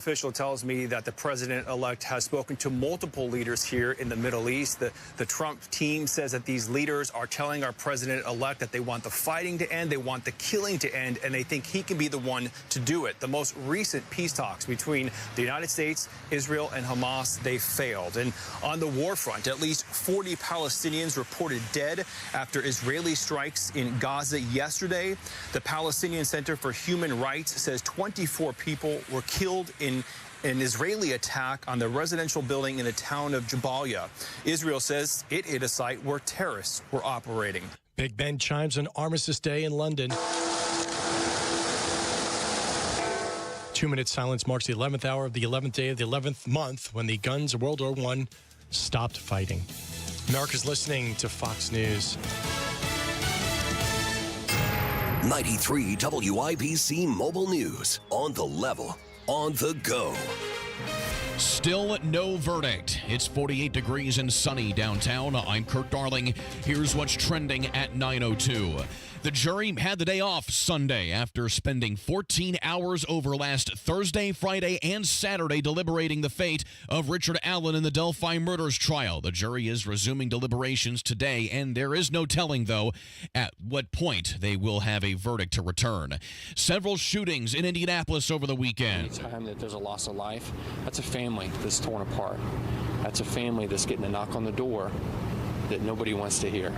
Official tells me that the president-elect has spoken to multiple leaders here in the Middle East. The Trump team says that these leaders are telling our president-elect that they want the fighting to end, they want the killing to end, and they think he can be the one to do it. The most recent peace talks between the United States, Israel, and Hamas, they failed. And on the war front, at least 40 Palestinians reported dead after Israeli strikes in Gaza yesterday. The Palestinian Center for Human Rights says 24 people were killed in an Israeli attack on the residential building in the town of Jabalia. Israel says it hit a site where terrorists were operating. Big Ben chimes on Armistice Day in London. 2-minute silence marks the 11th hour of the 11th day of the 11th month when the guns of World War I stopped fighting. America's listening to Fox News. 93 WIBC Mobile News. On the level. On the go. Still no verdict. It's 48 degrees and sunny downtown. I'm Kurt Darling. Here's what's trending at 9:02. The jury had the day off Sunday after spending 14 hours over last Thursday, Friday, and Saturday deliberating the fate of Richard Allen in the Delphi murders trial. The jury is resuming deliberations today, and there is no telling, though, at what point they will have a verdict to return. Several shootings in Indianapolis over the weekend. Anytime that there's a loss of life, that's a family that's torn apart. That's a family that's getting a knock on the door that nobody wants to hear.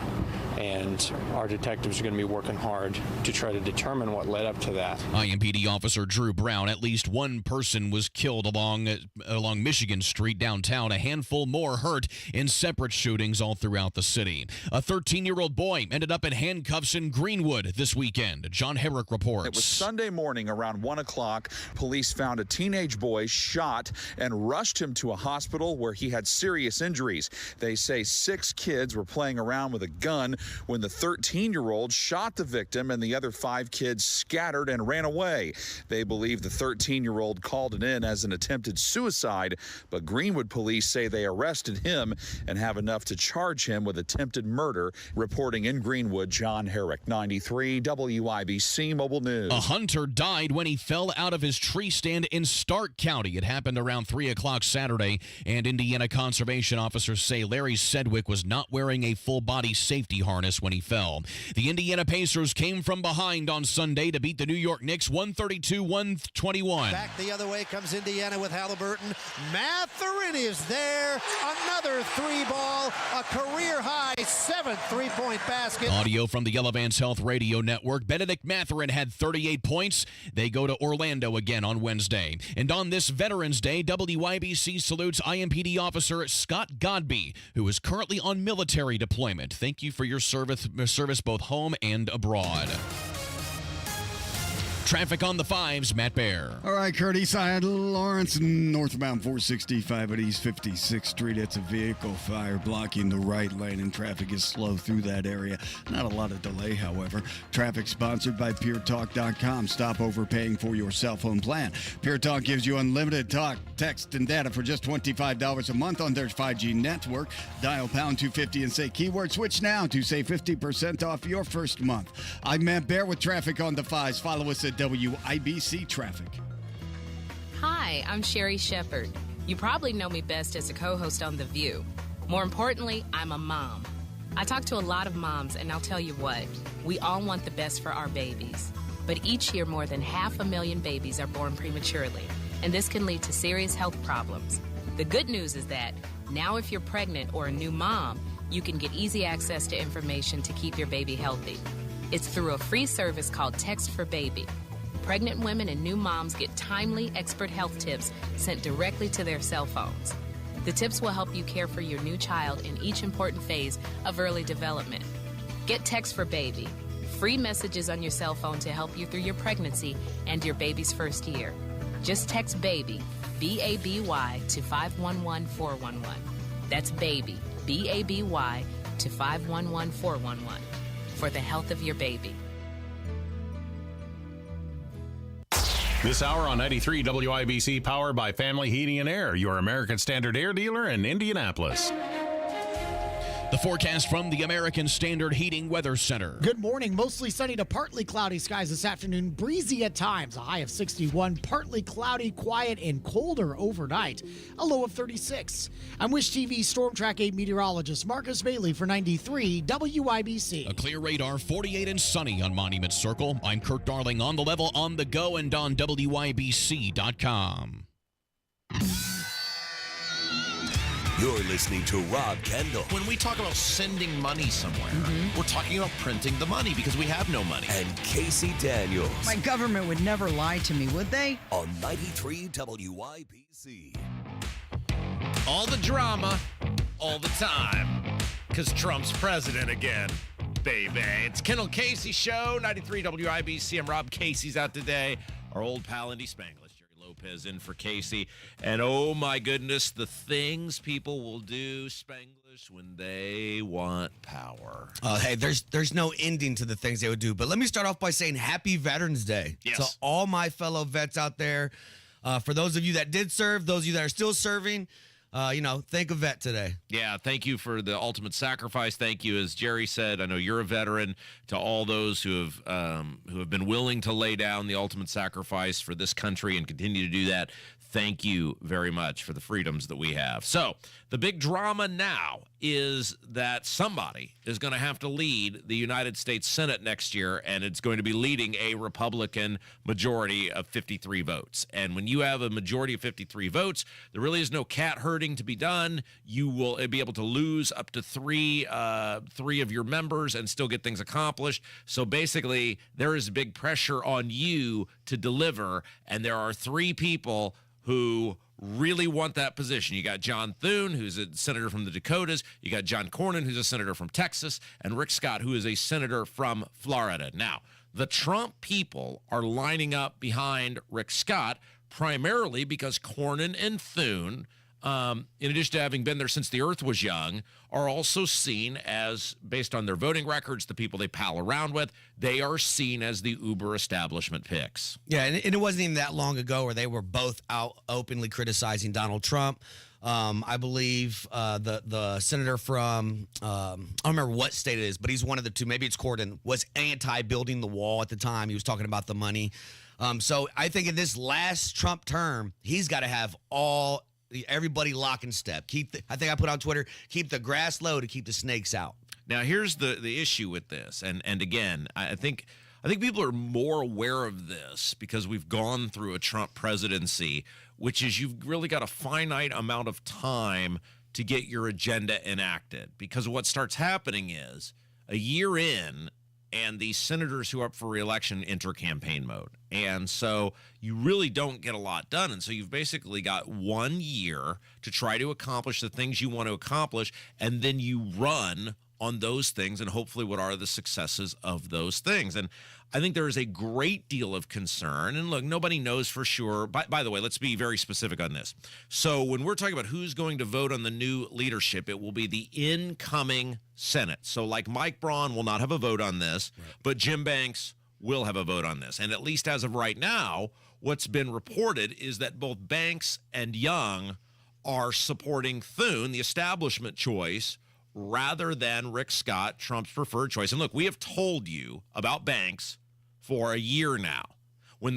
And our detectives are going to be working hard to try to determine what led up to that. IMPD officer Drew Brown, at least one person was killed along Michigan Street downtown. A handful more hurt in separate shootings all throughout the city. A 13-year-old boy ended up in handcuffs in Greenwood this weekend. John Herrick reports. It was Sunday morning around 1 o'clock. Police found a teenage boy shot and rushed him to a hospital where he had serious injuries. They say 6 kids were playing around with a gun when the 13-year-old shot the victim and the other 5 kids scattered and ran away. They believe the 13-year-old called it in as an attempted suicide, but Greenwood police say they arrested him and have enough to charge him with attempted murder. Reporting in Greenwood, John Herrick, 93 WIBC Mobile News. A hunter died when he fell out of his tree stand in Stark County. It happened around 3 o'clock Saturday, and Indiana conservation officers say Larry Sedgwick was not wearing a full-body safety harness when he fell. The Indiana Pacers came from behind on Sunday to beat the New York Knicks 132-121. Back the other way comes Indiana with Halliburton. Mathurin is there. Another 3-ball, a career-high 7th three-point basket. Audio from the Elevance Health Radio Network. Benedict Mathurin had 38 points. They go to Orlando again on Wednesday. And on this Veterans Day, WIBC salutes IMPD officer Scott Godby, who is currently on military deployment. Thank you for your service both home and abroad. Traffic on the 5s, Matt Bear. All right, Kurt, east side Lawrence, northbound 465 at East 56th Street. It's a vehicle fire blocking the right lane, and traffic is slow through that area. Not a lot of delay, however. Traffic sponsored by PureTalk.com. Stop overpaying for your cell phone plan. Pure Talk gives you unlimited talk, text, and data for just $25 a month on their 5G network. Dial pound 250 and say keyword switch now to save 50% off your first month. I'm Matt Bear with traffic on the 5s. Follow us at WIBC Traffic. Hi, I'm Sherry Shepard. You probably know me best as a co-host on The View. More importantly, I'm a mom. I talk to a lot of moms, and I'll tell you what, we all want the best for our babies. But each year, more than 500,000 babies are born prematurely, and this can lead to serious health problems. The good news is that now if you're pregnant or a new mom, you can get easy access to information to keep your baby healthy. It's through a free service called Text for Baby. Pregnant women and new moms get timely, expert health tips sent directly to their cell phones. The tips will help you care for your new child in each important phase of early development. Get Text for Baby. Free messages on your cell phone to help you through your pregnancy and your baby's first year. Just text BABY, B-A-B-Y, to 511411. That's BABY, B-A-B-Y, to 511411 for the health of your baby. This hour on 93 WIBC, powered by Family Heating and Air, your American Standard air dealer in Indianapolis. The forecast from the American Standard Heating Weather Center. Good morning. Mostly sunny to partly cloudy skies this afternoon. Breezy at times. A high of 61. Partly cloudy, quiet, and colder overnight. A low of 36. I'm Wish TV Storm Track 8 meteorologist Marcus Bailey for 93 WIBC. A clear radar, 48 and sunny on Monument Circle. I'm Kurt Darling on the level, on the go, and on WIBC.com. You're listening to Rob Kendall. When we talk about sending money somewhere, we're talking about printing the money because we have no money. And Casey Daniels. My government would never lie to me, would they? On 93 WIBC. All the drama, all the time, because Trump's president again, baby. It's Kendall Casey Show, 93 WIBC. I'm Rob. Casey's out today. Our old pal, Indy Spanglish. Lopez in for Casey. And oh my goodness, the things people will do, Spanglish, when they want power. Hey, there's no ending to the things they would do. But let me start off by saying Happy Veterans Day to all my fellow vets out there. For those of you that did serve, those of you that are still serving, thank a vet today. Yeah, thank you for the ultimate sacrifice. Thank you, as Jerry said. I know you're a veteran. To all those who have been willing to lay down the ultimate sacrifice for this country and continue to do that, thank you very much for the freedoms that we have. So the big drama now is that somebody is going to have to lead the United States Senate next year, and it's going to be leading a Republican majority of 53 votes. And when you have a majority of 53 votes, there really is no cat herding to be done. You will be able to lose up to three of your members and still get things accomplished. So basically, there is big pressure on you to deliver, and there are three people who really want that position. You got John Thune, who's a senator from the Dakotas. You got John Cornyn, who's a senator from Texas, and Rick Scott, who is a senator from Florida. Now, the Trump people are lining up behind Rick Scott primarily because Cornyn and Thune, in addition to having been there since the earth was young, are also seen as, based on their voting records, the people they pal around with, they are seen as the uber establishment picks. Yeah, and it wasn't even that long ago where they were both out openly criticizing Donald Trump. I believe the senator from, I don't remember what state it is, but he's one of the two, maybe it's Cornyn, was anti-building the wall at the time. He was talking about the money. So I think in this last Trump term, he's got to have everybody lock and step. I think I put on Twitter, keep the grass low to keep the snakes out. Now, here's the issue with this. And again, I think people are more aware of this because we've gone through a Trump presidency, which is you've really got a finite amount of time to get your agenda enacted. Because what starts happening is a year in, and the senators who are up for re-election enter campaign mode. And so you really don't get a lot done. And so you've basically got 1 year to try to accomplish the things you want to accomplish, and then you run on those things and hopefully what are the successes of those things. And I think there is a great deal of concern. And look, nobody knows for sure. By the way, let's be very specific on this. So when we're talking about who's going to vote on the new leadership, it will be the incoming Senate. So like Mike Braun will not have a vote on this, but Jim Banks will have a vote on this. And at least as of right now, what's been reported is that both Banks and Young are supporting Thune, the establishment choice, rather than Rick Scott, Trump's preferred choice. And look, we have told you about Banks for a year now. What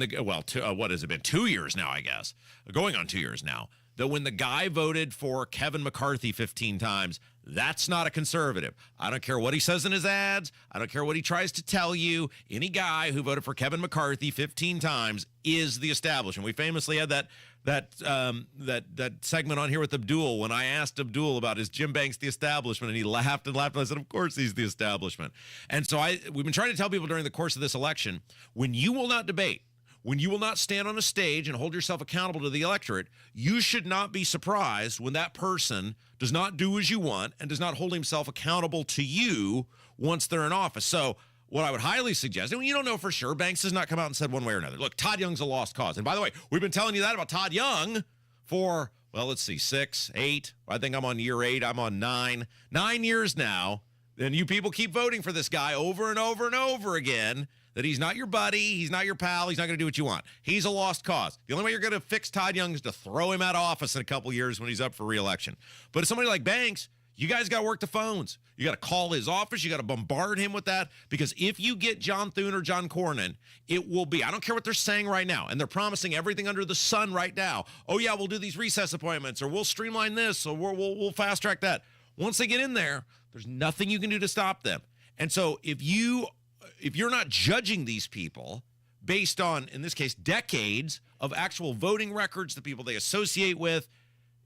has it been? 2 years now, I guess. Going on 2 years now. That when the guy voted for Kevin McCarthy 15 times, that's not a conservative. I don't care what he says in his ads. I don't care what he tries to tell you. Any guy who voted for Kevin McCarthy 15 times is the establishment. We famously had that segment on here with Abdul when I asked Abdul about is Jim Banks the establishment, and he laughed and laughed. And I said, of course he's the establishment. And so we've been trying to tell people during the course of this election, when you will not debate, when you will not stand on a stage and hold yourself accountable to the electorate, you should not be surprised when that person does not do as you want and does not hold himself accountable to you once they're in office. So what I would highly suggest, and you don't know for sure, Banks has not come out and said one way or another. Look, Todd Young's a lost cause. And by the way, we've been telling you that about Todd Young for, well, let's see, 6, 8. I think I'm on year 8. I'm on 9. 9 years now. And you people keep voting for this guy over and over and over again. That he's not your buddy, he's not your pal, he's not going to do what you want. He's a lost cause. The only way you're going to fix Todd Young is to throw him out of office in a couple years when he's up for re-election. But if somebody like Banks, You guys got to work the phones. You got to call his office. You got to bombard him with that, because if you get John Thune or John Cornyn, it will be, I don't care what they're saying right now, and they're promising everything under the sun right now. Oh, yeah, we'll do these recess appointments, or we'll streamline this, or we'll fast track that. Once they get in there, there's nothing you can do to stop them. And so if you're not judging these people based on, in this case, decades of actual voting records, the people they associate with,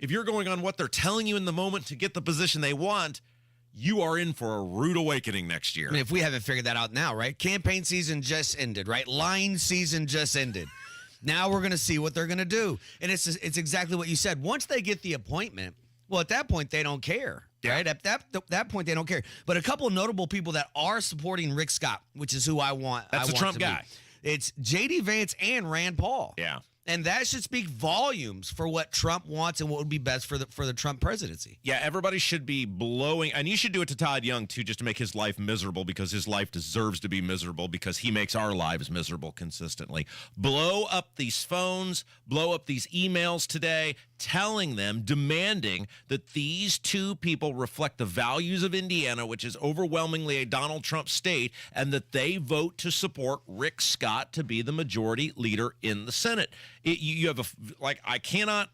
if you're going on what they're telling you in the moment to get the position they want, you are in for a rude awakening next year. I mean, if we haven't figured that out now, right? Campaign season just ended, right? Line season just ended. Now we're going to see what they're going to do. And it's exactly what you said. Once they get the appointment, well, at that point, they don't care, right? At that point, they don't care. But a couple of notable people that are supporting Rick Scott, which is who I want. That's a Trump guy. It's J.D. Vance and Rand Paul. Yeah. And that should speak volumes for what Trump wants and what would be best for the Trump presidency. Yeah, everybody should be blowing, and you should do it to Todd Young, too, just to make his life miserable, because his life deserves to be miserable, because he makes our lives miserable consistently. Blow up these phones, blow up these emails today, telling them, demanding that these two people reflect the values of Indiana, which is overwhelmingly a Donald Trump state, and that they vote to support Rick Scott to be the majority leader in the Senate. You have I cannot,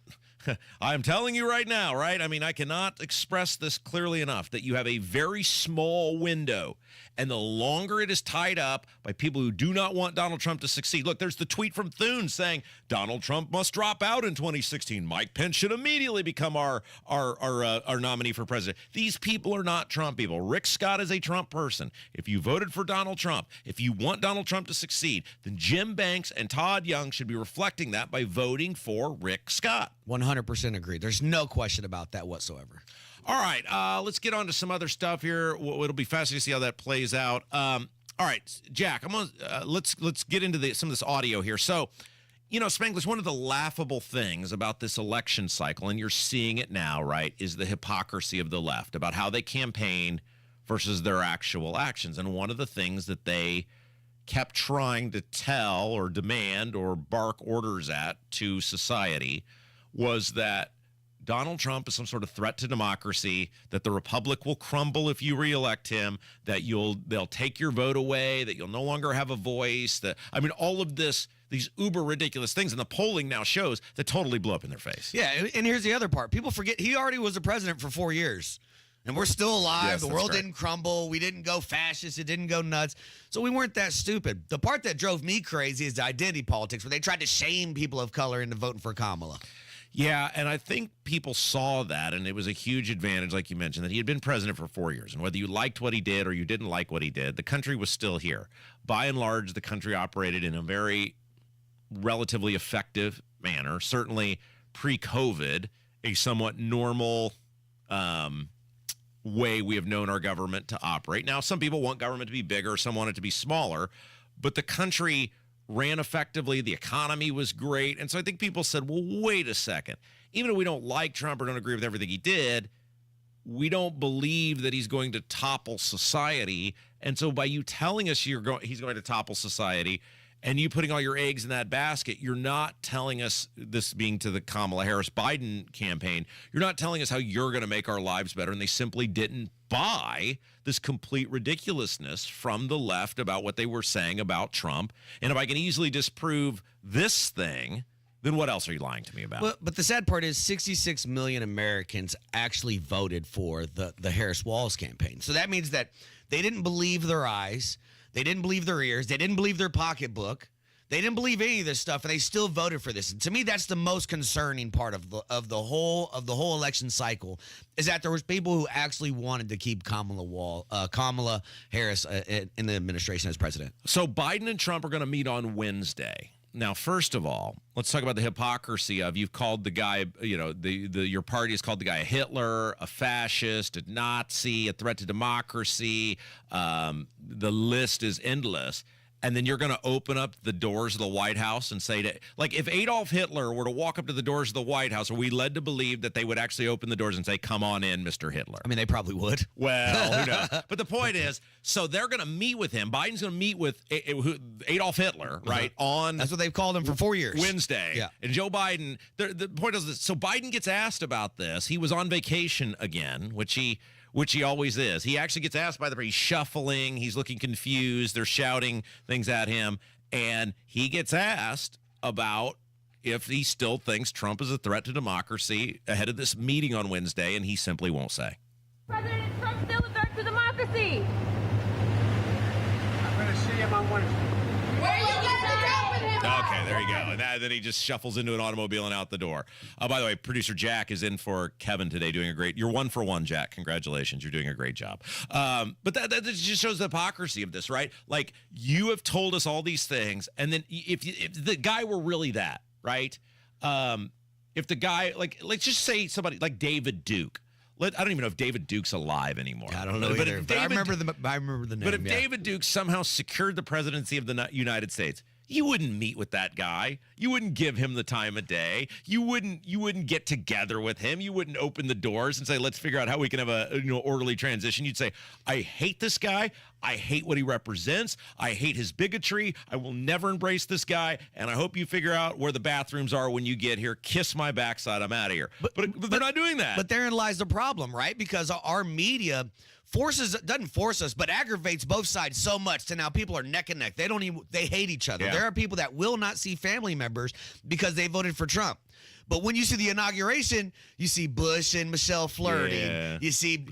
I'm telling you right now, right? I mean, I cannot express this clearly enough, that you have a very small window, and the longer it is tied up by people who do not want Donald Trump to succeed. Look, there's the tweet from Thune saying Donald Trump must drop out in 2016. Mike Pence should immediately become our nominee for president. These people are not Trump people. Rick Scott is a Trump person. If you voted for Donald Trump, if you want Donald Trump to succeed, then Jim Banks and Todd Young should be reflecting that by voting for Rick Scott. 100% agree. There's no question about that whatsoever. All right, let's get on to some other stuff here. It'll be fascinating to see how that plays out. All right, Jack, I'm gonna let's get into some of this audio here. So, you know, Spanglish, one of the laughable things about this election cycle, and you're seeing it now, right, is the hypocrisy of the left about how they campaign versus their actual actions. And one of the things that they kept trying to tell or demand or bark orders at to society was that Donald Trump is some sort of threat to democracy, that the republic will crumble if you reelect him, that they'll take your vote away, that you'll no longer have a voice. All of these uber ridiculous things, and the polling now shows that totally blew up in their face. Yeah, and here's the other part. People forget he already was the president for 4 years. And we're still alive. Yes, the world didn't crumble. We didn't go fascist. It didn't go nuts. So we weren't that stupid. The part that drove me crazy is the identity politics, where they tried to shame people of color into voting for Kamala. Yeah, and I think people saw that, and it was a huge advantage, like you mentioned, that he had been president for 4 years. And whether you liked what he did or you didn't like what he did, the country was still here. By and large, the country operated in a very relatively effective manner. Certainly pre-COVID, a somewhat normal way we have known our government to operate. Now, some people want government to be bigger, some want it to be smaller, but the country ran effectively. The economy was great. And so I think people said, well, wait a second. Even if we don't like Trump or don't agree with everything he did, we don't believe that he's going to topple society. And so by you telling us he's going to topple society, and you putting all your eggs in that basket, you're not telling us, this being to the Kamala Harris Biden campaign, you're not telling us how you're going to make our lives better. And they simply didn't buy this complete ridiculousness from the left about what they were saying about Trump. And if I can easily disprove this thing, then what else are you lying to me about? But the sad part is 66 million Americans actually voted for the Harris-Walz campaign. So that means that they didn't believe their eyes. They didn't believe their ears. They didn't believe their pocketbook. They didn't believe any of this stuff, and they still voted for this. And to me, that's the most concerning part of the whole election cycle, is that there was people who actually wanted to keep Kamala Harris in the administration as president. So Biden and Trump are going to meet on Wednesday. Now, first of all, let's talk about the hypocrisy of, you've called the guy, your party has called the guy a Hitler, a fascist, a Nazi, a threat to democracy. The list is endless. and then you're going to open up the doors of the White House and say to, like, if Adolf Hitler were to walk up to the doors of the White House, are we led to believe that they would actually open the doors and say, come on in, Mr. Hitler? I mean, they probably would. Well, who knows? But the point is, so they're going to meet with him. Biden's going to meet with Adolf Hitler, right? On That's what they've called him for 4 years. Wednesday. Yeah. And Joe Biden, the point is this. So Biden gets asked about this. He was on vacation again, which he always is. He actually gets asked by he's shuffling, he's looking confused, they're shouting things at him, and he gets asked about if he still thinks Trump is a threat to democracy ahead of this meeting on Wednesday, and he simply won't say. President Trump still a threat to democracy. I'm going to see him on Wednesday. Where are you going to go with him? Okay, there you go. And then he just shuffles into an automobile and out the door. By the way, producer Jack is in for Kevin today, doing you're 1 for 1, Jack. Congratulations. You're doing a great job. But that just shows the hypocrisy of this, right? Like, you have told us all these things, and then if the guy were really that, right? If the guy, like, let's just say somebody like David Duke. I don't even know if David Duke's alive anymore. I don't know either. But I remember the name. But if David Duke somehow secured the presidency of the United States, you wouldn't meet with that guy. You wouldn't give him the time of day. You wouldn't get together with him. You wouldn't open the doors and say, let's figure out how we can have a orderly transition. You'd say, I hate this guy. I hate what he represents. I hate his bigotry. I will never embrace this guy. And I hope you figure out where the bathrooms are when you get here. Kiss my backside. I'm out of here. But they're not doing that. But therein lies the problem, right? Because our media doesn't force us, but aggravates both sides so much to now people are neck and neck. They hate each other. Yeah. There are people that will not see family members because they voted for Trump. But when you see the inauguration, you see Bush and Michelle flirting. Yeah. You see,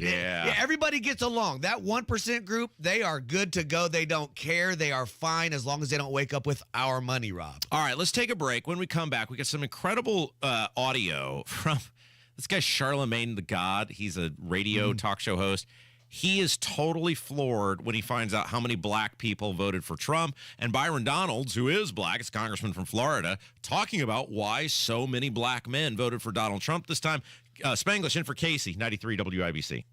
everybody gets along. That 1% group, they are good to go. They don't care. They are fine as long as they don't wake up with our money, Rob. All right, let's take a break. When we come back, we got some incredible audio from this guy, Charlamagne the God. He's a radio talk show host. He is totally floored when he finds out how many black people voted for Trump. And Byron Donalds, who is black, is a congressman from Florida, talking about why so many black men voted for Donald Trump this time. Spanglish in for Casey, 93 WIBC.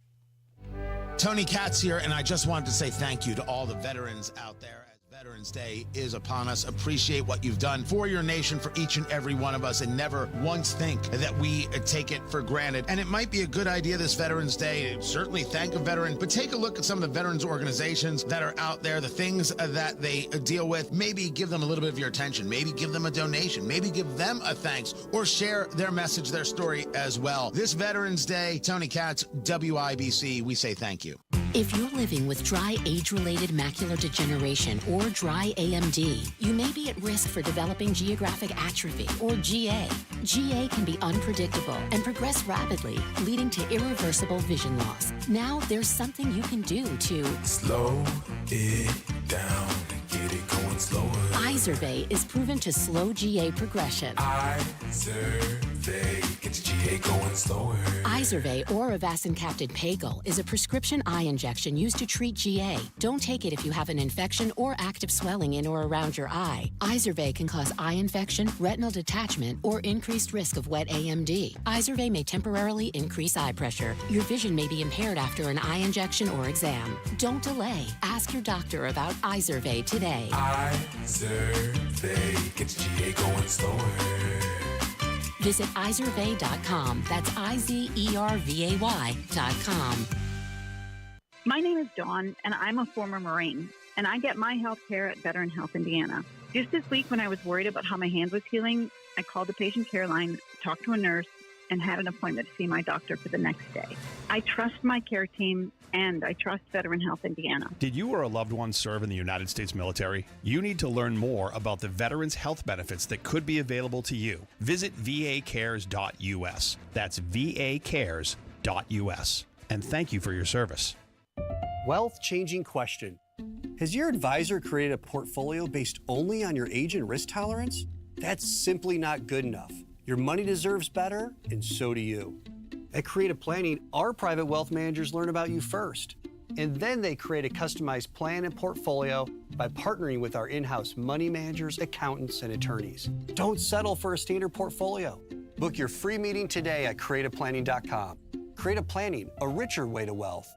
Tony Katz here, and I just wanted to say thank you to all the veterans out there. Veterans Day is upon us. Appreciate what you've done for your nation, for each and every one of us, and never once think that we take it for granted. And it might be a good idea this Veterans Day to certainly thank a veteran, but take a look at some of the veterans organizations that are out there, the things that they deal with. Maybe give them a little bit of your attention. Maybe give them a donation. Maybe give them a thanks or share their message, their story as well. This Veterans Day, Tony Katz, WIBC, we say thank you. If you're living with dry age-related macular degeneration or dry AMD, you may be at risk for developing geographic atrophy or GA. GA can be unpredictable and progress rapidly, leading to irreversible vision loss. Now there's something you can do to slow it down and get it going slower. Izervay is proven to slow GA progression. Izervay gets GA going slower. Izervay or avacincaptad pagel is a prescription eye injection used to treat GA. Don't take it if you have an infection or active swelling in or around your eye. Izervay can cause eye infection, retinal detachment, or increased risk of wet AMD. Izervay may temporarily increase eye pressure. Your vision may be impaired after an eye injection or exam. Don't delay. Ask your doctor about Izervay today. Izervay gets GA going slower. Visit Izervay.com. That's IZERVAY.com. My name is Dawn, and I'm a former Marine, and I get my health care at Veteran Health Indiana. Just this week, when I was worried about how my hand was healing, I called the patient care line, talked to a nurse, and had an appointment to see my doctor for the next day. I trust my care team, and I trust Veteran Health Indiana. Did you or a loved one serve in the United States military? You need to learn more about the veterans' health benefits that could be available to you. Visit vacares.us. That's vacares.us. And thank you for your service. Wealth-changing question. Has your advisor created a portfolio based only on your age and risk tolerance? That's simply not good enough. Your money deserves better, and so do you. At Creative Planning, our private wealth managers learn about you first, and then they create a customized plan and portfolio by partnering with our in-house money managers, accountants, and attorneys. Don't settle for a standard portfolio. Book your free meeting today at creativeplanning.com. Creative Planning, a richer way to wealth.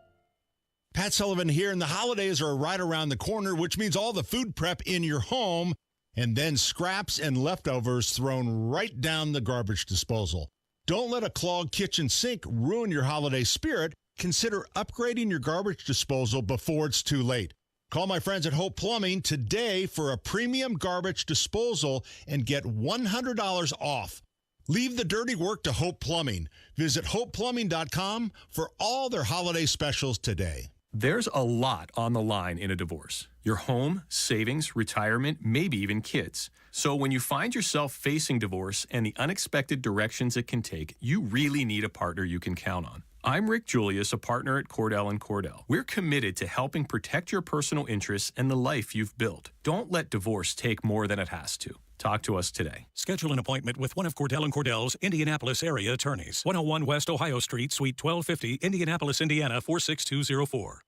Pat Sullivan here, and the holidays are right around the corner, which means all the food prep in your home and then scraps and leftovers thrown right down the garbage disposal. Don't let a clogged kitchen sink ruin your holiday spirit. Consider upgrading your garbage disposal before it's too late. Call my friends at Hope Plumbing today for a premium garbage disposal and get $100 off. Leave the dirty work to Hope Plumbing. Visit hopeplumbing.com for all their holiday specials today. There's a lot on the line in a divorce. Your home, savings, retirement, maybe even kids. So when you find yourself facing divorce and the unexpected directions it can take, you really need a partner you can count on. I'm Rick Julius, a partner at Cordell & Cordell. We're committed to helping protect your personal interests and the life you've built. Don't let divorce take more than it has to. Talk to us today. Schedule an appointment with one of Cordell & Cordell's Indianapolis area attorneys. 101 West Ohio Street, Suite 1250, Indianapolis, Indiana, 46204.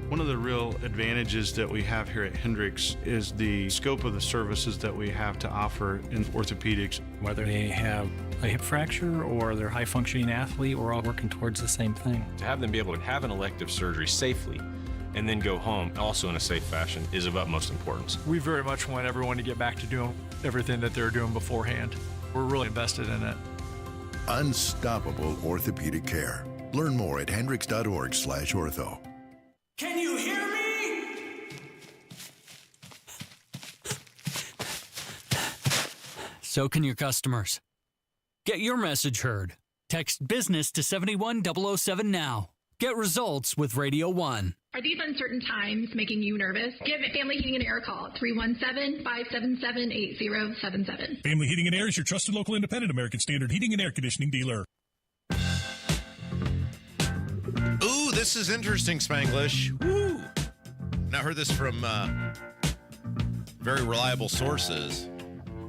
One of the real advantages that we have here at Hendricks is the scope of the services that we have to offer in orthopedics. Whether they have a hip fracture or they're a high-functioning athlete, we're all working towards the same thing. To have them be able to have an elective surgery safely and then go home also in a safe fashion is of utmost importance. We very much want everyone to get back to doing everything that they were doing beforehand. We're really invested in it. Unstoppable orthopedic care. Learn more at hendricks.org/ortho. Can you hear me? So can your customers. Get your message heard. Text business to 71007 now. Get results with Radio 1. Are these uncertain times making you nervous? Give Family Heating and Air a call at 317-577-8077. Family Heating and Air is your trusted local independent American Standard heating and air conditioning dealer. Ooh, this is interesting, Spanglish. Woo! Now, I heard this from very reliable sources.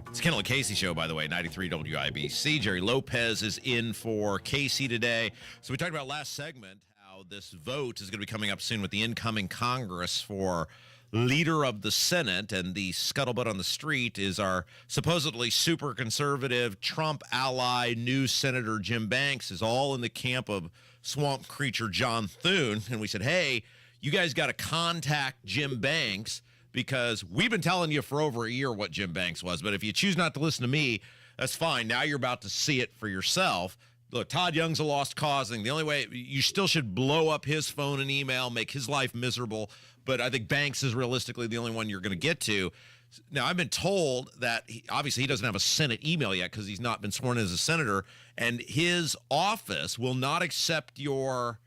It's Kendall Casey show, by the way, 93 WIBC. Jerry Lopez is in for Casey today. So we talked about last segment how this vote is going to be coming up soon with the incoming Congress for leader of the Senate, and the scuttlebutt on the street is our supposedly super conservative Trump ally, new Senator Jim Banks is all in the camp of swamp creature John Thune. And we said, hey, you guys got to contact Jim Banks, because we've been telling you for over a year what Jim Banks was. But if you choose not to listen to me, that's fine. Now you're about to see it for yourself. Look, Todd Young's a lost cause thing. The only way, you still should blow up his phone and email, make his life miserable. But I think Banks is realistically the only one you're going to get to. Now, I've been told that obviously he doesn't have a Senate email yet because he's not been sworn in as a senator. And his office will not accept your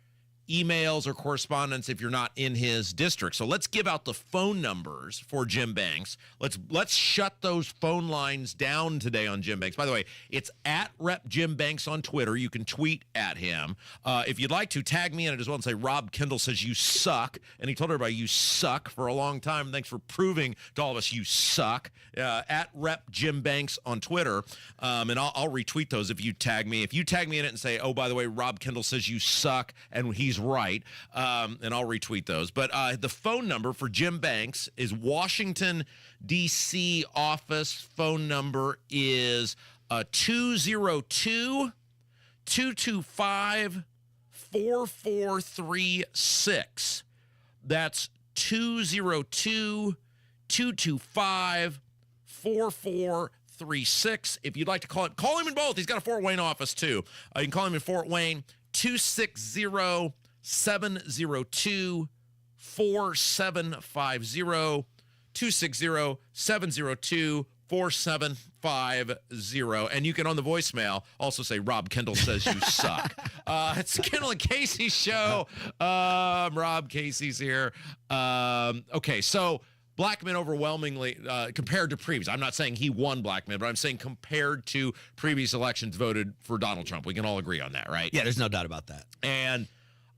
emails or correspondence if you're not in his district. So let's give out the phone numbers for Jim Banks. Let's shut those phone lines down today on Jim Banks. By the way, it's at Rep Jim Banks on Twitter. You can tweet at him. If you'd like to, tag me in it as well and say, Rob Kendall says you suck. And he told everybody you suck for a long time. Thanks for proving to all of us you suck. At Rep Jim Banks on Twitter. And I'll retweet those if you tag me. If you tag me in it and say, oh, by the way, Rob Kendall says you suck, and he's right, and I'll retweet those. But the phone number for Jim Banks is Washington, D.C. office phone number is 202-225-4436. That's 202-225-4436. If you'd like to call him in both. He's got a Fort Wayne office too. You can call him in Fort Wayne, 260-702-4750, 260-702-4750. And you can, on the voicemail, also say, Rob Kendall says you suck. It's Kendall and Casey show. Rob Casey's here. Okay, so black men overwhelmingly, compared to previous, I'm not saying he won black men, but I'm saying compared to previous elections, voted for Donald Trump. We can all agree on that, right? Yeah, there's no doubt about that. And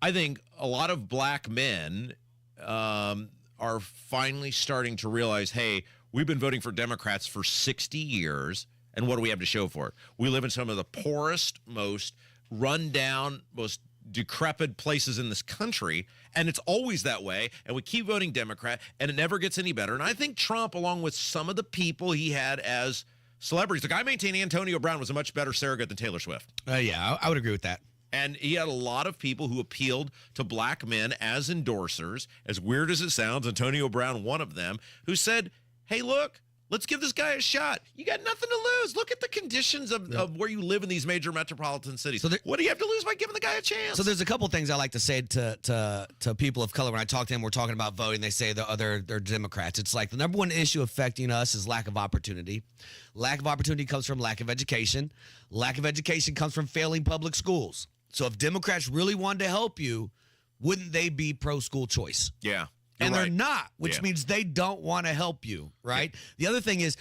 I think a lot of black men are finally starting to realize, hey, we've been voting for Democrats for 60 years, and what do we have to show for it? We live in some of the poorest, most run-down, most decrepit places in this country, and it's always that way, and we keep voting Democrat, and it never gets any better. And I think Trump, along with some of the people he had as celebrities, like I maintain Antonio Brown was a much better surrogate than Taylor Swift. Yeah, I would agree with that. And he had a lot of people who appealed to black men as endorsers, as weird as it sounds. Antonio Brown, one of them, who said, hey, look, let's give this guy a shot. You got nothing to lose. Look at the conditions of where you live in these major metropolitan cities. So what do you have to lose by giving the guy a chance? So there's a couple things I like to say to people of color. When I talk to them, we're talking about voting. They say they're Democrats. It's like the number one issue affecting us is lack of opportunity. Lack of opportunity comes from lack of education. Lack of education comes from failing public schools. So if Democrats really wanted to help you, wouldn't they be pro-school choice? Yeah. And they're not, which means they don't want to help you, right? Yeah. The other thing is,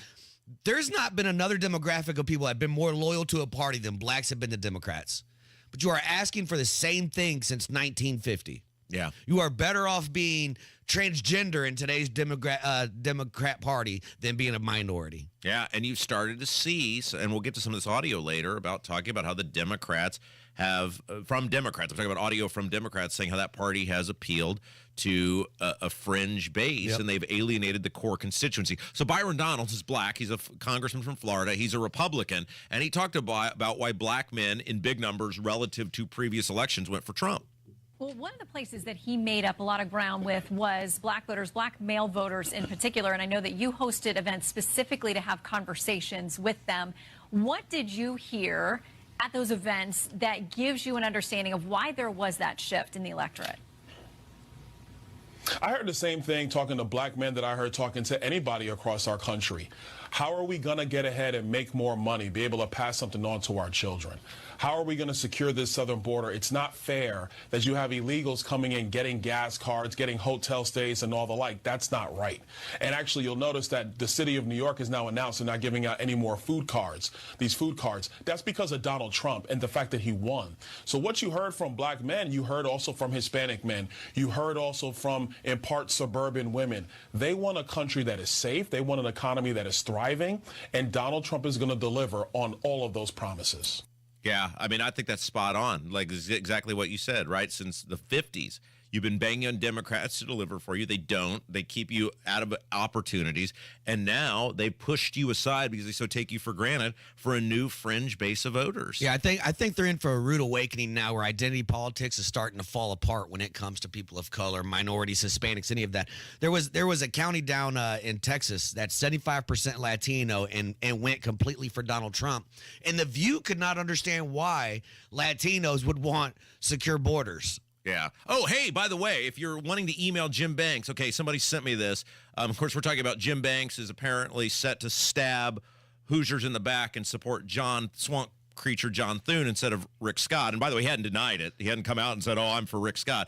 there's not been another demographic of people that have been more loyal to a party than blacks have been to Democrats. But you are asking for the same thing since 1950. Yeah. You are better off being transgender in today's Democrat Party than being a minority. Yeah, and you've started to see, and we'll get to some of this audio later about talking about how the Democrats have, from Democrats, I'm talking about audio from Democrats saying how that party has appealed to a fringe base, and they've alienated the core constituency. So Byron Donalds is black. He's a congressman from Florida. He's a Republican, and he talked about why black men in big numbers relative to previous elections went for Trump. Well, one of the places that he made up a lot of ground with was black voters, black male voters in particular. And I know that you hosted events specifically to have conversations with them. What did you hear at those events that gives you an understanding of why there was that shift in the electorate? I heard the same thing talking to black men that I heard talking to anybody across our country. How are we going to get ahead and make more money, be able to pass something on to our children? How are we going to secure this southern border? It's not fair that you have illegals coming in, getting gas cards, getting hotel stays and all the like. That's not right. And actually, you'll notice that the city of New York has now announced they're not giving out any more food cards, these food cards. That's because of Donald Trump and the fact that he won. So what you heard from black men, you heard also from Hispanic men. You heard also from, in part, suburban women. They want a country that is safe. They want an economy that is thriving. And Donald Trump is going to deliver on all of those promises. Yeah, I mean, I think that's spot on. Like exactly what you said, right? Since the 50s, you've been banging on Democrats to deliver for you. They don't. They keep you out of opportunities. And now they pushed you aside because they so take you for granted for a new fringe base of voters. Yeah, I think they're in for a rude awakening now where identity politics is starting to fall apart when it comes to people of color, minorities, Hispanics, any of that. There was a county down in Texas that's 75% Latino and went completely for Donald Trump. And The View could not understand why Latinos would want secure borders. Yeah. Oh, hey, by the way, if you're wanting to email Jim Banks, okay, somebody sent me this. Of course, we're talking about Jim Banks is apparently set to stab Hoosiers in the back and support swamp creature John Thune instead of Rick Scott. And by the way, he hadn't denied it. He hadn't come out and said, oh, I'm for Rick Scott.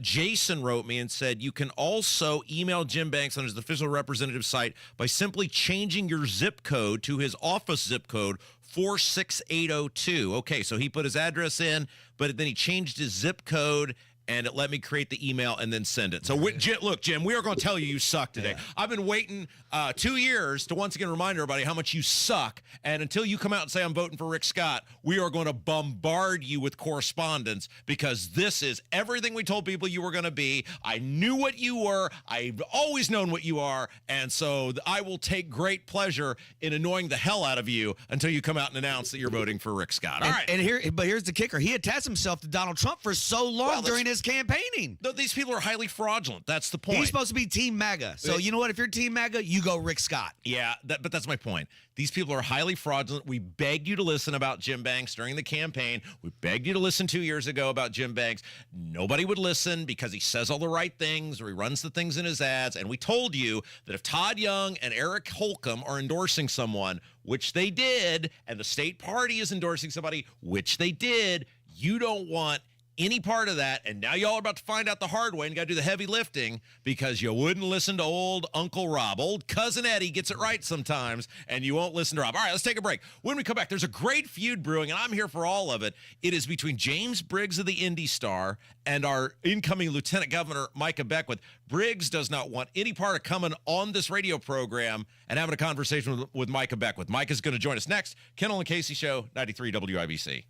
Jason wrote me and said, you can also email Jim Banks on his official representative site by simply changing your zip code to his office zip code, 46802. Okay, so he put his address in, but then he changed his zip code, and it let me create the email and then send it. So, look, Jim, we are going to tell you suck today. Yeah. I've been waiting 2 years to once again remind everybody how much you suck. And until you come out and say I'm voting for Rick Scott, we are going to bombard you with correspondence because this is everything we told people you were going to be. I knew what you were. I've always known what you are. And so I will take great pleasure in annoying the hell out of you until you come out and announce that you're voting for Rick Scott. All right. But here's the kicker. He attached himself to Donald Trump for so long during his campaigning. No, these people are highly fraudulent. That's the point. He's supposed to be Team MAGA. So you know what? If you're Team MAGA, you go Rick Scott. Yeah, but that's my point. These people are highly fraudulent. We begged you to listen about Jim Banks during the campaign. We begged you to listen 2 years ago about Jim Banks. Nobody would listen because he says all the right things or he runs the things in his ads. And we told you that if Todd Young and Eric Holcomb are endorsing someone, which they did, and the state party is endorsing somebody, which they did, you don't want any part of that. And now y'all are about to find out the hard way and got to do the heavy lifting because you wouldn't listen to old Uncle Rob. Old Cousin Eddie gets it right sometimes, and you won't listen to Rob. All right, let's take a break. When we come back, there's a great feud brewing, and I'm here for all of it. It is between James Briggs of the Indy Star and our incoming Lieutenant Governor, Micah Beckwith. Briggs does not want any part of coming on this radio program and having a conversation with Micah Beckwith. Micah's going to join us next. Kendall and Casey Show, 93 WIBC.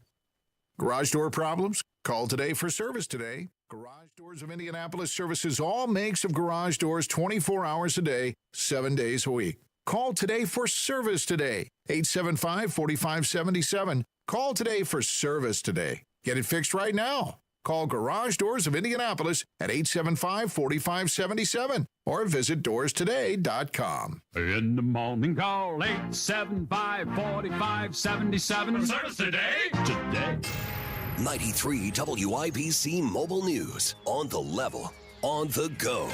Garage door problems? Call today for service today. Garage Doors of Indianapolis services all makes of garage doors 24 hours a day, 7 days a week. Call today for service today. 875-4577. Call today for service today. Get it fixed right now. Call Garage Doors of Indianapolis at 875-4577 or visit doorstoday.com. In the morning, call 875-4577. For service today? Today. 93 WIBC Mobile News. On the level, on the go.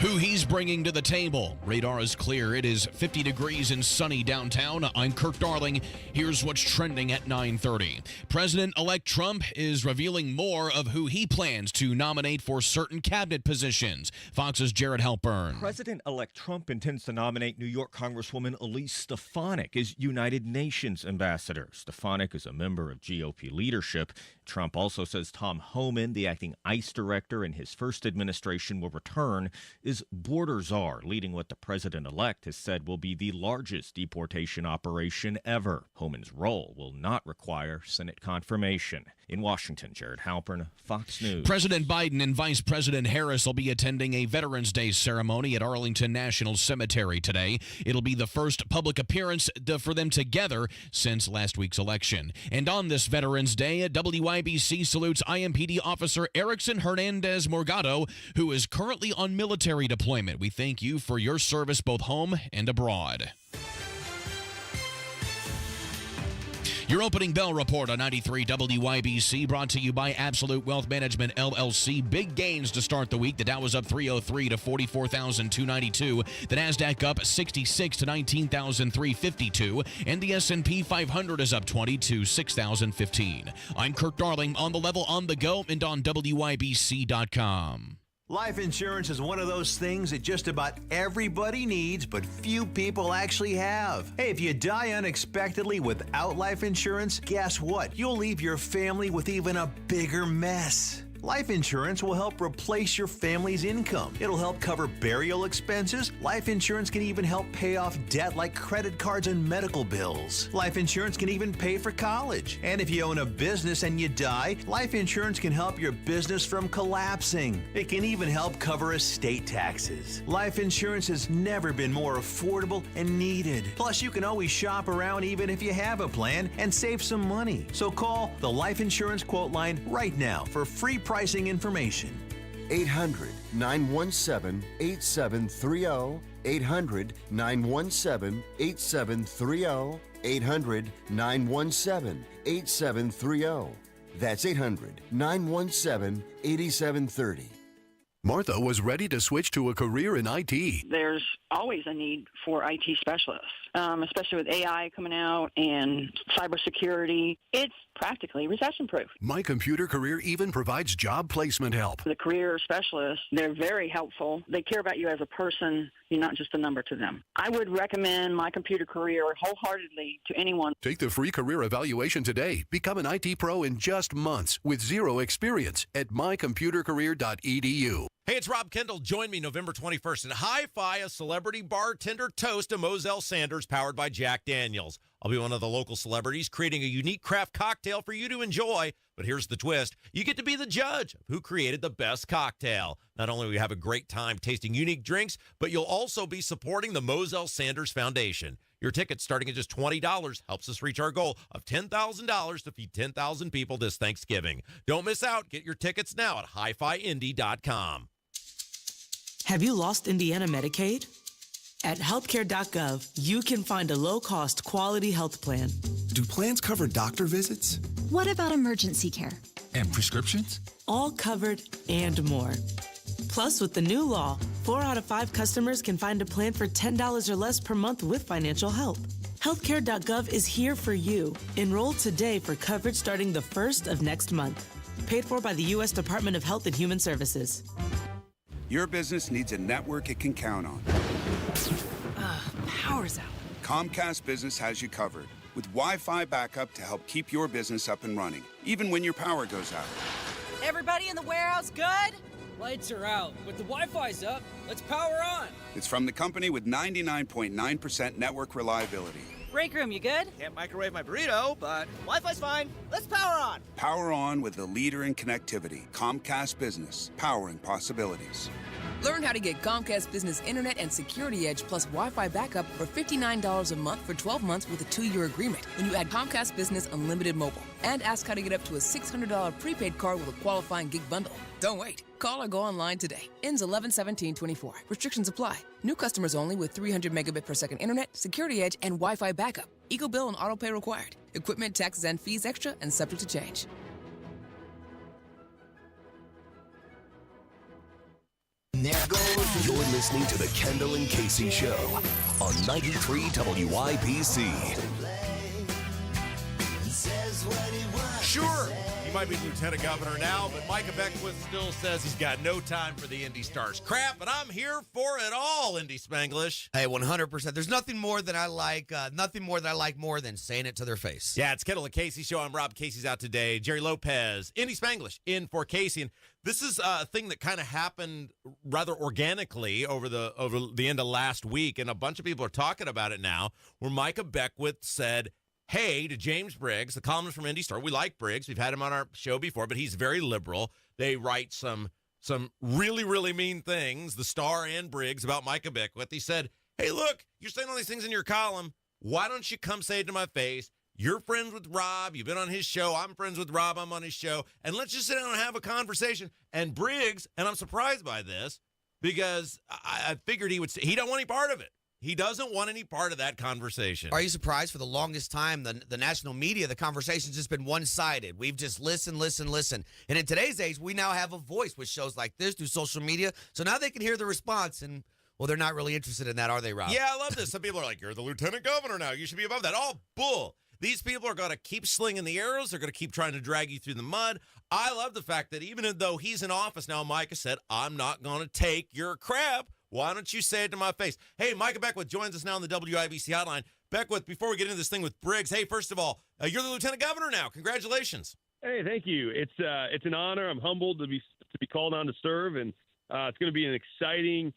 Who he's bringing to the table. Radar is clear. It is 50 degrees and sunny downtown. I'm Kirk Darling. Here's what's trending at 9:30. President-elect Trump is revealing more of who he plans to nominate for certain cabinet positions. Fox's Jared Halpern. President-elect Trump intends to nominate New York Congresswoman Elise Stefanik as United Nations ambassador. Stefanik is a member of GOP leadership. Trump also says Tom Homan, the acting ICE director in his first administration, will return is border czar, leading what the president-elect has said will be the largest deportation operation ever. Homan's role will not require Senate confirmation. In Washington, Jared Halpern, Fox News. President Biden and Vice President Harris will be attending a Veterans Day ceremony at Arlington National Cemetery today. It'll be the first public appearance for them together since last week's election. And on this Veterans Day, WIBC salutes IMPD officer Erickson Hernandez Morgado, who is currently on military deployment. We thank you for your service both home and abroad. Your opening bell report on 93 WIBC brought to you by Absolute Wealth Management, LLC. Big gains to start the week. The Dow was up 303 to 44,292. The NASDAQ up 66 to 19,352. And the S&P 500 is up 20 to 6,015. I'm Kirk Darling, on the level, on the go, and on WIBC.com. Life insurance is one of those things that just about everybody needs, but few people actually have. Hey, if you die unexpectedly without life insurance, guess what? You'll leave your family with even a bigger mess. Life insurance will help replace your family's income. It'll help cover burial expenses. Life insurance can even help pay off debt like credit cards and medical bills. Life insurance can even pay for college. And if you own a business and you die, life insurance can help your business from collapsing. It can even help cover estate taxes. Life insurance has never been more affordable and needed. Plus, you can always shop around even if you have a plan and save some money. So call the Life Insurance Quote Line right now for free pricing information. 800-917-8730. 800-917-8730. 800-917-8730. That's 800-917-8730. Martha was ready to switch to a career in IT. There's always a need for IT specialists, especially with AI coming out and cybersecurity. It's practically recession-proof. My Computer Career even provides job placement help. The career specialists, they're very helpful. They care about you as a person. You're not just a number to them. I would recommend My Computer Career wholeheartedly to anyone. Take the free career evaluation today. Become an IT pro in just months with zero experience at mycomputercareer.edu. Hey, it's Rob Kendall. Join me November 21st at Hi-Fi, a celebrity bartender toast to Moselle Sanders, powered by Jack Daniels. I'll be one of the local celebrities creating a unique craft cocktail for you to enjoy. But here's the twist. You get to be the judge of who created the best cocktail. Not only will you have a great time tasting unique drinks, but you'll also be supporting the Moselle Sanders Foundation. Your ticket starting at just $20 helps us reach our goal of $10,000 to feed 10,000 people this Thanksgiving. Don't miss out. Get your tickets now at hifiindy.com. Have you lost Indiana Medicaid? At healthcare.gov, you can find a low-cost, quality health plan. Do plans cover doctor visits? What about emergency care? And prescriptions? All covered and more. Plus, with the new law, 4 out of 5 customers can find a plan for $10 or less per month with financial help. Healthcare.gov is here for you. Enroll today for coverage starting the 1st of next month. Paid for by the U.S. Department of Health and Human Services. Your business needs a network it can count on. Power's out. Comcast Business has you covered with Wi-Fi backup to help keep your business up and running, even when your power goes out. Everybody in the warehouse good? Lights are out, but the Wi-Fi's up. Let's power on. It's from the company with 99.9% network reliability. Break room, you good? Can't microwave my burrito, but Wi-Fi's fine. Let's power on. Power on with the leader in connectivity, Comcast Business, powering possibilities. Learn how to get Comcast Business Internet and Security Edge plus Wi-Fi backup for $59 a month for 12 months with a 2-year agreement when you add Comcast Business Unlimited Mobile. And ask how to get up to a $600 prepaid card with a qualifying gig bundle. Don't wait. Call or go online today. Ends 11/17/24. Restrictions apply. New customers only with 300 megabit per second internet, Security Edge, and Wi-Fi backup. Eco bill and auto pay required. Equipment, taxes, and fees extra and subject to change. You're listening to the Kendall and Casey Show on 93 WIBC. Sure, he might be lieutenant governor now, but Micah Beckwith still says he's got no time for the Indy Stars crap, and I'm here for it all, Indy Spanglish. Hey, 100%. There's nothing more that I like, more than saying it to their face. Yeah, it's Kendall and Casey Show. I'm Rob. Casey's out today. Jerry Lopez, Indy Spanglish, in for Casey. And this is a thing that kind of happened rather organically over the end of last week, and a bunch of people are talking about it now, where Micah Beckwith said, hey, to James Briggs, the columnist from Indy Star. We like Briggs. We've had him on our show before, but he's very liberal. They write some really, really mean things, the Star and Briggs, about Micah Beckwith. He said, hey, look, you're saying all these things in your column. Why don't you come say it to my face? You're friends with Rob. You've been on his show. I'm friends with Rob. I'm on his show. And let's just sit down and have a conversation. And Briggs, and I'm surprised by this, because I figured he don't want any part of it. He doesn't want any part of that conversation. Are you surprised? For the longest time, the national media, the conversation's just been one-sided. We've just listened. And in today's age, we now have a voice with shows like this through social media. So now they can hear the response, and, well, they're not really interested in that, are they, Rob? Yeah, I love this. Some people are like, you're the lieutenant governor now. You should be above that. All bull. These people are going to keep slinging the arrows. They're going to keep trying to drag you through the mud. I love the fact that even though he's in office now, Micah said, I'm not going to take your crap. Why don't you say it to my face? Hey, Micah Beckwith joins us now on the WIBC hotline. Beckwith, before we get into this thing with Briggs, hey, first of all, you're the lieutenant governor now. Congratulations. Hey, thank you. It's an honor. I'm humbled to be called on to serve, and it's going to be an exciting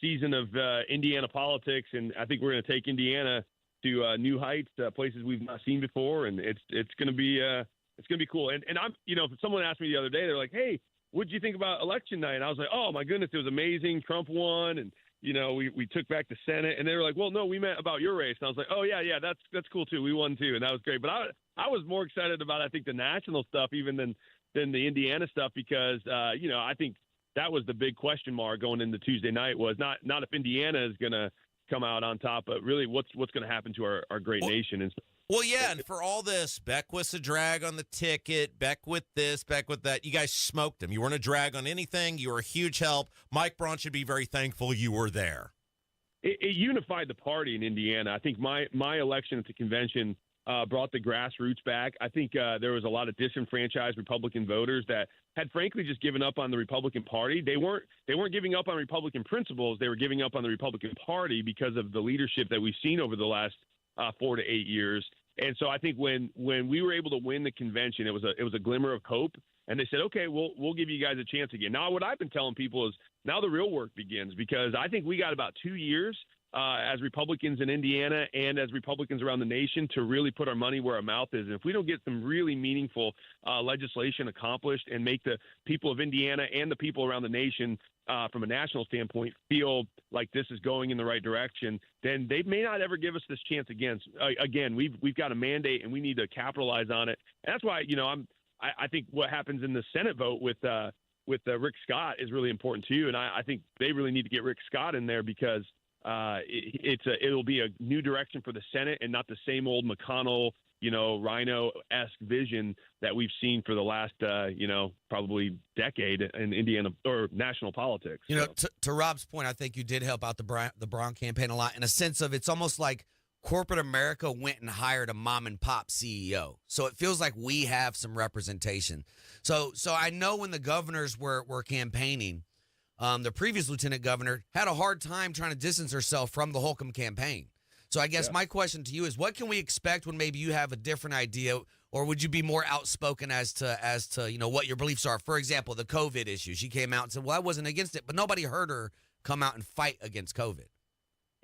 season of Indiana politics, and I think we're going to take Indiana to new heights, places we've not seen before, and it's going to be cool. And I'm, someone asked me the other day, they're like, hey, what'd you think about election night? And I was like, oh my goodness, it was amazing. Trump won, and we took back the Senate. And they were like, well, no, we meant about your race. And I was like, oh yeah, that's cool too. We won too, and that was great. But I was more excited about, I think, the national stuff even than the Indiana stuff, because I think that was the big question mark going into Tuesday night, was not if Indiana is going to come out on top, but really what's going to happen to our great nation. And well, yeah, and for all this, Beckwith's a drag on the ticket, Beckwith this, Beckwith that. You guys smoked him. You weren't a drag on anything. You were a huge help. Mike Braun should be very thankful you were there. It unified the party in Indiana. I think my election at the convention brought the grassroots back. I think there was a lot of disenfranchised Republican voters that had frankly just given up on the Republican Party. They weren't giving up on Republican principles. They were giving up on the Republican Party because of the leadership that we've seen over the last 4 to 8 years. And so I think when we were able to win the convention, it was a glimmer of hope. And they said, okay, we'll give you guys a chance again. Now, what I've been telling people is now the real work begins, because I think we got about 2 years as Republicans in Indiana and as Republicans around the nation to really put our money where our mouth is. And if we don't get some really meaningful legislation accomplished and make the people of Indiana and the people around the nation from a national standpoint feel like this is going in the right direction, then they may not ever give us this chance again. Again, we've got a mandate and we need to capitalize on it. And that's why, I think what happens in the Senate vote with Rick Scott is really important too. And I think they really need to get Rick Scott in there, because it'll be a new direction for the Senate and not the same old McConnell, Rhino-esque vision that we've seen for the last, probably decade in Indiana or national politics. To Rob's point, I think you did help out the Braun campaign a lot, in a sense of it's almost like corporate America went and hired a mom and pop CEO. So it feels like we have some representation. So I know when the governors were campaigning, the previous lieutenant governor had a hard time trying to distance herself from the Holcomb campaign. So I guess my question to you is, what can we expect when maybe you have a different idea, or would you be more outspoken as to what your beliefs are? For example, the COVID issue. She came out and said, well, I wasn't against it, but nobody heard her come out and fight against COVID.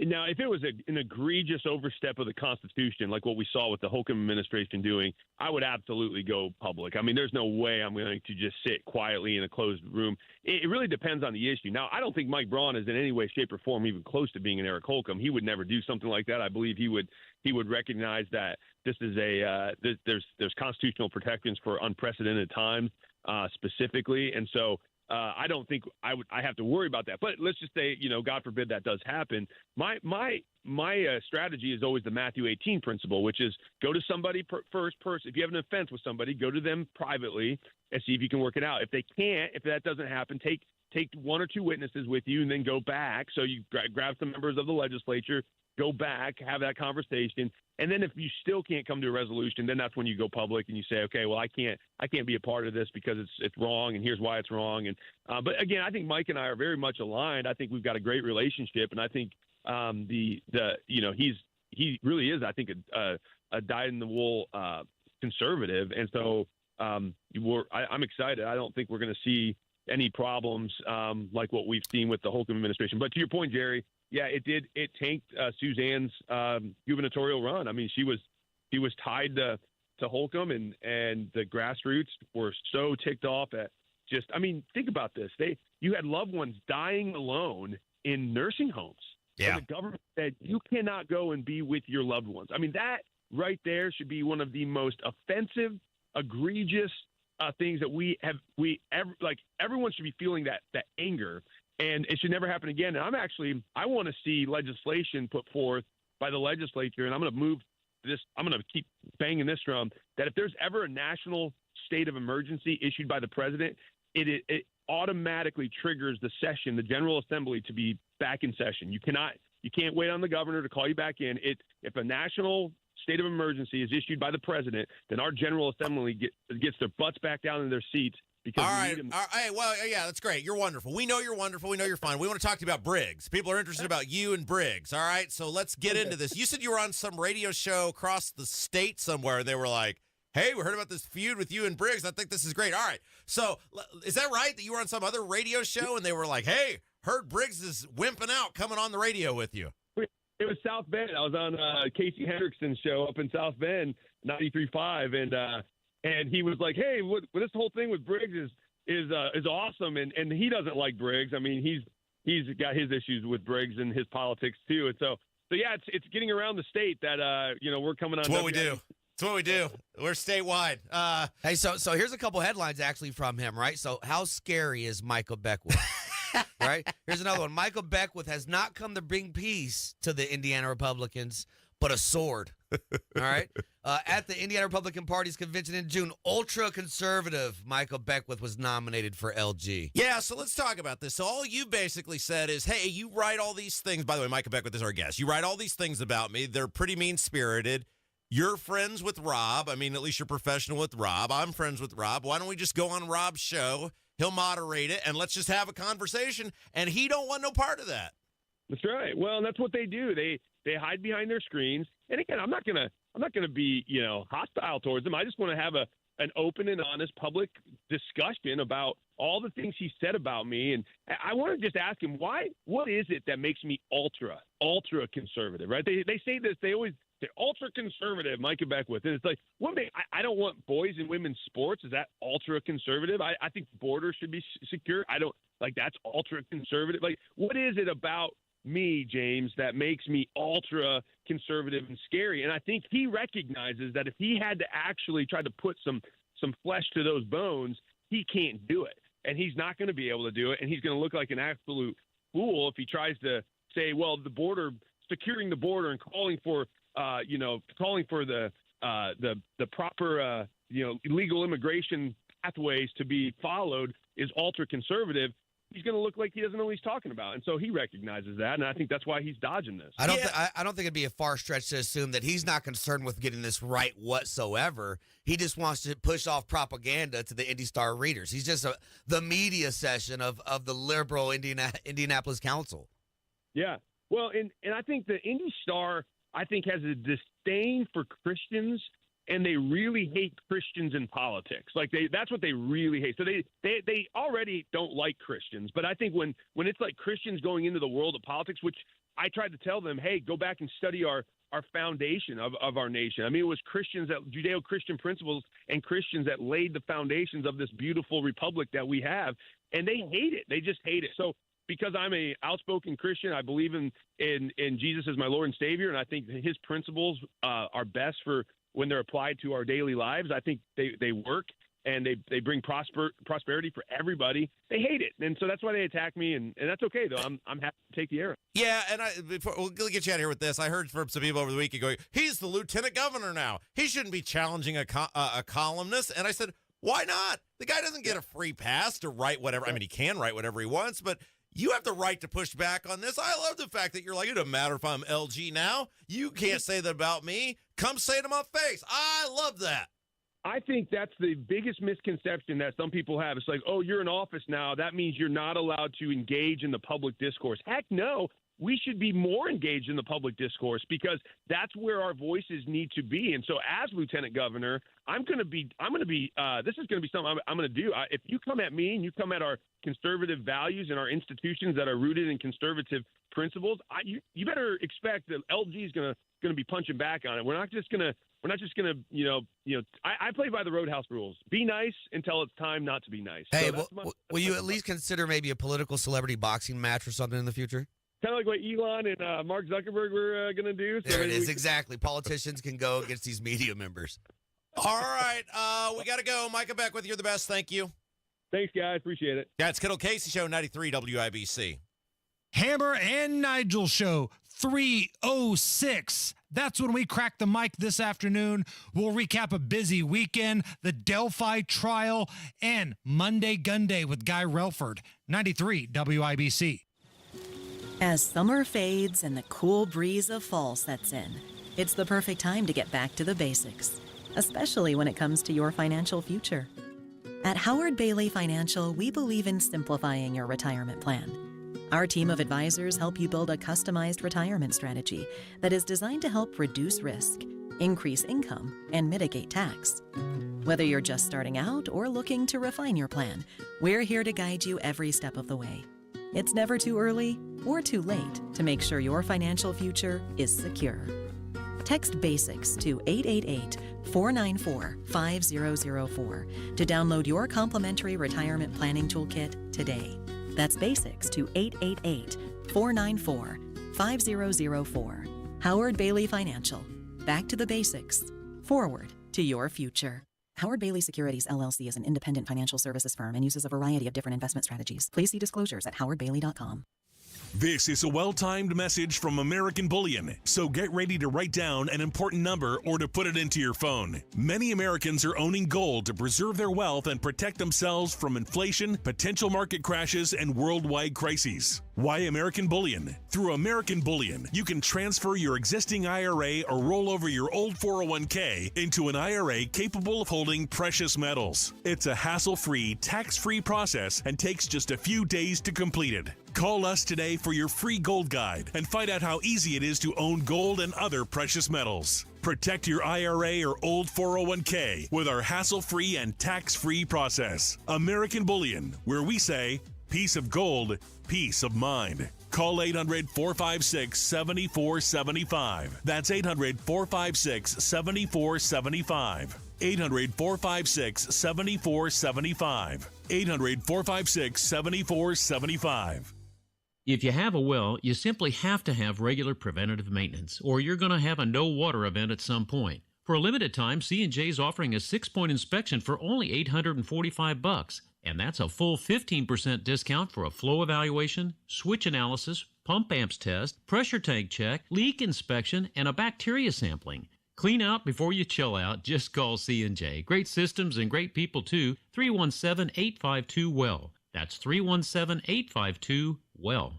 Now, if it was an egregious overstep of the Constitution, like what we saw with the Holcomb administration doing, I would absolutely go public. I mean, there's no way I'm going to just sit quietly in a closed room. It really depends on the issue. Now, I don't think Mike Braun is in any way, shape, or form even close to being an Eric Holcomb. He would never do something like that. I believe he would recognize that this is there's constitutional protections for unprecedented times specifically, and so. I don't think I have to worry about that. But let's just say, God forbid that does happen. My strategy is always the Matthew 18 principle, which is go to somebody first person. If you have an offense with somebody, go to them privately and see if you can work it out. If they can't, if that doesn't happen, take one or two witnesses with you and then go back. So you grab some members of the legislature, go back, have that conversation. And then if you still can't come to a resolution, then that's when you go public and you say, okay, well, I can't be a part of this because it's wrong, and here's why it's wrong. And but again, I think Mike and I are very much aligned. I think we've got a great relationship, and I think he really is, I think, a dyed-in-the-wool conservative, and so I'm excited. I don't think we're going to see any problems like what we've seen with the Holcomb administration. But to your point, Jerry. Yeah, it did. It tanked Suzanne's gubernatorial run. I mean, she was tied to Holcomb, and the grassroots were so ticked off at just. I mean, think about this. You had loved ones dying alone in nursing homes. Yeah. And the government said you cannot go and be with your loved ones. I mean, that right there should be one of the most offensive, egregious things that everyone should be feeling that anger. And it should never happen again. And I want to see legislation put forth by the legislature, and I'm going to move this. I'm going to keep banging this drum, that if there's ever a national state of emergency issued by the president, it automatically triggers the General Assembly to be back in session. You can't wait on the governor to call you back in. If a national state of emergency is issued by the president, then our General Assembly gets their butts back down in their seats. All right. Well, yeah, that's great. You're wonderful. We know you're wonderful. We know you're fine. We want to talk to you about Briggs. People are interested about you and Briggs. All right. So let's get into this. You said you were on some radio show across the state somewhere, and they were like, hey, we heard about this feud with you and Briggs. I think this is great. All right. So is that right that you were on some other radio show, and they were like, hey, heard Briggs is wimping out coming on the radio with you? It was South Bend. I was on Casey Hendrickson's show up in South Bend, 93.3, and he was like, hey, what this whole thing with Briggs is awesome. And he doesn't like Briggs. I mean, he's got his issues with Briggs and his politics too. And so yeah, it's getting around the state that, we're coming on. That's what we do. That's what we do. We're statewide. Hey, so here's a couple headlines actually from him, right? So how scary is Micah Beckwith? Right? Here's another one. Micah Beckwith has not come to bring peace to the Indiana Republicans, but a sword. All right. At the Indiana Republican Party's convention in June, ultra-conservative Micah Beckwith was nominated for LG. Yeah, so let's talk about this. So all you basically said is, hey, you write all these things. By the way, Micah Beckwith is our guest. You write all these things about me. They're pretty mean-spirited. You're friends with Rob. I mean, at least you're professional with Rob. I'm friends with Rob. Why don't we just go on Rob's show? He'll moderate it, and let's just have a conversation. And he don't want no part of that. That's right. Well, that's what they do. They hide behind their screens. And again, I'm not gonna be hostile towards them. I just want to have an open and honest public discussion about all the things he said about me. And I want to just ask him what is it that makes me ultra conservative, right? They say this. They always say ultra conservative, Micah Beckwith, and it's like I don't want boys and women's sports. Is that ultra conservative? I think borders should be secure. I don't like that's ultra conservative. Like, what is it about me, James, that makes me ultra conservative and scary? And I think he recognizes that if he had to actually try to put some flesh to those bones, he can't do it. And he's not going to be able to do it. And he's going to look like an absolute fool if he tries to say, well, the border, securing the border and calling for the proper, legal immigration pathways to be followed is ultra conservative. He's going to look like he doesn't know what he's talking about. And so he recognizes that, and I think that's why he's dodging this. I don't think it'd be a far stretch to assume that he's not concerned with getting this right whatsoever. He just wants to push off propaganda to the Indy Star readers. He's just the media session of the liberal Indianapolis Council. Yeah. Well, and I think the Indy Star, I think, has a disdain for Christians, and they really hate Christians in politics. Like that's what they really hate. So they already don't like Christians. But I think when it's like Christians going into the world of politics, which I tried to tell them, hey, go back and study our foundation of our nation. I mean, it was Christians, Judeo-Christian principles and Christians that laid the foundations of this beautiful republic that we have, and they hate it. They just hate it. So because I'm a outspoken Christian, I believe in Jesus as my Lord and Savior, and I think his principles are best for when they're applied to our daily lives. I think they work, and they bring prosperity for everybody. They hate it, and so that's why they attack me, and that's okay, though. I'm happy to take the arrow. Yeah, and we'll get you out of here with this. I heard from some people over the weekend going, he's the lieutenant governor now. He shouldn't be challenging a columnist. And I said, why not? The guy doesn't get a free pass to write whatever. I mean, he can write whatever he wants, but you have the right to push back on this. I love the fact that you're like, it doesn't matter if I'm LG now. You can't say that about me. Come say it to my face. I love that. I think that's the biggest misconception that some people have. It's like, oh, you're in office now. That means you're not allowed to engage in the public discourse. Heck no. We should be more engaged in the public discourse because that's where our voices need to be. And so as lieutenant governor, this is going to be something I'm going to do. If you come at me and you come at our conservative values and our institutions that are rooted in conservative principles, you better expect that LG is going to be punching back on it. We're not just going to, I play by the Roadhouse rules. Be nice until it's time not to be nice. Hey, So will you at least consider maybe a political celebrity boxing match or something in the future? Kind of like what Elon and Mark Zuckerberg were going to do. So there it is, exactly. Politicians can go against these media members. All right, we got to go. Micah Beckwith, you're the best. Thank you. Thanks, guys. Appreciate it. Yeah, it's Kendall Casey Show, 93 WIBC. Hammer and Nigel Show, 3:06. That's when we crack the mic this afternoon. We'll recap a busy weekend, the Delphi trial, and Monday Gun Day with Guy Relford, 93 WIBC. As summer fades and the cool breeze of fall sets in, it's the perfect time to get back to the basics, especially when it comes to your financial future. At Howard Bailey Financial, we believe in simplifying your retirement plan. Our team of advisors help you build a customized retirement strategy that is designed to help reduce risk, increase income, and mitigate tax. Whether you're just starting out or looking to refine your plan, we're here to guide you every step of the way. It's never too early or too late to make sure your financial future is secure. Text BASICS to 888-494-5004 to download your complimentary retirement planning toolkit today. That's BASICS to 888-494-5004. Howard Bailey Financial. Back to the basics. Forward to your future. Howard Bailey Securities, LLC is an independent financial services firm and uses a variety of different investment strategies. Please see disclosures at howardbailey.com. This is a well-timed message from American Bullion, so get ready to write down an important number or to put it into your phone. Many Americans are owning gold to preserve their wealth and protect themselves from inflation, potential market crashes, and worldwide crises. Why American Bullion? Through American Bullion, you can transfer your existing IRA or roll over your old 401k into an IRA capable of holding precious metals. It's a hassle-free, tax-free process and takes just a few days to complete it. Call us today for your free gold guide and find out how easy it is to own gold and other precious metals. Protect your IRA or old 401k with our hassle-free and tax-free process. American Bullion, where we say, peace of gold, peace of mind. Call 800-456-7475. That's 800-456-7475. 800-456-7475. 800-456-7475. If you have a well, you simply have to have regular preventative maintenance, or you're going to have a no water event at some point. For a limited time, C&J is offering a 6-point inspection for only $845, and that's a full 15% discount for a flow evaluation, switch analysis, pump amps test, pressure tank check, leak inspection, and a bacteria sampling. Clean out before you chill out. Just call C&J. Great systems and great people too. 317-852-WELL. That's 317-852-WELL.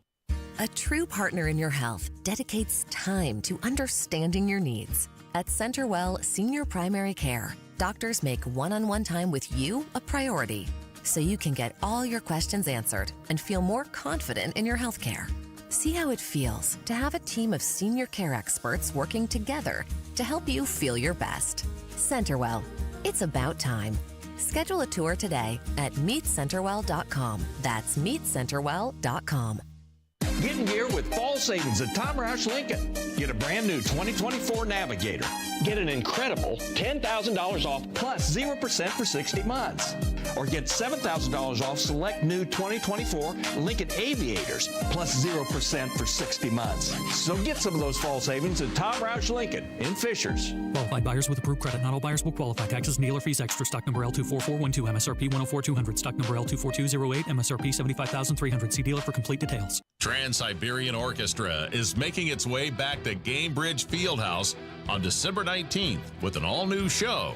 A true partner in your health dedicates time to understanding your needs. At CenterWell Senior Primary Care, doctors make one-on-one time with you a priority, so you can get all your questions answered and feel more confident in your health care. See how it feels to have a team of senior care experts working together to help you feel your best. CenterWell, it's about time. Schedule a tour today at meetcenterwell.com. That's meetcenterwell.com. Get in gear with fall savings at Tom Roush Lincoln. Get a brand new 2024 Navigator. Get an incredible $10,000 off plus 0% for 60 months. Or get $7,000 off select new 2024 Lincoln Aviators plus 0% for 60 months. So get some of those fall savings at Tom Roush Lincoln in Fishers. Qualified buyers with approved credit. Not all buyers will qualify. Taxes and dealer fees extra. Stock number L24412. MSRP 104,200. Stock number L24208. MSRP 75,300. See dealer for complete details. Trans-Siberian Orchestra is making its way back to Gamebridge Fieldhouse on December 19th with an all-new show,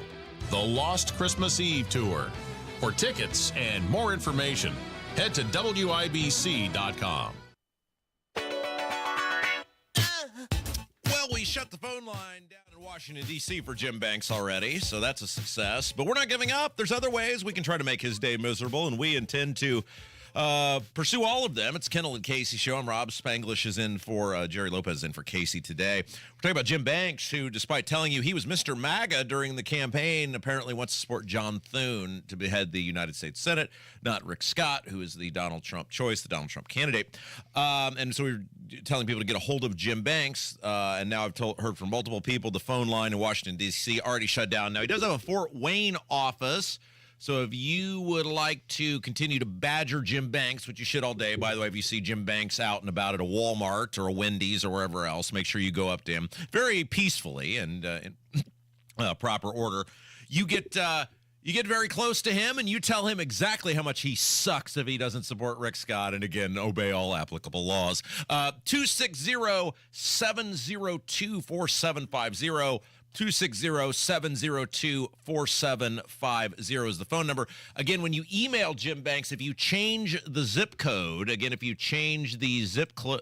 The Lost Christmas Eve Tour. For tickets and more information, head to WIBC.com. Well, we shut the phone line down in Washington, D.C. for Jim Banks already, so that's a success. But we're not giving up. There's other ways we can try to make his day miserable, and we intend to pursue all of them. It's Kendall and Casey show. I'm Rob. Spanglish is in for Jerry Lopez is in for Casey today. We're talking about Jim Banks, who, despite telling you he was Mr. MAGA during the campaign, apparently wants to support John Thune to head the United States Senate, not Rick Scott, who is the Donald Trump choice, the Donald Trump candidate. And so we were telling people to get a hold of Jim Banks, and now I've heard from multiple people. The phone line in Washington, D.C. already shut down. Now, he does have a Fort Wayne office. So if you would like to continue to badger Jim Banks, which you should all day, by the way, if you see Jim Banks out and about at a Walmart or a Wendy's or wherever else, make sure you go up to him very peacefully and in proper order. You get very close to him and you tell him exactly how much he sucks if he doesn't support Rick Scott and, again, obey all applicable laws. 260-702-4750. 260-702-4750 is the phone number. Again, when you email Jim Banks, if you change the zip code, if you change the zip code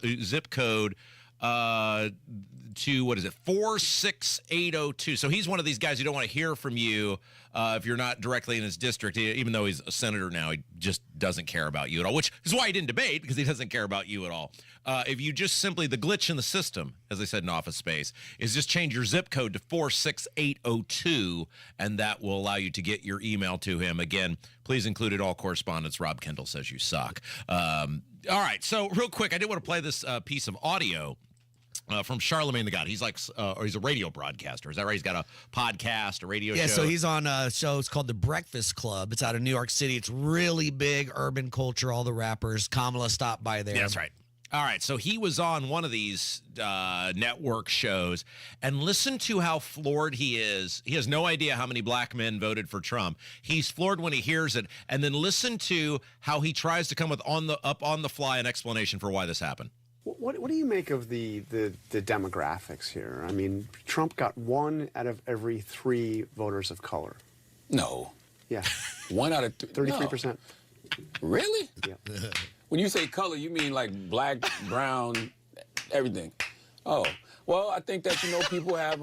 to, 46802. So he's one of these guys who don't want to hear from you if you're not directly in his district, even though he's a senator now. He just doesn't care about you at all, which is why he didn't debate, because he doesn't care about you at all. If you just simply, the glitch in the system, as I said in Office Space, is just change your zip code to 46802, and that will allow you to get your email to him. Again, please include in all correspondence, Rob Kendall says you suck. All right, so real quick, I did want to play this piece of audio from Charlamagne the God. He's like, or he's a radio broadcaster. Is that right? He's got a podcast, a radio show. Yeah, so he's on a show. It's called The Breakfast Club. It's out of New York City. It's really big, urban culture, all the rappers. Kamala stopped by there. Yeah, that's right. All right, so he was on one of these network shows, and listen to how floored he is. He has no idea how many black men voted for Trump. He's floored when he hears it, and then listen to how he tries to come with on the fly an explanation for why this happened. What do you make of the demographics here? I mean, Trump got 1 out of every 3 voters of color. No. Yeah. 1 out of 33%. No. Really? Yeah. When you say color, you mean like black, brown, everything. Oh, well, I think that, people have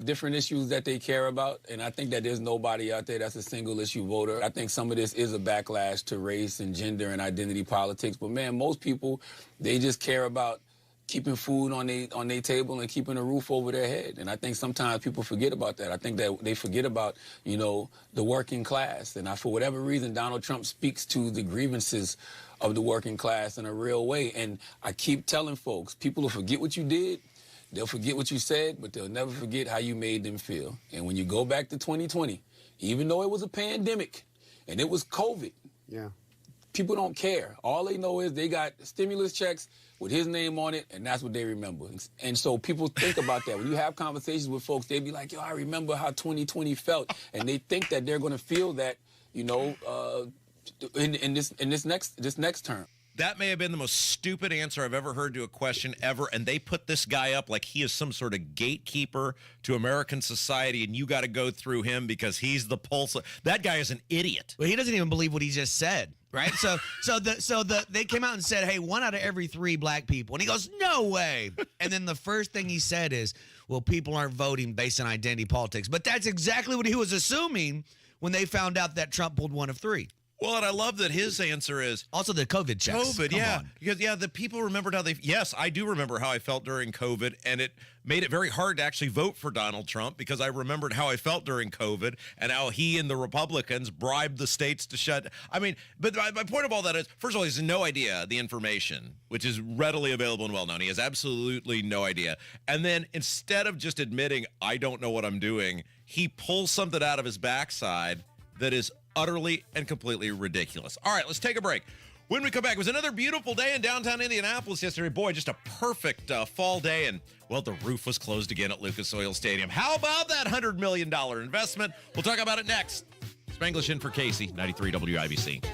different issues that they care about, and I think that there's nobody out there that's a single-issue voter. I think some of this is a backlash to race and gender and identity politics, but, man, most people, they just care about keeping food on their table and keeping a roof over their head. And I think sometimes people forget about that. I think that they forget about, the working class. And for whatever reason, Donald Trump speaks to the grievances of the working class in a real way. And I keep telling folks, people will forget what you did, they'll forget what you said, but they'll never forget how you made them feel. And when you go back to 2020, even though it was a pandemic and it was COVID, people don't care. All they know is they got stimulus checks with his name on it, and that's what they remember. And so people think about that. When you have conversations with folks, they be like, I remember how 2020 felt. And they think that they're going to feel that, in this next term. That may have been the most stupid answer I've ever heard to a question ever, and they put this guy up like he is some sort of gatekeeper to American society, and you got to go through him because he's the pulse. That guy is an idiot. Well, he doesn't even believe what he just said, right? So they came out and said, hey, 1 out of every 3 black people. And he goes, no way. And then the first thing he said is, well, people aren't voting based on identity politics. But that's exactly what he was assuming when they found out that Trump pulled 1 of 3. Well, and I love that his answer is also the COVID checks. COVID, Come yeah. on. Because, the people remembered how yes, I do remember how I felt during COVID, and it made it very hard to actually vote for Donald Trump because I remembered how I felt during COVID and how he and the Republicans bribed the states to shut. I mean, but my point of all that is, first of all, he has no idea the information, which is readily available and well known. He has absolutely no idea. And then instead of just admitting, I don't know what I'm doing, he pulls something out of his backside that is utterly and completely ridiculous. All right, let's take a break. When we come back, it was another beautiful day in downtown Indianapolis yesterday. Boy, just a perfect fall day. And, well, the roof was closed again at Lucas Oil Stadium. How about that $100 million investment? We'll talk about it next. Spanglish in for Casey, 93 WIBC.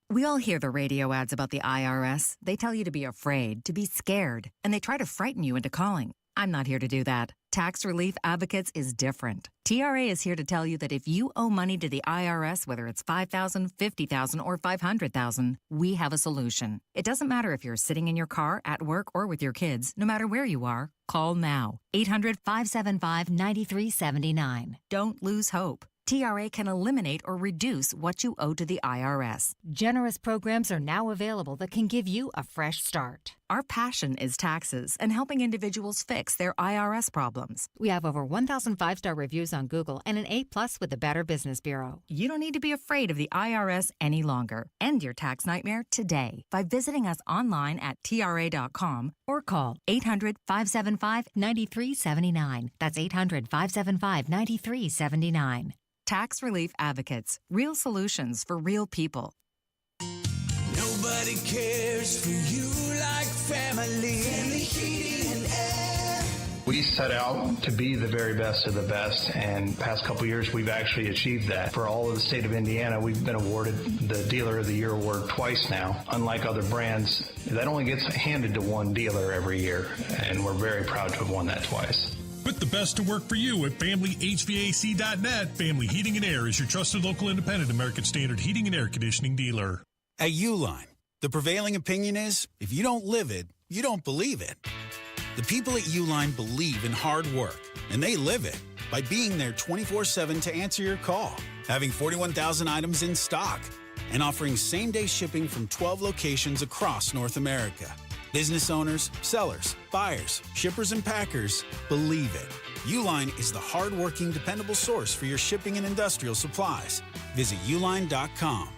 We all hear the radio ads about the IRS. They tell you to be afraid, to be scared, and they try to frighten you into calling. I'm not here to do that. Tax Relief Advocates is different. TRA is here to tell you that if you owe money to the IRS, whether it's $5,000, $50,000, or $500,000, we have a solution. It doesn't matter if you're sitting in your car, at work, or with your kids. No matter where you are, call now. 800-575-9379. Don't lose hope. TRA can eliminate or reduce what you owe to the IRS. Generous programs are now available that can give you a fresh start. Our passion is taxes and helping individuals fix their IRS problems. We have over 1,000 5-star reviews on Google and an A+ with the Better Business Bureau. You don't need to be afraid of the IRS any longer. End your tax nightmare today by visiting us online at TRA.com or call 800-575-9379. That's 800-575-9379. Tax Relief Advocates. Real solutions for real people. Nobody cares for you like family. Family Heating and Air. We set out to be the very best of the best, and past couple years we've actually achieved that. For all of the state of Indiana, we've been awarded the Dealer of the Year award twice now. Unlike other brands, that only gets handed to one dealer every year, and we're very proud to have won that twice. Put the best to work for you at FamilyHVAC.net. Family Heating and Air is your trusted local independent American Standard heating and air conditioning dealer. At Uline, the prevailing opinion is, if you don't live it, you don't believe it. The people at Uline believe in hard work, and they live it by being there 24/7 to answer your call, having 41,000 items in stock, and offering same-day shipping from 12 locations across North America. Business owners, sellers, buyers, shippers, and packers believe it. Uline is the hard-working, dependable source for your shipping and industrial supplies. Visit uline.com.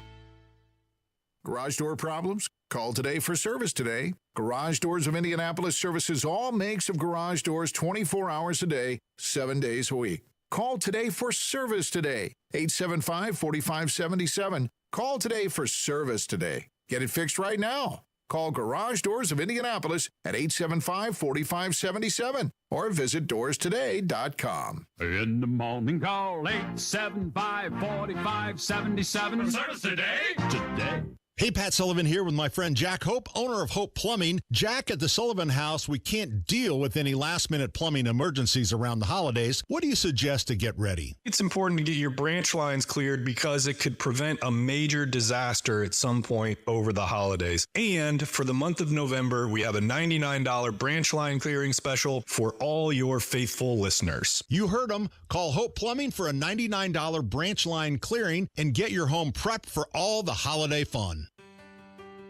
Garage door problems? Call today for service today. Garage Doors of Indianapolis services all makes of garage doors 24 hours a day, 7 days a week. Call today for service today. 875-4577. Call today for service today. Get it fixed right now. Call Garage Doors of Indianapolis at 875-4577 or visit doorstoday.com. In the morning, call 875-4577. Service today? Today. Hey, Pat Sullivan here with my friend Jack Hope, owner of Hope Plumbing. Jack, at the Sullivan House, we can't deal with any last-minute plumbing emergencies around the holidays. What do you suggest to get ready? It's important to get your branch lines cleared because it could prevent a major disaster at some point over the holidays. And for the month of November, we have a $99 branch line clearing special for all your faithful listeners. You heard them. Call Hope Plumbing for a $99 branch line clearing and get your home prepped for all the holiday fun.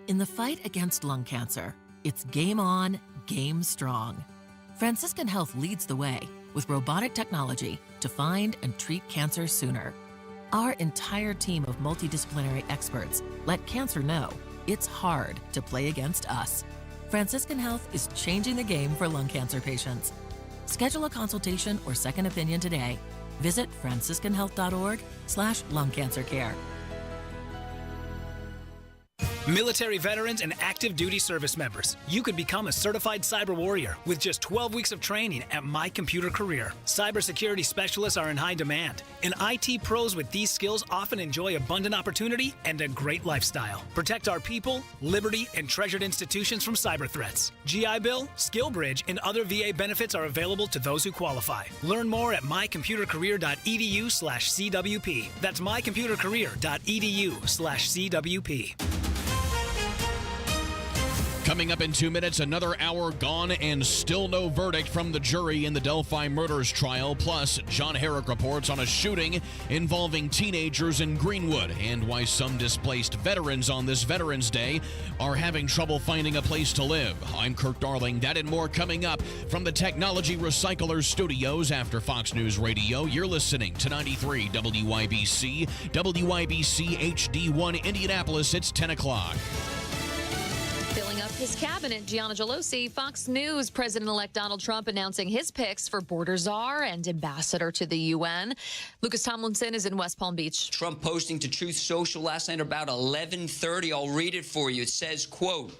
In the fight against lung cancer, it's game on, game strong. Franciscan Health leads the way with robotic technology to find and treat cancer sooner. Our entire team of multidisciplinary experts let cancer know it's hard to play against us. Franciscan Health is changing the game for lung cancer patients. Schedule a consultation or second opinion today. Visit franciscanhealth.org/lung cancer care. Military veterans and active duty service members, you could become a certified cyber warrior with just 12 weeks of training at My Computer Career. Cybersecurity specialists are in high demand, and IT pros with these skills often enjoy abundant opportunity and a great lifestyle. Protect our people, liberty, and treasured institutions from cyber threats. GI Bill, SkillBridge, and other VA benefits are available to those who qualify. Learn more at mycomputercareer.edu/CWP. That's mycomputercareer.edu/CWP. Coming up in 2 minutes, another hour gone and still no verdict from the jury in the Delphi murders trial. Plus, John Herrick reports on a shooting involving teenagers in Greenwood and why some displaced veterans on this Veterans Day are having trouble finding a place to live. I'm Kirk Darling. That and more coming up from the Technology Recyclers Studios after Fox News Radio. You're listening to 93 WYBC, WYBC HD1 Indianapolis. It's 10 o'clock. Filling up his cabinet, Gianna Gelosi, Fox News. President-elect Donald Trump announcing his picks for border czar and ambassador to the UN. Lucas Tomlinson is in West Palm Beach. Trump posting to Truth Social last night about 11:30. I'll read it for you. It says, quote,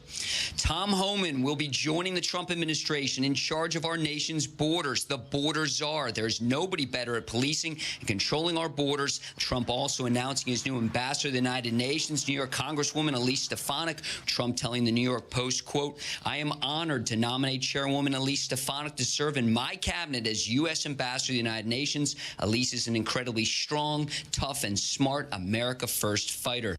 Tom Homan will be joining the Trump administration in charge of our nation's borders, the border czar. There's nobody better at policing and controlling our borders. Trump also announcing his new ambassador to the United Nations, New York Congresswoman Elise Stefanik. Trump telling the New York Post, quote, I am honored to nominate Chairwoman Elise Stefanik to serve in my cabinet as U.S. Ambassador to the United Nations. Elise is an incredibly strong, tough, and smart America First fighter.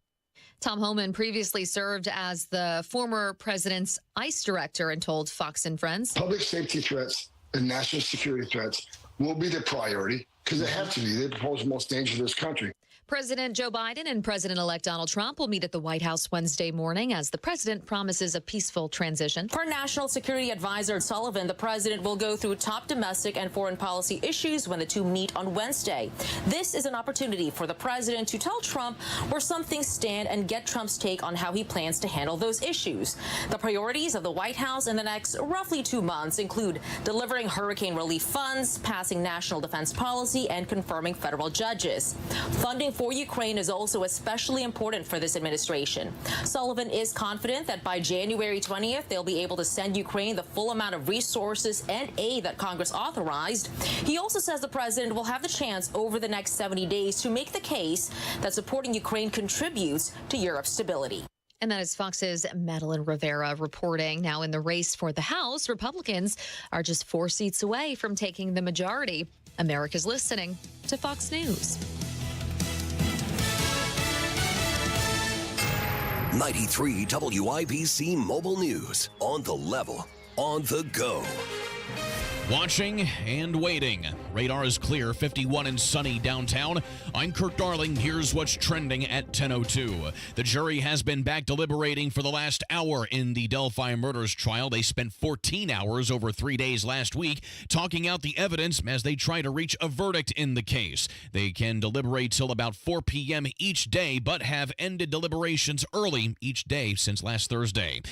Tom Homan previously served as the former president's ICE director and told Fox and Friends. Public safety threats and national security threats will be the priority because they have to be. They pose the most danger to this country. President Joe Biden and President-elect Donald Trump will meet at the White House Wednesday morning as the president promises a peaceful transition. For National Security Advisor Sullivan, the president will go through top domestic and foreign policy issues when the two meet on Wednesday. This is an opportunity for the president to tell Trump where some things stand and get Trump's take on how he plans to handle those issues. The priorities of the White House in the next roughly 2 months include delivering hurricane relief funds, passing national defense policy, and confirming federal judges. Funding for Ukraine is also especially important for this administration. Sullivan is confident that by January 20th, they'll be able to send Ukraine the full amount of resources and aid that Congress authorized. He also says the president will have the chance over the next 70 days to make the case that supporting Ukraine contributes to Europe's stability. And that is Fox's Madeline Rivera reporting. Now in the race for the House, Republicans are just 4 seats away from taking the majority. America's listening to Fox News. 93 WIBC Mobile News. On the level, on the go. Watching and waiting. Radar is clear, 51 and sunny downtown. I'm Kirk Darling. Here's what's trending at 10:02. The jury has been back deliberating for the last hour in the Delphi murders trial. They spent 14 hours over 3 days last week talking out the evidence as they try to reach a verdict in the case. They can deliberate till about 4 p.m. each day, but have ended deliberations early each day since last Thursday.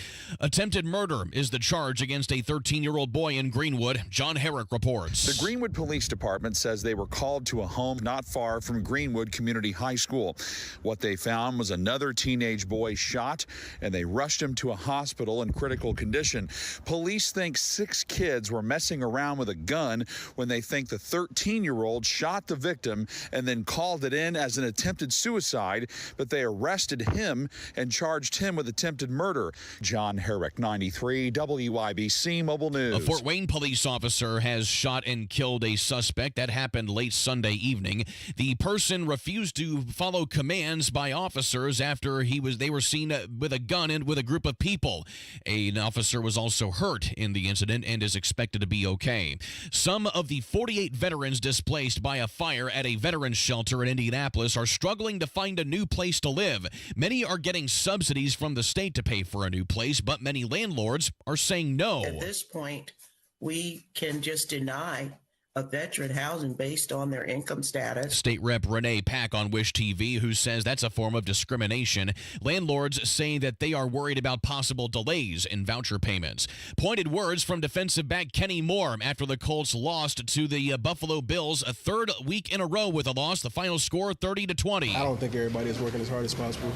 Attempted murder is the charge against a 13-year-old boy in Greenwood. John Herrick reports. The Greenwood Police Department says they were called to a home not far from Greenwood Community High School. What they found was another teenage boy shot, and they rushed him to a hospital in critical condition. Police think 6 kids were messing around with a gun when they think the 13-year-old shot the victim and then called it in as an attempted suicide, but they arrested him and charged him with attempted murder. John Herrick, 93 WIBC Mobile News. A Fort Wayne police officer has shot and killed a suspect. That happened late Sunday evening. The person refused to follow commands by officers after they were seen with a gun and with a group of people. An officer was also hurt in the incident and is expected to be okay. Some of the 48 veterans displaced by a fire at a veterans shelter in Indianapolis are struggling to find a new place to live. Many are getting subsidies from the state to pay for a new place, but many landlords are saying no. At this point, we can just deny a veteran housing based on their income status. State Rep Renee Pack on Wish TV, who says that's a form of discrimination. Landlords say that they are worried about possible delays in voucher payments. Pointed words from defensive back Kenny Moore after the Colts lost to the Buffalo Bills a 3rd week in a row with a loss. The final score 30-20. I don't think everybody is working as hard as possible.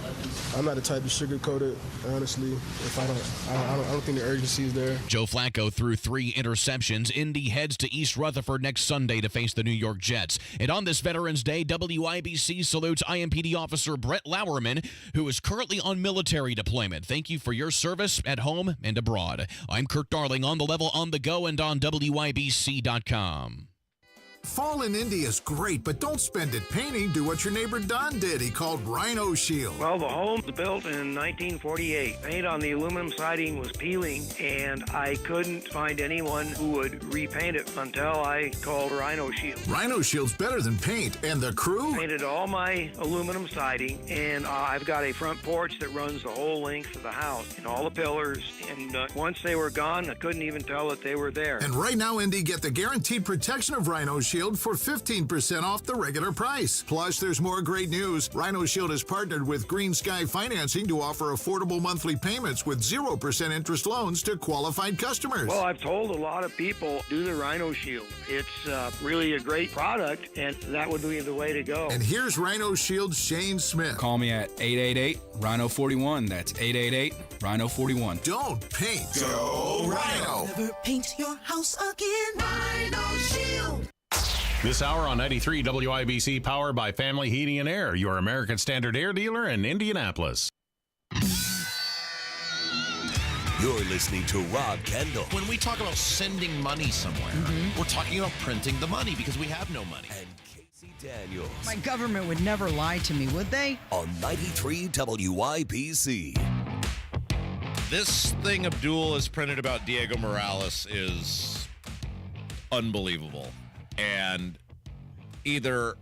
I'm not the type to sugarcoat it, honestly. I don't think the urgency is there. Joe Flacco threw 3 interceptions. Indy heads to East Rutherford next Sunday to face the New York Jets. And on this Veterans Day, WIBC salutes IMPD officer Brett Lauerman, who is currently on military deployment. Thank you for your service at home and abroad. I'm Kirk Darling, on the level, on the go, and on WIBC.com. Fall in Indy is great, but don't spend it painting. Do what your neighbor Don did. He called Rhino Shield. Well, the home was built in 1948. Paint on the aluminum siding was peeling, and I couldn't find anyone who would repaint it until I called Rhino Shield. Rhino Shield's better than paint. And the crew? Painted all my aluminum siding, and I've got a front porch that runs the whole length of the house and all the pillars. And once they were gone, I couldn't even tell that they were there. And right now, Indy, get the guaranteed protection of Rhino Shield for 15% off the regular price. Plus, there's more great news. Rhino Shield has partnered with Green Sky Financing to offer affordable monthly payments with 0% interest loans to qualified customers. Well, I've told a lot of people, do the Rhino Shield. It's really a great product, and that would be the way to go. And here's Rhino Shield Shane Smith. Call me at 888-RHINO-41. That's 888-RHINO-41. Don't paint. Go Rhino. Never paint your house again. Rhino Shield. This hour on 93 WIBC, powered by Family Heating and Air, your American Standard air dealer in Indianapolis. You're listening to Rob Kendall. When we talk about sending money somewhere, we're talking about printing the money because we have no money. And Casey Daniels. My government would never lie to me, would they? On 93 WIBC. This thing Abdul has printed about Diego Morales is unbelievable. And either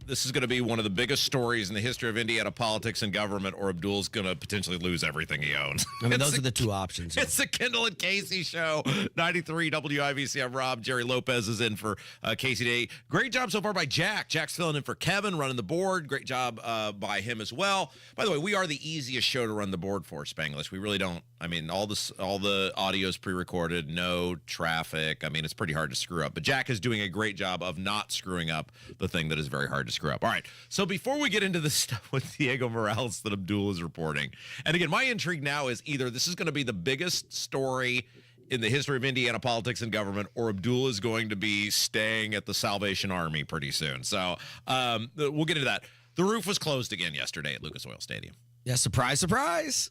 this is going to be one of the biggest stories in the history of Indiana politics and government, or Abdul's going to potentially lose everything he owns. I mean, those are the two options. It's the Kendall and Casey show. 93 WIBC. I'm Rob. Jerry Lopez is in for Casey Day. Great job so far by Jack. Jack's filling in for Kevin, running the board. Great job by him as well. By the way, we are the easiest show to run the board for, Spanglish. We really don't. I mean, all the audio is pre-recorded, no traffic. I mean, it's pretty hard to screw up. But Jack is doing a great job of not screwing up the thing that is very hard to screw up. All right, so before we get into this stuff with Diego Morales that Abdul is reporting, and again, my intrigue now is either this is going to be the biggest story in the history of Indiana politics and government, or Abdul is going to be staying at the Salvation Army pretty soon. So we'll get into that. The roof was closed again yesterday at Lucas Oil Stadium. Yeah, surprise, surprise.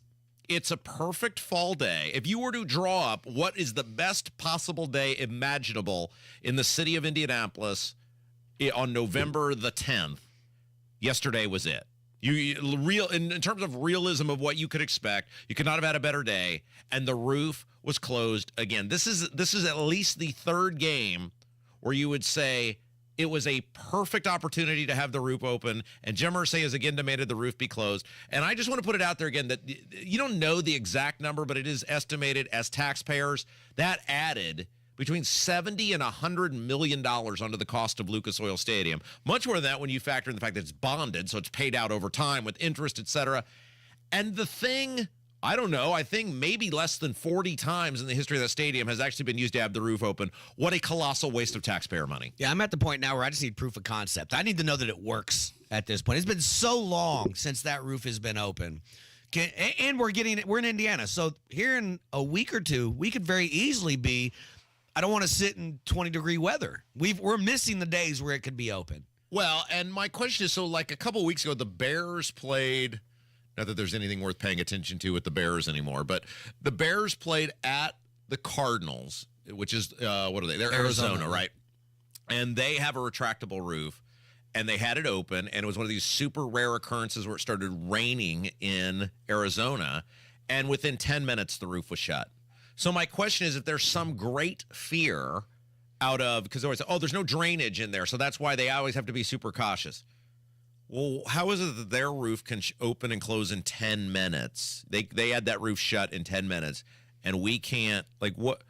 It's a perfect fall day. If you were to draw up what is the best possible day imaginable in the city of Indianapolis on November the 10th, yesterday was it. In terms of realism of what you could expect, you could not have had a better day, and the roof was closed again. This is at least the third game where you would say it was a perfect opportunity to have the roof open, and Jim Irsay has again demanded the roof be closed. And I just want to put it out there again that you don't know the exact number, but it is estimated as taxpayers that added between $70 and $100 million onto the cost of Lucas Oil Stadium. Much more than that when you factor in the fact that it's bonded, so it's paid out over time with interest, et cetera. And the thing, I don't know, I think maybe less than 40 times in the history of that stadium has actually been used to have the roof open. What a colossal waste of taxpayer money. Yeah, I'm at the point now where I just need proof of concept. I need to know that it works at this point. It's been so long since that roof has been open. And we're in Indiana. So here in a week or two, we could very easily be, I don't want to sit in 20-degree weather. We're missing the days where it could be open. Well, and my question is, so like a couple weeks ago, the Bears played, not that there's anything worth paying attention to with the Bears anymore, but the Bears played at the Cardinals, which is, what are they? They're Arizona, right? And they have a retractable roof, and they had it open, and it was one of these super rare occurrences where it started raining in Arizona, and within 10 minutes, the roof was shut. So my question is, if there's some great fear out of, because they always say, oh, there's no drainage in there, so that's why they always have to be super cautious. Well, how is it that their roof can open and close in 10 minutes? They had that roof shut in 10 minutes, and we can't, like, what?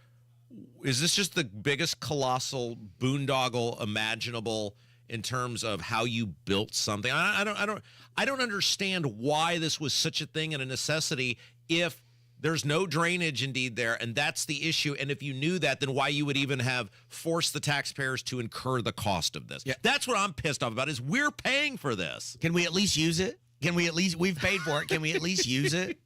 Is this just the biggest colossal boondoggle imaginable in terms of how you built something? I don't understand why this was such a thing and a necessity if there's no drainage indeed there, and that's the issue. And if you knew that, then why you would even have forced the taxpayers to incur the cost of this? Yeah. That's what I'm pissed off about, is we're paying for this. Can we at least use it? We've paid for it. Can we at least use it?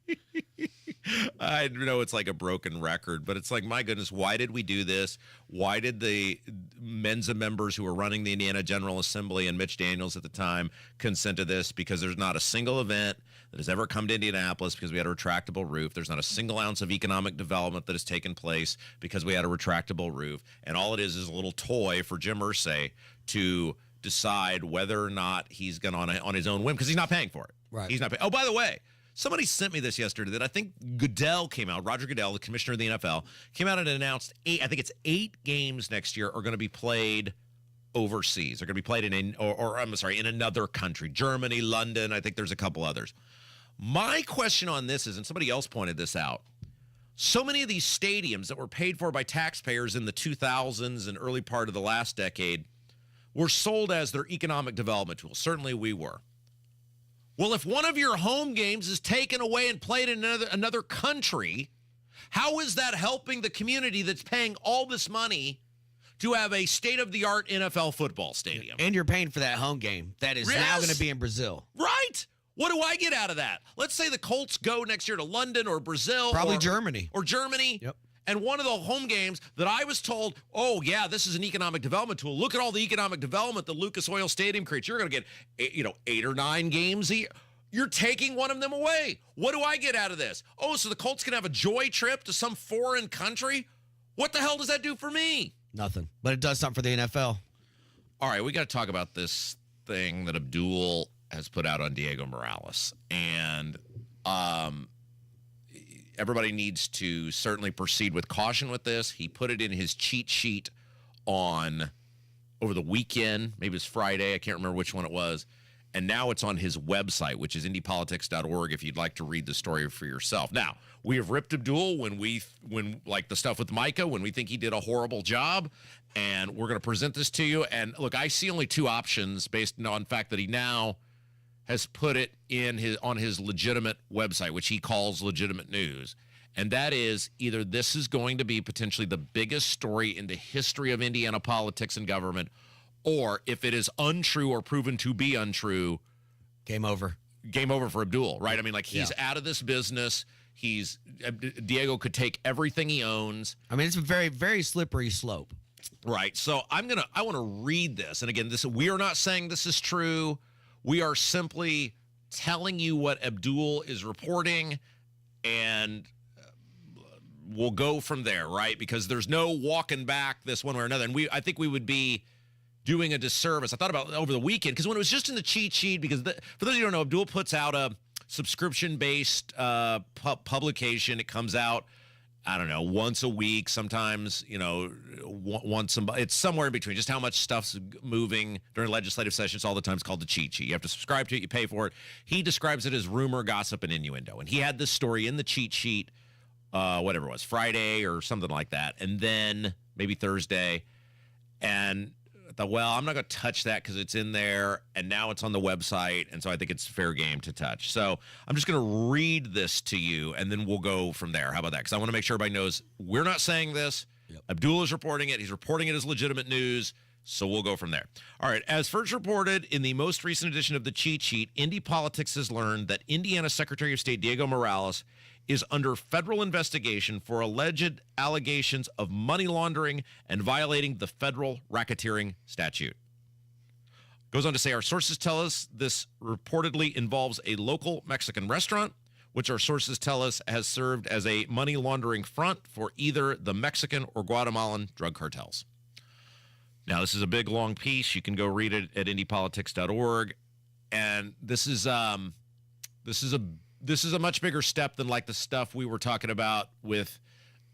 I know it's like a broken record, but it's like, my goodness, why did we do this? Why did the Mensa members who were running the Indiana General Assembly and Mitch Daniels at the time consent to this? Because there's not a single event that has ever come to Indianapolis because we had a retractable roof. There's not a single ounce of economic development that has taken place because we had a retractable roof. And all it is a little toy for Jim Irsay to decide whether or not he's going on his own whim, because he's not paying for it. Right. He's not paying. Oh, by the way, somebody sent me this yesterday that I think Goodell came out, Roger Goodell, the commissioner of the NFL, came out and announced eight games next year are going to be played overseas. They're going to be played in another country, Germany, London. I think there's a couple others. My question on this is, and somebody else pointed this out, so many of these stadiums that were paid for by taxpayers in the 2000s and early part of the last decade were sold as their economic development tool. Certainly we were. Well, if one of your home games is taken away and played in another country, how is that helping the community that's paying all this money to have a state-of-the-art NFL football stadium? And you're paying for that home game that is now going to be in Brazil. Right. What do I get out of that? Let's say the Colts go next year to London or Brazil. Probably Germany. Or Germany. Yep. And one of the home games that I was told, oh, yeah, this is an economic development tool. Look at all the economic development that Lucas Oil Stadium creates. You're going to get, 8 or 9 games a year. You're taking one of them away. What do I get out of this? Oh, so the Colts can have a joy trip to some foreign country? What the hell does that do for me? Nothing. But it does something for the NFL. All right, we got to talk about this thing that Abdul has put out on Diego Morales. And everybody needs to certainly proceed with caution with this. He put it in his cheat sheet over the weekend. Maybe it was Friday. I can't remember which one it was. And now it's on his website, which is indypolitics.org, if you'd like to read the story for yourself. Now, we have ripped Abdul when like the stuff with Micah, when we think he did a horrible job, and we're going to present this to you. And look, I see only 2 options based on the fact that he now has put it on his legitimate website, which he calls legitimate news. And that is, either this is going to be potentially the biggest story in the history of Indiana politics and government, or if it is untrue or proven to be untrue, game over. Game over for Abdul, right? I mean, like, he's out of this business. Diego could take everything he owns. I mean, it's a very, very slippery slope. Right. So I want to read this. And again, we are not saying this is true. We are simply telling you what Abdul is reporting, and we'll go from there, right? Because there's no walking back this one way or another. And I think we would be doing a disservice. I thought about it over the weekend, because when it was just in the cheat sheet, because for those of you who don't know, Abdul puts out a subscription-based publication. It comes out, I don't know, once a week, sometimes, it's somewhere in between, just how much stuff's moving during legislative sessions all the time. It's called the cheat sheet. You have to subscribe to it, you pay for it. He describes it as rumor, gossip, and innuendo. And he had this story in the cheat sheet, whatever it was, Friday or something like that, and then maybe Thursday. And I thought, well, I'm not going to touch that because it's in there, and now it's on the website, and so I think it's fair game to touch. So I'm just going to read this to you, and then we'll go from there. How about that? Because I want to make sure everybody knows we're not saying this. Yep. Abdul is reporting it. He's reporting it as legitimate news, so we'll go from there. All right. As first reported in the most recent edition of the cheat sheet, Indy Politics has learned that Indiana Secretary of State Diego Morales is under federal investigation for alleged allegations of money laundering and violating the federal racketeering statute. Goes on to say, our sources tell us this reportedly involves a local Mexican restaurant, which our sources tell us has served as a money laundering front for either the Mexican or Guatemalan drug cartels. Now, this is a big, long piece. You can go read it at indypolitics.org. And this is a much bigger step than like the stuff we were talking about with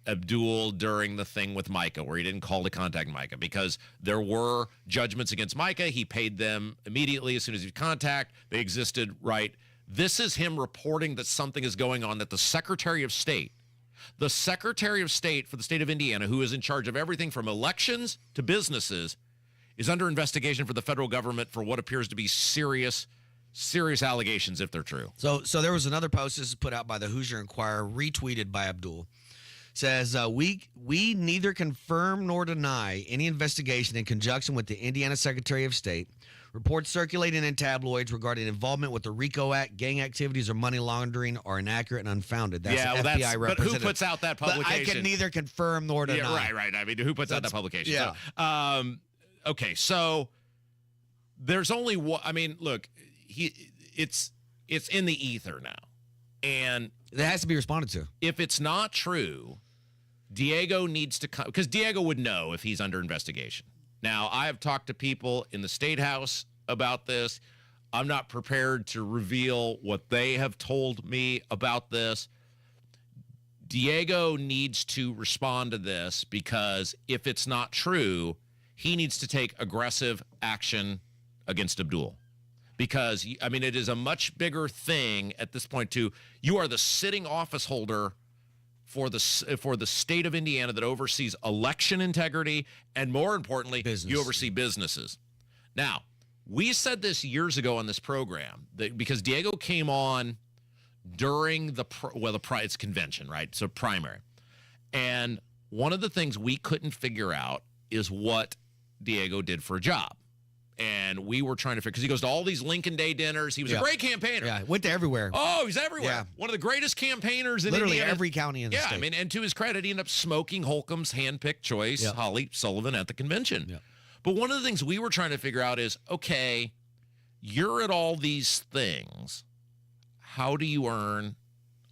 Abdul during the thing with Micah, where he didn't call to contact Micah, because there were judgments against Micah. He paid them immediately as soon as he contact. They existed, right? This is him reporting that something is going on, that the Secretary of State for the state of Indiana, who is in charge of everything from elections to businesses, is under investigation for the federal government for what appears to be serious allegations, if they're true. So there was another post, this is put out by the Hoosier Inquirer, retweeted by Abdul. Says, we neither confirm nor deny any investigation in conjunction with the Indiana Secretary of State Reports circulating in tabloids regarding involvement with the RICO Act, gang activities, or money laundering are inaccurate and unfounded. That's Yeah, an well, FBI but representative. who puts out that But publication? I can neither confirm nor deny. Yeah, right. I mean, who puts out that publication? Yeah. So, okay, so there's only one. I mean, look, it's in the ether now, and it has to be responded to. If it's not true, Diego needs to come, because Diego would know if he's under investigation. Now, I have talked to people in the State House about this. I'm not prepared to reveal what they have told me about this. Diego needs to respond to this, because if it's not true, he needs to take aggressive action against Abdul. Because, I mean, it is a much bigger thing at this point you are the sitting office holder for the state of Indiana that oversees election integrity, and more importantly, you oversee businesses. Now, we said this years ago on this program, that because Diego came on during it's convention, right? So primary. And one of the things we couldn't figure out is what Diego did for a job. And we were trying to figure, because he goes to all these Lincoln Day dinners. He was a great campaigner. Yeah, went to everywhere. Oh, he's everywhere. Yeah. One of the greatest campaigners in Literally Indiana. every county in the state. Yeah, I mean, and to his credit, he ended up smoking Holcomb's hand-picked choice, Holly Sullivan, at the convention. Yeah. But one of the things we were trying to figure out is, okay, you're at all these things. How do you earn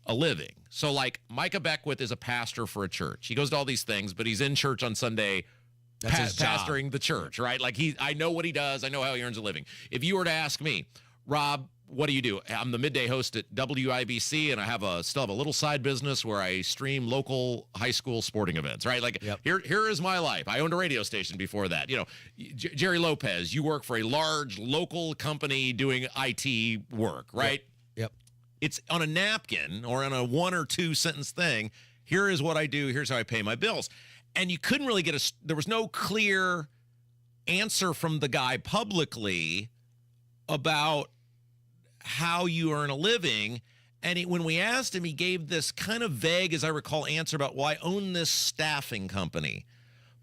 a living? So, like, Micah Beckwith is a pastor for a church. He goes to all these things, but he's in church on Sunday pastoring the church, right? Like, I know what he does. I know how he earns a living. If you were to ask me, Rob, what do you do? I'm the midday host at WIBC, and I still have a little side business where I stream local high school sporting events, right? Like, here is my life. I owned a radio station before that. You know, Jerry Lopez, you work for a large local company doing IT work, right? Yep. It's on a napkin or on a 1 or 2 sentence thing. Here is what I do. Here's how I pay my bills. And you couldn't really there was no clear answer from the guy publicly about how you earn a living. And when we asked him, he gave this kind of vague, as I recall, answer about, well, I own this staffing company.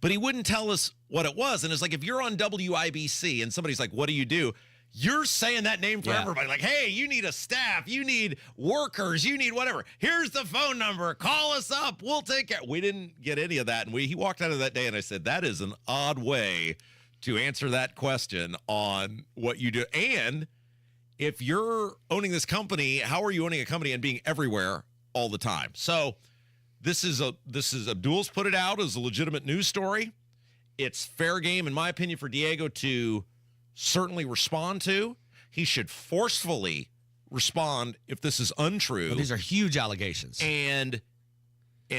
But he wouldn't tell us what it was. And it's like, if you're on WIBC and somebody's like, what do you do? You're saying that name for everybody. Like, hey, you need a staff. You need workers. You need whatever. Here's the phone number. Call us up. We'll take care. We didn't get any of that. And he walked out of that day, and I said, that is an odd way to answer that question on what you do. And if you're owning this company, how are you owning a company and being everywhere all the time? So this is Abdul's put it out as a legitimate news story. It's fair game, in my opinion, for Diego to certainly respond to. He should forcefully respond if this is untrue. Well, these are huge allegations. And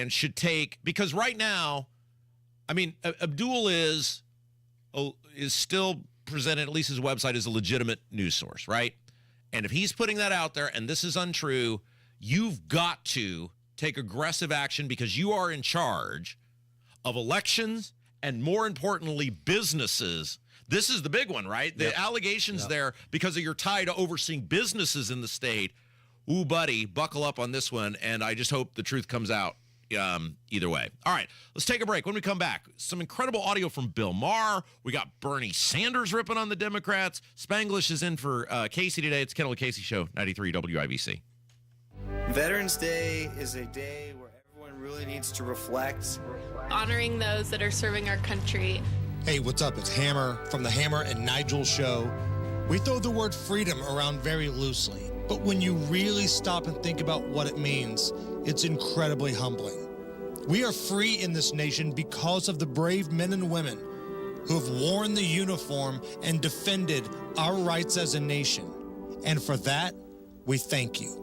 should take, because right now, I mean, Abdul is still presented, at least his website, as a legitimate news source, right? And if he's putting that out there and this is untrue, you've got to take aggressive action, because you are in charge of elections and, more importantly, businesses. This is the big one, right? The allegations there, because of your tie to overseeing businesses in the state. Ooh, buddy, buckle up on this one, and I just hope the truth comes out either way. All right, let's take a break. When we come back, some incredible audio from Bill Maher. We got Bernie Sanders ripping on the Democrats. Spanglish is in for Casey today. It's Kendall Casey Show, 93 WIBC. Veterans Day is a day where everyone really needs to reflect. Honoring those that are serving our country. Hey, what's up? It's Hammer from the Hammer and Nigel Show. We throw the word freedom around very loosely, but when you really stop and think about what it means, it's incredibly humbling. We are free in this nation because of the brave men and women who have worn the uniform and defended our rights as a nation. And for that, we thank you.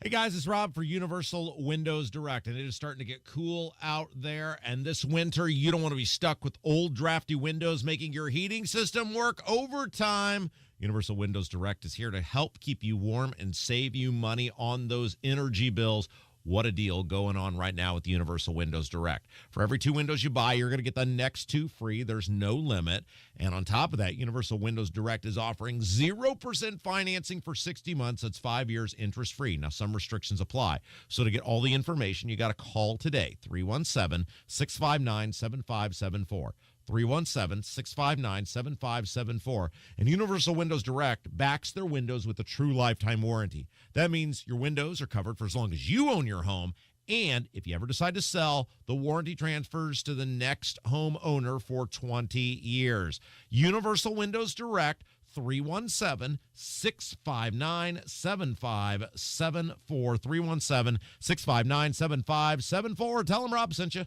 Hey guys, it's Rob for Universal Windows Direct, and it is starting to get cool out there. And this winter, you don't want to be stuck with old drafty windows making your heating system work overtime. Universal Windows Direct is here to help keep you warm and save you money on those energy bills. What a deal going on right now with Universal Windows Direct. For every 2 windows you buy, you're going to get the next 2 free. There's no limit. And on top of that, Universal Windows Direct is offering 0% financing for 60 months. That's 5 years interest-free. Now, some restrictions apply. So to get all the information, you got to call today, 317-659-7574. 317-659-7574. And Universal Windows Direct backs their windows with a true lifetime warranty. That means your windows are covered for as long as you own your home. And if you ever decide to sell, the warranty transfers to the next home owner for 20 years. Universal Windows Direct, 317-659-7574. 317-659-7574. Tell them Rob sent you.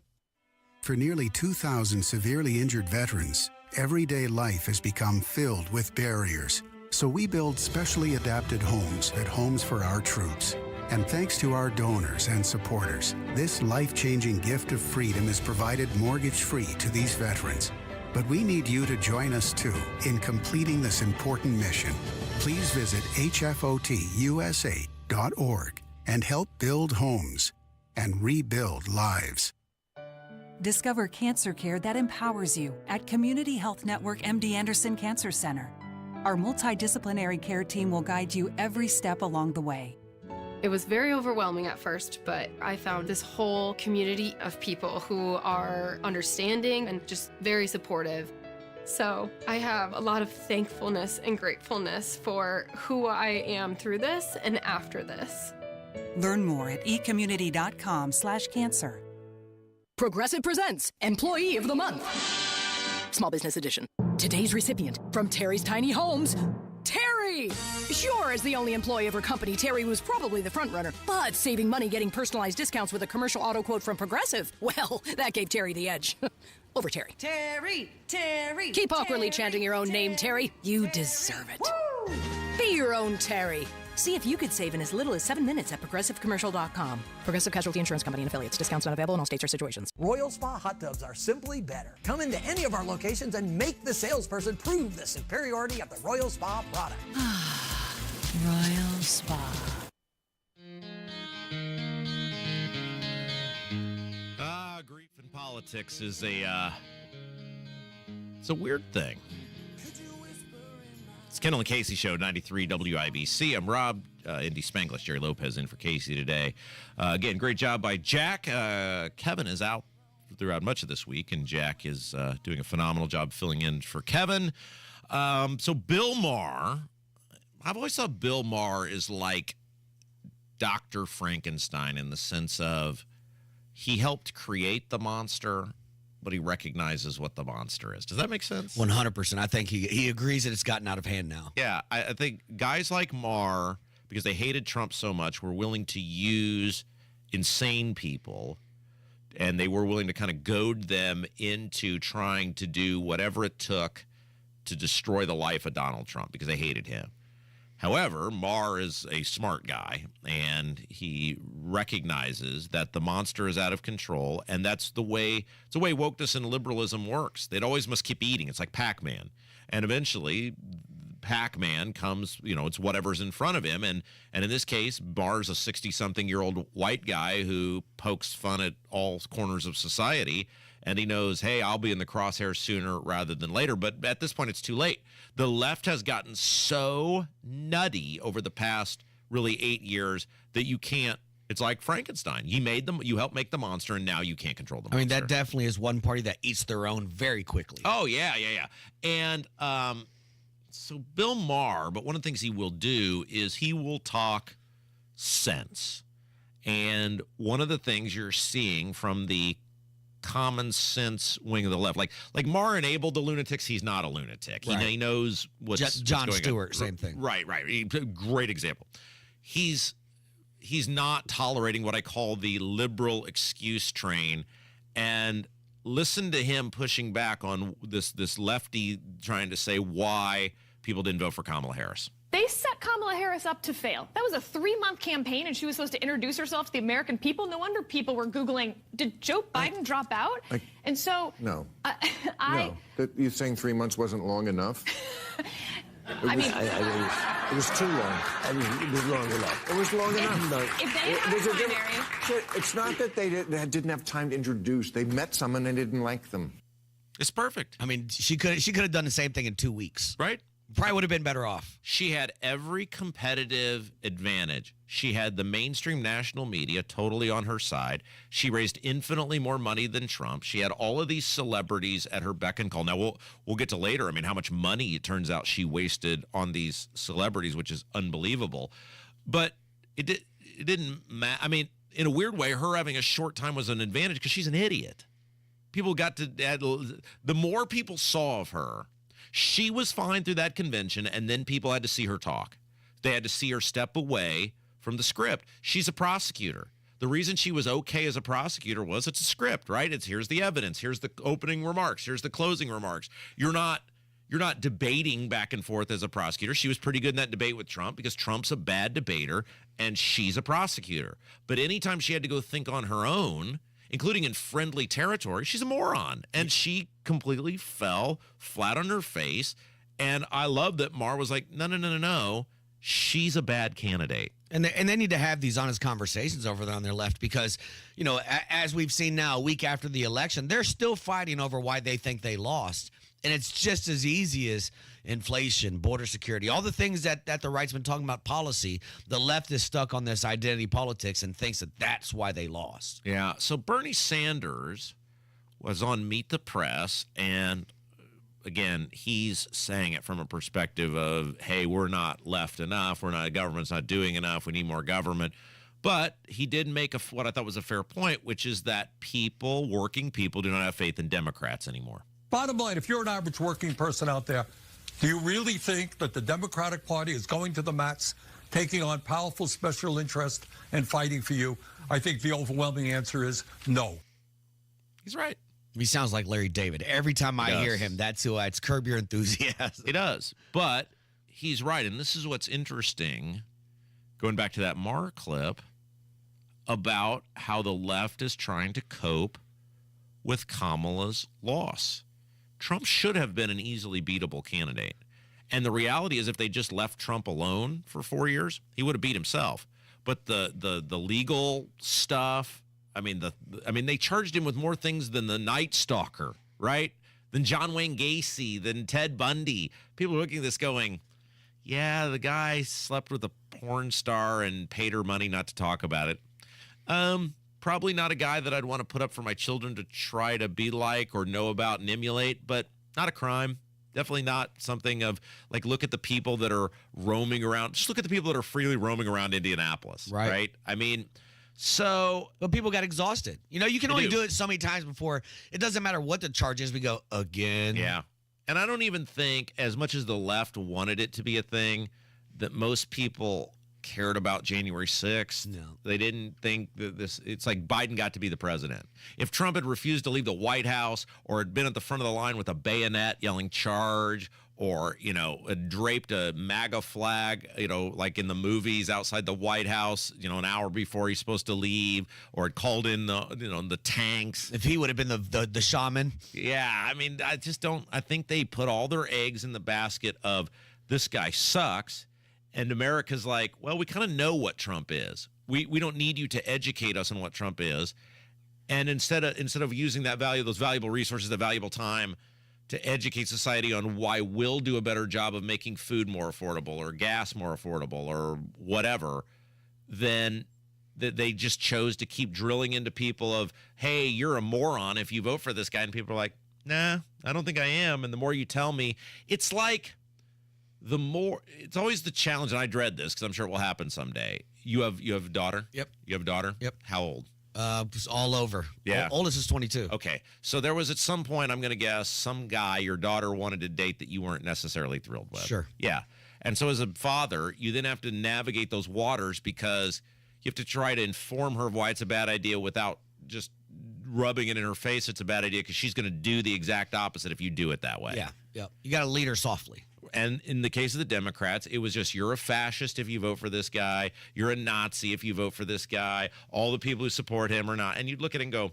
For nearly 2,000 severely injured veterans, everyday life has become filled with barriers. So we build specially adapted homes at Homes for Our Troops. And thanks to our donors and supporters, this life-changing gift of freedom is provided mortgage-free to these veterans. But we need you to join us, too, in completing this important mission. Please visit hfotusa.org and help build homes and rebuild lives. Discover cancer care that empowers you at Community Health Network MD Anderson Cancer Center. Our multidisciplinary care team will guide you every step along the way. It was very overwhelming at first, but I found this whole community of people who are understanding and just very supportive. So I have a lot of thankfulness and gratefulness for who I am through this and after this. Learn more at ecommunity.com/cancer. Progressive presents Employee of the Month. Small Business Edition. Today's recipient from Terry's Tiny Homes, Terry! Sure, as the only employee of her company, Terry was probably the front runner, but saving money getting personalized discounts with a commercial auto quote from Progressive, well, that gave Terry the edge. Over Terry. Terry! Terry! Keep awkwardly chanting your own name, Terry. You deserve it. Woo! Be your own Terry. See if you could save in as little as 7 minutes at progressivecommercial.com. Progressive Casualty Insurance Company and affiliates. Discounts not available in all states or situations. Royal Spa hot tubs are simply better. Come into any of our locations and make the salesperson prove the superiority of the Royal Spa product. Royal Spa. Grief in politics is it's a weird thing. It's Kendall Casey Show, 93 WIBC. I'm Rob, Indy Spanglish, Jerry Lopez in for Casey today. Again, great job by Jack. Kevin is out throughout much of this week, and Jack is doing a phenomenal job filling in for Kevin. So Bill Maher, I've always thought Bill Maher is like Dr. Frankenstein in the sense of he helped create the monster, but he recognizes what the monster is. Does that make sense? 100%. I think he agrees that it's gotten out of hand now. Yeah, I think guys like Maher, because they hated Trump so much, were willing to use insane people, and they were willing to kind of goad them into trying to do whatever it took to destroy the life of Donald Trump because they hated him. However, Maher is a smart guy, and he recognizes that the monster is out of control, and it's the way wokeness and liberalism works. It always must keep eating. It's like Pac-Man. And eventually, Pac-Man comes, it's whatever's in front of him. And in this case, Maher's a 60-something-year-old white guy who pokes fun at all corners of society. And he knows, hey, I'll be in the crosshairs sooner rather than later. But at this point, it's too late. The left has gotten so nutty over the past really 8 years that you can't. It's like Frankenstein. You helped make the monster, and now you can't control the monster. I mean, that definitely is one party that eats their own very quickly. Oh, yeah. And so Bill Maher, but one of the things he will do is he will talk sense. And one of the things you're seeing from the common sense wing of the left, like Maher enabled the lunatics. He's not a lunatic. Right. He knows what's Jon going Stewart, on. same thing. Right. Great example. He's not tolerating what I call the liberal excuse train, and listen to him pushing back on this lefty trying to say why people didn't vote for Kamala Harris. They set Kamala Harris up to fail. That was a 3-month campaign, and she was supposed to introduce herself to the American people. No wonder people were Googling, did Joe Biden drop out? And so... No. You're saying 3 months wasn't long enough? I mean... it was too long. It was long enough. It was long enough, though. If they had a primary... It's not that they didn't have time to introduce. They met someone and they didn't like them. It's perfect. I mean, she could have done the same thing in 2 weeks. Right? Probably would have been better off. She had every competitive advantage. She had the mainstream national media totally on her side. She raised infinitely more money than Trump. She had all of these celebrities at her beck and call. Now, we'll get to later. I mean, how much money it turns out she wasted on these celebrities, which is unbelievable. But it didn't matter. I mean, in a weird way, her having a short time was an advantage because she's an idiot. People got to, the more people saw of her, she was fine through that convention, and then people had to see her talk. They had to see her step away from the script. She's a prosecutor. The reason she was okay as a prosecutor was it's a script, right? It's here's the evidence, here's the opening remarks, here's the closing remarks. You're not debating back and forth as a prosecutor. She was pretty good in that debate with Trump because Trump's a bad debater and she's a prosecutor. But anytime she had to go think on her own, including in friendly territory, she's a moron. And she completely fell flat on her face. And I love that Mar was like, no. She's a bad candidate. And they need to have these honest conversations over there on their left because, you know, as we've seen now, a week after the election, they're still fighting over why they think they lost. And it's just as easy as inflation, border security, all the things that the right's been talking about policy. The left is stuck on this identity politics and thinks that that's why they lost. Yeah. So Bernie Sanders was on Meet the Press, and again, he's saying it from a perspective of, hey, we're not left enough. Government's not doing enough. We need more government. But he did make what I thought was a fair point, which is that working people do not have faith in Democrats anymore. Bottom line, if you're an average working person out there, do you really think that the Democratic Party is going to the mats, taking on powerful special interests and fighting for you? I think the overwhelming answer is no. He's right. He sounds like Larry David. Every time I hear him, that's who it's Curb Your Enthusiasm. He does. But he's right. And this is what's interesting, going back to that Maher clip, about how the left is trying to cope with Kamala's loss. Trump should have been an easily beatable candidate. And the reality is if they just left Trump alone for 4 years, he would have beat himself. But the legal stuff, they charged him with more things than the Night Stalker, right? Than John Wayne Gacy, than Ted Bundy. People are looking at this going, yeah, the guy slept with a porn star and paid her money not to talk about it. Probably not a guy that I'd want to put up for my children to try to be like or know about and emulate, but not a crime. Definitely not something of, like, look at the people that are roaming around. Just look at the people that are freely roaming around Indianapolis, right? I mean, but people got exhausted. You know, you can only do it so many times before. It doesn't matter what the charge is. We go, again. Yeah. And I don't even think, as much as the left wanted it to be a thing, that most people cared about January 6th. No. They didn't think that it's like Biden got to be the president. If Trump had refused to leave the White House or had been at the front of the line with a bayonet yelling charge, or, you know, draped a MAGA flag, you know, like in the movies outside the White House, you know, an hour before he's supposed to leave, or had called in the tanks. If he would have been the shaman. Yeah, I mean, I think they put all their eggs in the basket of this guy sucks. And America's like, well, we kind of know what Trump is. We don't need you to educate us on what Trump is. And instead of using those valuable resources, the valuable time to educate society on why we'll do a better job of making food more affordable or gas more affordable or whatever, then they just chose to keep drilling into people of, hey, you're a moron if you vote for this guy. And people are like, nah, I don't think I am. And the more you tell me, it's like, it's always the challenge, and I dread this because I'm sure it will happen someday. You have a daughter? Yep. You have a daughter? Yep. How old? Just all over. Yeah. Oldest is 22. Okay. So there was at some point, I'm going to guess, some guy your daughter wanted to date that you weren't necessarily thrilled with. Sure. Yeah. And so as a father, you then have to navigate those waters because you have to try to inform her of why it's a bad idea without just rubbing it in her face it's a bad idea, because she's going to do the exact opposite if you do it that way. Yeah. Yep. You got to lead her softly. And in the case of the Democrats, it was just, you're a fascist if you vote for this guy. You're a Nazi if you vote for this guy. All the people who support him are not. And you'd look at it and go,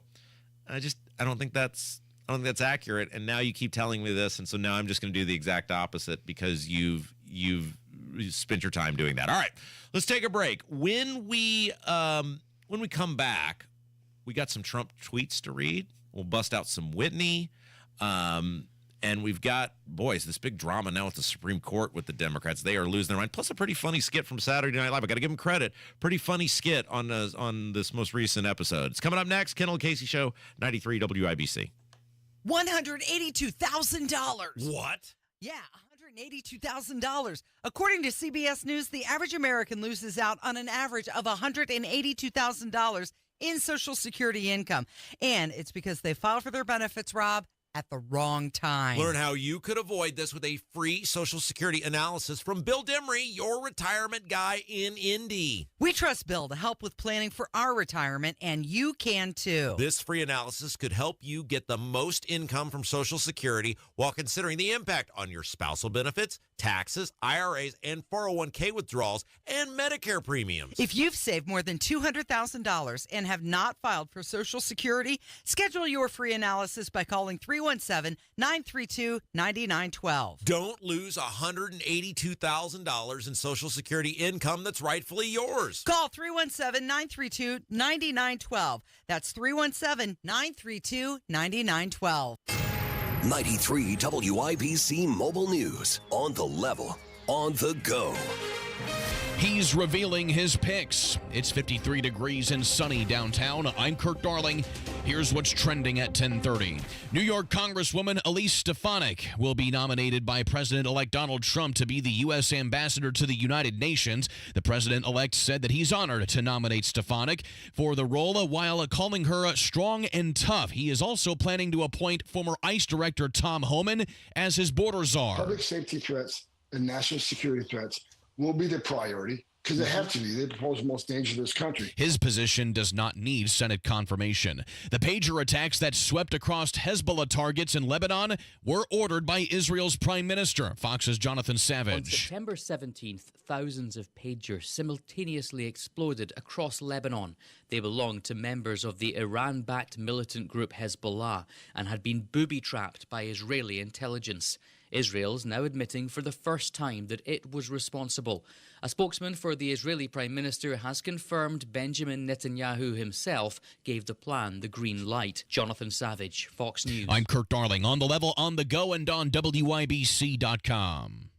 I don't think that's accurate. And now you keep telling me this, and so now I'm just going to do the exact opposite because you've spent your time doing that. All right, let's take a break. When we come back, we got some Trump tweets to read. We'll bust out some Whitney. And we've got, boys, this big drama now with the Supreme Court with the Democrats. They are losing their mind. Plus a pretty funny skit from Saturday Night Live. I got to give them credit. Pretty funny skit on this most recent episode. It's coming up next. Kendall Casey Show, 93 WIBC. $182,000. What? Yeah, $182,000. According to CBS News, the average American loses out on an average of $182,000 in Social Security income. And it's because they filed for their benefits, Rob, at the wrong time. Learn how you could avoid this with a free Social Security analysis from Bill Demery, your retirement guy in Indy. We trust Bill to help with planning for our retirement, and you can too. This free analysis could help you get the most income from Social Security while considering the impact on your spousal benefits, taxes, IRAs, and 401k withdrawals, and Medicare premiums. If you've saved more than $200,000 and have not filed for Social Security, schedule your free analysis by calling 317-932-9912. Don't lose $182,000 in Social Security income that's rightfully yours. Call 317-932-9912. That's 317-932-9912. 93 WIBC Mobile News. On the level, on the go. He's revealing his picks. It's 53 degrees and sunny downtown. I'm Kurt Darling. Here's what's trending at 10:30. New York Congresswoman Elise Stefanik will be nominated by President-elect Donald Trump to be the U.S. ambassador to the United Nations. The president-elect said that he's honored to nominate Stefanik for the role while calling her strong and tough. He is also planning to appoint former ICE Director Tom Homan as his border czar. Public safety threats and national security threats will be the priority because they have to be. They pose the most danger to this country. His position does not need Senate confirmation. The pager attacks that swept across Hezbollah targets in Lebanon were ordered by Israel's prime minister. Fox's Jonathan Savage. On September 17th, thousands of pagers simultaneously exploded across Lebanon. They belonged to members of the Iran-backed militant group Hezbollah and had been booby-trapped by Israeli intelligence. Israel's now admitting for the first time that it was responsible. A spokesman for the Israeli Prime Minister has confirmed Benjamin Netanyahu himself gave the plan the green light. Jonathan Savage, Fox News. I'm Kurt Darling, on the level, on the go, and on WIBC.com.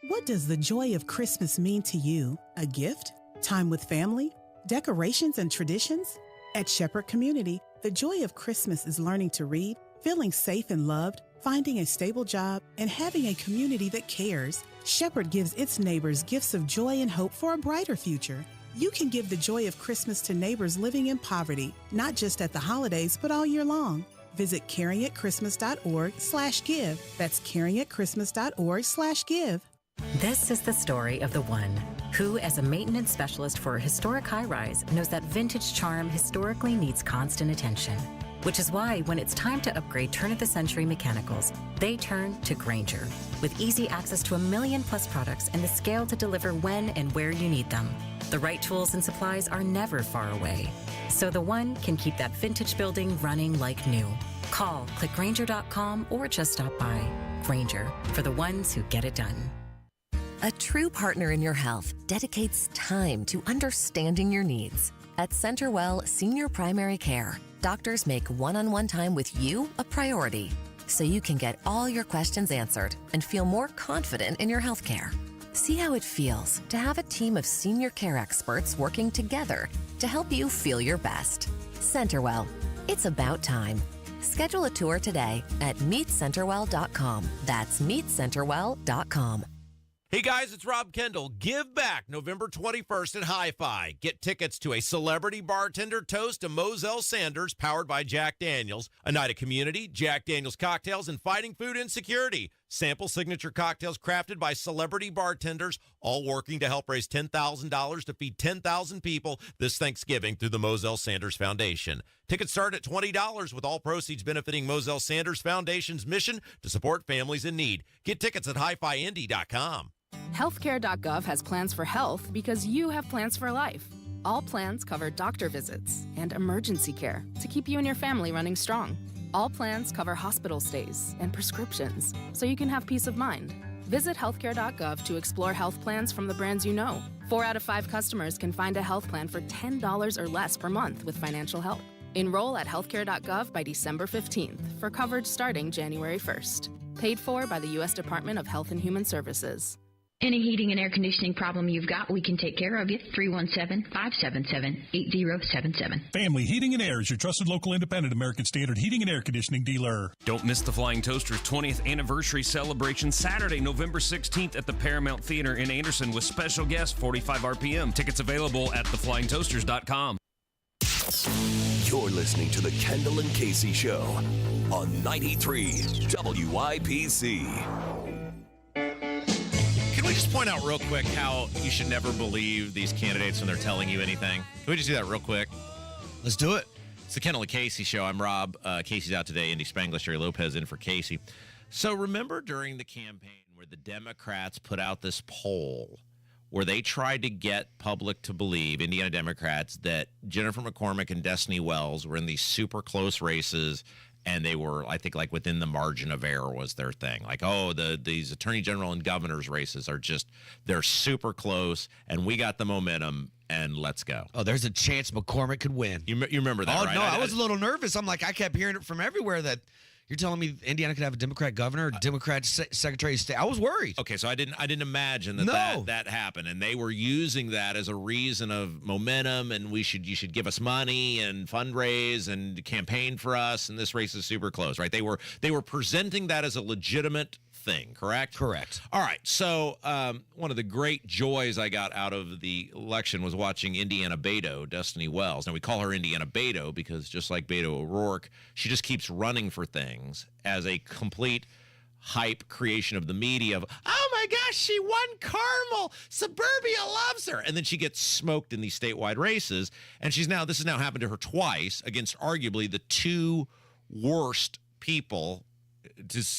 What does the joy of Christmas mean to you? A gift? Time with family? Decorations and traditions? At Shepherd Community, the joy of Christmas is learning to read, feeling safe and loved, finding a stable job, and having a community that cares. Shepherd gives its neighbors gifts of joy and hope for a brighter future. You can give the joy of Christmas to neighbors living in poverty, not just at the holidays, but all year long. Visit caringatchristmas.org/give. That's caringatchristmas.org/give. This is the story of the one who, as a maintenance specialist for a historic high-rise, knows that vintage charm historically needs constant attention. Which is why when it's time to upgrade turn-of-the-century mechanicals, they turn to Grainger. With easy access to 1 million-plus products and the scale to deliver when and where you need them. The right tools and supplies are never far away. So the one can keep that vintage building running like new. Call, click Grainger.com, or just stop by. Grainger, for the ones who get it done. A true partner in your health dedicates time to understanding your needs. At CenterWell Senior Primary Care, doctors make one-on-one time with you a priority so you can get all your questions answered and feel more confident in your health care. See how it feels to have a team of senior care experts working together to help you feel your best. CenterWell, it's about time. Schedule a tour today at meetcenterwell.com. That's meetcenterwell.com. Hey guys, it's Rob Kendall. Give back November 21st at Hi-Fi. Get tickets to a celebrity bartender toast to Moselle Sanders, powered by Jack Daniels. A night of community, Jack Daniels cocktails, and fighting food insecurity. Sample signature cocktails crafted by celebrity bartenders, all working to help raise $10,000 to feed 10,000 people this Thanksgiving through the Moselle Sanders Foundation. Tickets start at $20, with all proceeds benefiting Moselle Sanders Foundation's mission to support families in need. Get tickets at hifiindy.com. Healthcare.gov has plans for health because you have plans for life. All plans cover doctor visits and emergency care to keep you and your family running strong. All plans cover hospital stays and prescriptions so you can have peace of mind. Visit healthcare.gov to explore health plans from the brands you know. 4 out of 5 customers can find a health plan for $10 or less per month with financial help. Enroll at healthcare.gov by December 15th for coverage starting January 1st. Paid for by the U.S. Department of Health and Human Services. Any heating and air conditioning problem you've got, we can take care of you. 317-577-8077. Family Heating and Air is your trusted local independent American Standard heating and air conditioning dealer. Don't miss the Flying Toasters 20th anniversary celebration Saturday, November 16th at the Paramount Theater in Anderson with special guest 45 RPM. Tickets available at theflyingtoasters.com. You're listening to the Kendall and Casey Show on 93 WIPC. Can we just point out real quick how you should never believe these candidates when they're telling you anything? Can we just do that real quick? Let's do it. It's the Kendall and Casey Show. I'm Rob. Casey's out today. Indy Spanglish, Jerry Lopez in for Casey. So remember during the campaign where the Democrats put out this poll where they tried to get public to believe, Indiana Democrats, that Jennifer McCormick and Destiny Wells were in these super close races, and they were, I think, like within the margin of error was their thing. Like, oh, these attorney general and governor's races are just, they're super close, and we got the momentum, and let's go. Oh, there's a chance McCormick could win. You remember that, right? Oh, no, I was a little nervous. I'm like, I kept hearing it from everywhere that you're telling me Indiana could have a Democrat governor, Democrat Secretary of State. I was worried. Okay, so I didn't imagine that happened, and they were using that as a reason of momentum, and you should give us money and fundraise and campaign for us, and this race is super close, right? They were presenting that as a legitimate thing, correct? Correct. All right, so one of the great joys I got out of the election was watching Indiana Beto, Destiny Wells. Now, we call her Indiana Beto because just like Beto O'Rourke, she just keeps running for things as a complete hype creation of the media of, oh my gosh, she won Carmel, Suburbia loves her, and then she gets smoked in these statewide races, and this has now happened to her twice against arguably the two worst people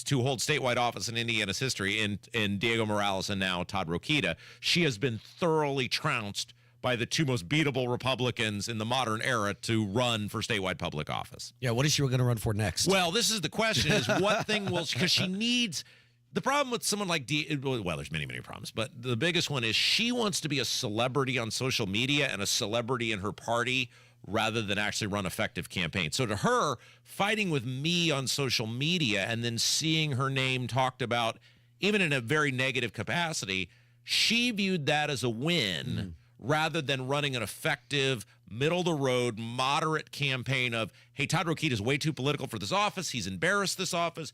to hold statewide office in Indiana's history in Diego Morales and now Todd Rokita. She has been thoroughly trounced by the two most beatable Republicans in the modern era to run for statewide public office. Yeah, what is she going to run for next? Well, this is the question, is what thing will, because she needs, the problem with someone like well, there's many, many problems, but the biggest one is she wants to be a celebrity on social media and a celebrity in her party rather than actually run effective campaigns. So to her, fighting with me on social media and then seeing her name talked about, even in a very negative capacity, she viewed that as a win rather than running an effective, middle-of-the-road, moderate campaign of, hey, Todd Rokita is way too political for this office. He's embarrassed this office.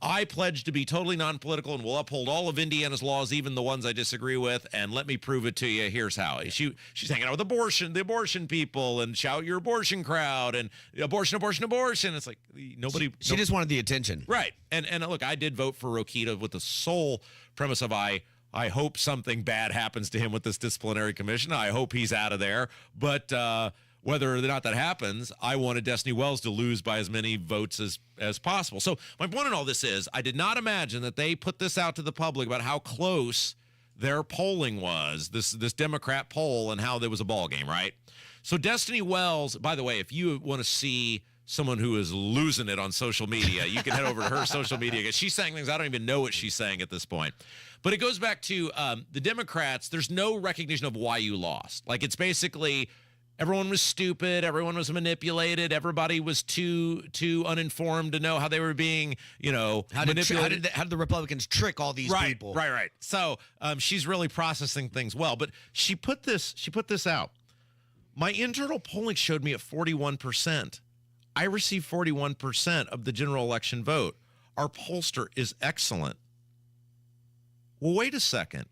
I pledge to be totally non-political and will uphold all of Indiana's laws, even the ones I disagree with, and let me prove it to you. Here's how. She's hanging out with the abortion people, and shout your abortion crowd, and abortion. It's like nobody. She just wanted the attention. Right. And look, I did vote for Rokita with the sole premise of I hope something bad happens to him with this disciplinary commission. I hope he's out of there. But whether or not that happens, I wanted Destiny Wells to lose by as many votes as possible. So my point in all this is I did not imagine that they put this out to the public about how close their polling was, this Democrat poll, and how there was a ball game, right? So Destiny Wells, by the way, if you want to see someone who is losing it on social media, you can head over to her social media. She's saying things I don't even know what she's saying at this point. But it goes back to the Democrats. There's no recognition of why you lost. Like, it's basically everyone was stupid, everyone was manipulated, everybody was too uninformed to know how they were being, manipulated. How did the Republicans trick all these people? Right. So she's really processing things well. But she put this out. My internal polling showed me at 41%. I received 41% of the general election vote. Our pollster is excellent. Well, wait a second.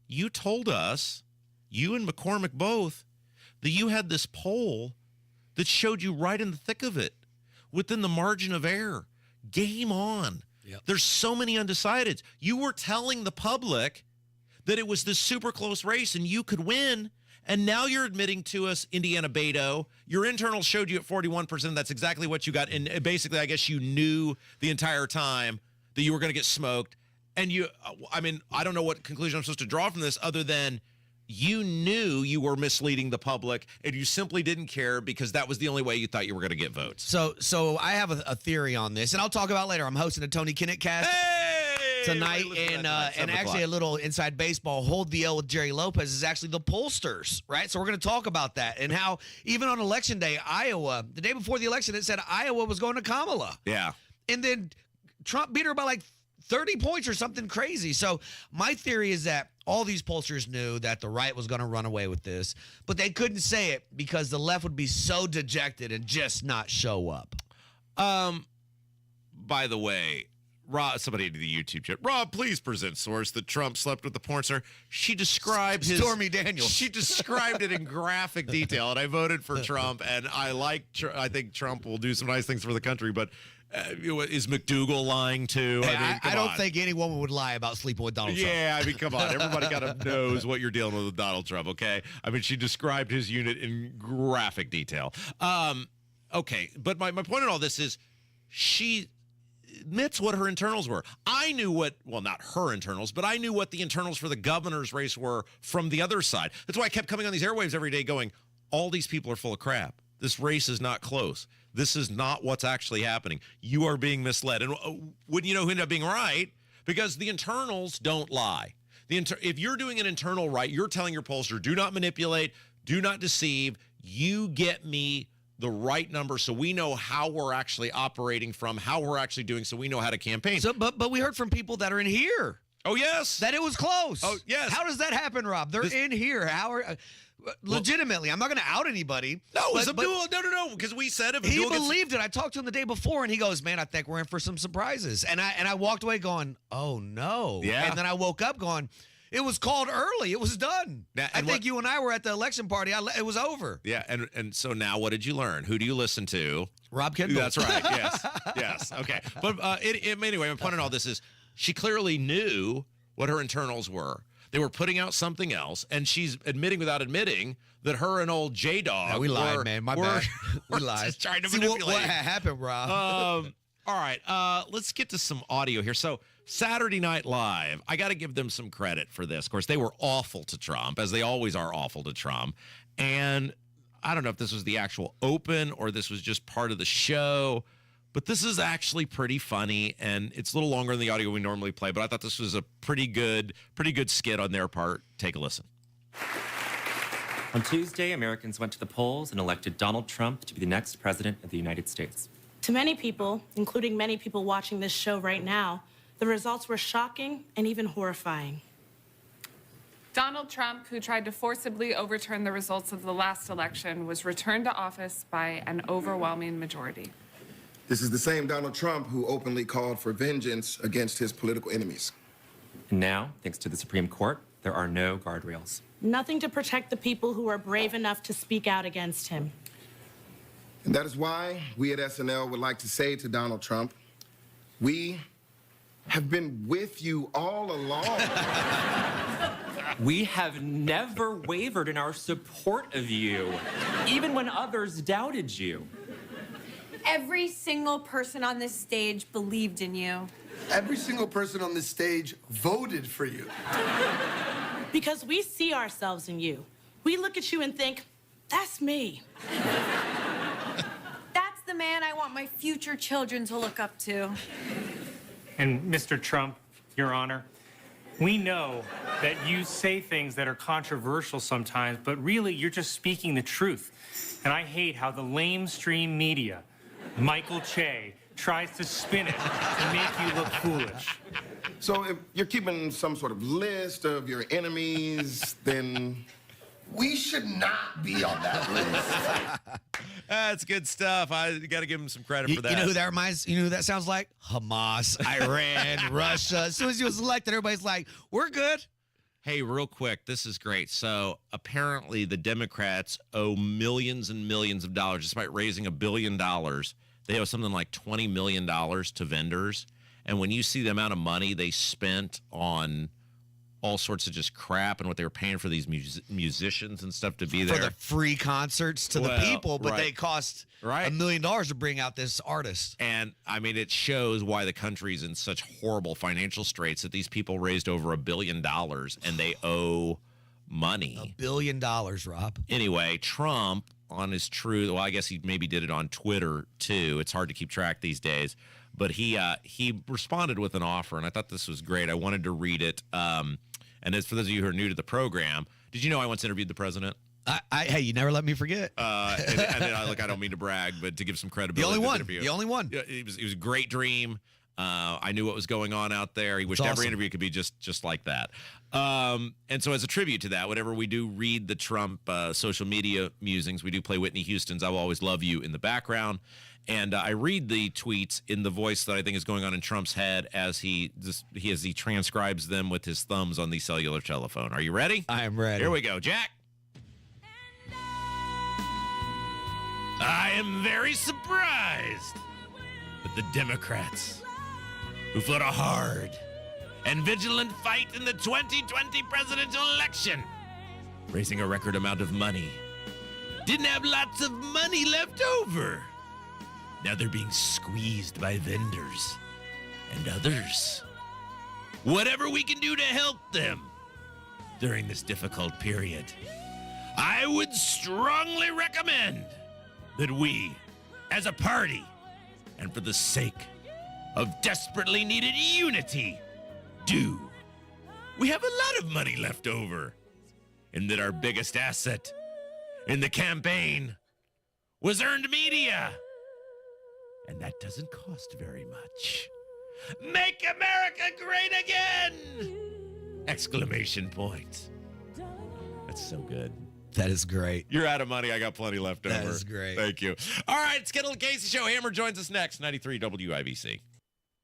You told us, you and McCormick both, that you had this poll that showed you right in the thick of it, within the margin of error. Game on. Yep. There's so many undecideds. You were telling the public that it was this super close race and you could win, and now you're admitting to us, Indiana Beto, your internal showed you at 41%. That's exactly what you got. And basically, I guess you knew the entire time that you were going to get smoked. And I don't know what conclusion I'm supposed to draw from this other than you knew you were misleading the public and you simply didn't care because that was the only way you thought you were going to get votes. So I have a theory on this, and I'll talk about it later. I'm hosting a Tony Kinnett cast tonight, and actually a little inside baseball. Hold the L with Jerry Lopez is actually the pollsters, right? So we're going to talk about that and how even on Election Day, Iowa, the day before the election, it said Iowa was going to Kamala. Yeah. And then Trump beat her by like 30 points or something crazy. So my theory is that all these pollsters knew that the right was going to run away with this, but they couldn't say it because the left would be so dejected and just not show up. By the way, Rob, somebody to the YouTube chat. Rob, please present source that Trump slept with the porn star. She described Stormy Daniels. She described it in graphic detail, and I voted for Trump. And I think Trump will do some nice things for the country. But is McDougal lying too? Hey, I don't think any woman would lie about sleeping with Donald Trump. Yeah, I mean, come on. Everybody kind of knows what you're dealing with Donald Trump, okay? I mean, she described his unit in graphic detail. Okay, but my point in all this is she admits what her internals were. I knew not her internals, but I knew what the internals for the governor's race were from the other side. That's why I kept coming on these airwaves every day going, all these people are full of crap. This race is not close. This is not what's actually happening. You are being misled. And wouldn't you know who ended up being right? Because the internals don't lie. If you're doing an internal right, you're telling your pollster, do not manipulate, do not deceive. You get me the right number so we know how we're actually operating from, how we're actually doing, so we know how to campaign. So, but we heard from people that are in here. Oh, yes. That it was close. Oh, yes. How does that happen, Rob? They're in here. How are... legitimately, I'm not going to out anybody. No, no, because we said if he believed it. I talked to him the day before, and he goes, "Man, I think we're in for some surprises." And I walked away going, "Oh no!" Yeah. And then I woke up going, "It was called early. It was done." I think you and I were at the election party. It was over. Yeah, and so now what did you learn? Who do you listen to? Rob Kendall. That's right. Yes. Okay. But anyway, my point in all this is she clearly knew what her internals were. They were putting out something else, and she's admitting without admitting that her and old J-Dog we lied, man. My bad. We lied. Just trying to See, manipulate. what happened, Rob? All right, let's get to some audio here. So Saturday Night Live, I got to give them some credit for this. Of course, they were awful to Trump, as they always are awful to Trump. And I don't know if this was the actual open or this was just part of the show, but this is actually pretty funny, and it's a little longer than the audio we normally play, but I thought this was a pretty good skit on their part. Take a listen. On Tuesday, Americans went to the polls and elected Donald Trump to be the next president of the United States. To many people, including many people watching this show right now, the results were shocking and even horrifying. Donald Trump, who tried to forcibly overturn the results of the last election, was returned to office by an overwhelming majority. This is the same Donald Trump who openly called for vengeance against his political enemies. And now, thanks to the Supreme Court, there are no guardrails. Nothing to protect the people who are brave enough to speak out against him. And that is why we at SNL would like to say to Donald Trump, we have been with you all along. We have never wavered in our support of you, even when others doubted you. Every single person on this stage believed in you. Every single person on this stage voted for you. Because we see ourselves in you. We look at you and think, that's me. That's the man I want my future children to look up to. And Mr. Trump, Your Honor, we know that you say things that are controversial sometimes, but really you're just speaking the truth. And I hate how the lamestream media, Michael Che, tries to spin it to make you look foolish. So if you're keeping some sort of list of your enemies, then we should not be on that list. That's good stuff. I got to give him some credit for that. You know who that reminds? You know who that sounds like? Hamas, Iran, Russia. As soon as he was elected, everybody's like, "We're good." Hey, real quick, this is great. So apparently, the Democrats owe millions and millions of dollars, despite raising $1 billion. They owe something like $20 million to vendors. And when you see the amount of money they spent on all sorts of just crap and what they were paying for these musicians and stuff to be there. For the free concerts to the people, but they cost $1 million to bring out this artist. And, I mean, it shows why the country's in such horrible financial straits that these people raised over $1 billion and they owe money. $1 billion, Rob. Anyway, Trump on his well, I guess he maybe did it on Twitter, too. It's hard to keep track these days. But he responded with an offer, and I thought this was great. I wanted to read it. And as for those of you who are new to the program, did you know I once interviewed the president? Hey, you never let me forget. And I don't mean to brag, but to give some credibility. The only one. Interview. The only one. It was a great dream. I knew what was going on out there. He wished every interview could be just like that. And so as a tribute to that, whenever we do read the Trump social media musings, we do play Whitney Houston's I Will Always Love You in the background. And I read the tweets in the voice that I think is going on in Trump's head as he transcribes them with his thumbs on the cellular telephone. Are you ready? I am ready. Here we go, Jack. I am very surprised that the Democrats, who fought a hard and vigilant fight in the 2020 presidential election, raising a record amount of money, didn't have lots of money left over. Now they're being squeezed by vendors and others. Whatever we can do to help them during this difficult period, I would strongly recommend that we, as a party, and for the sake of desperately needed unity, do. We have a lot of money left over, and that our biggest asset in the campaign was earned media. And that doesn't cost very much. Make America great again! Exclamation point. That's so good. That is great. You're out of money. I got plenty left over. That is great. Thank you. All right, it's Kendall Casey Show. Hammer joins us next, 93 WIBC.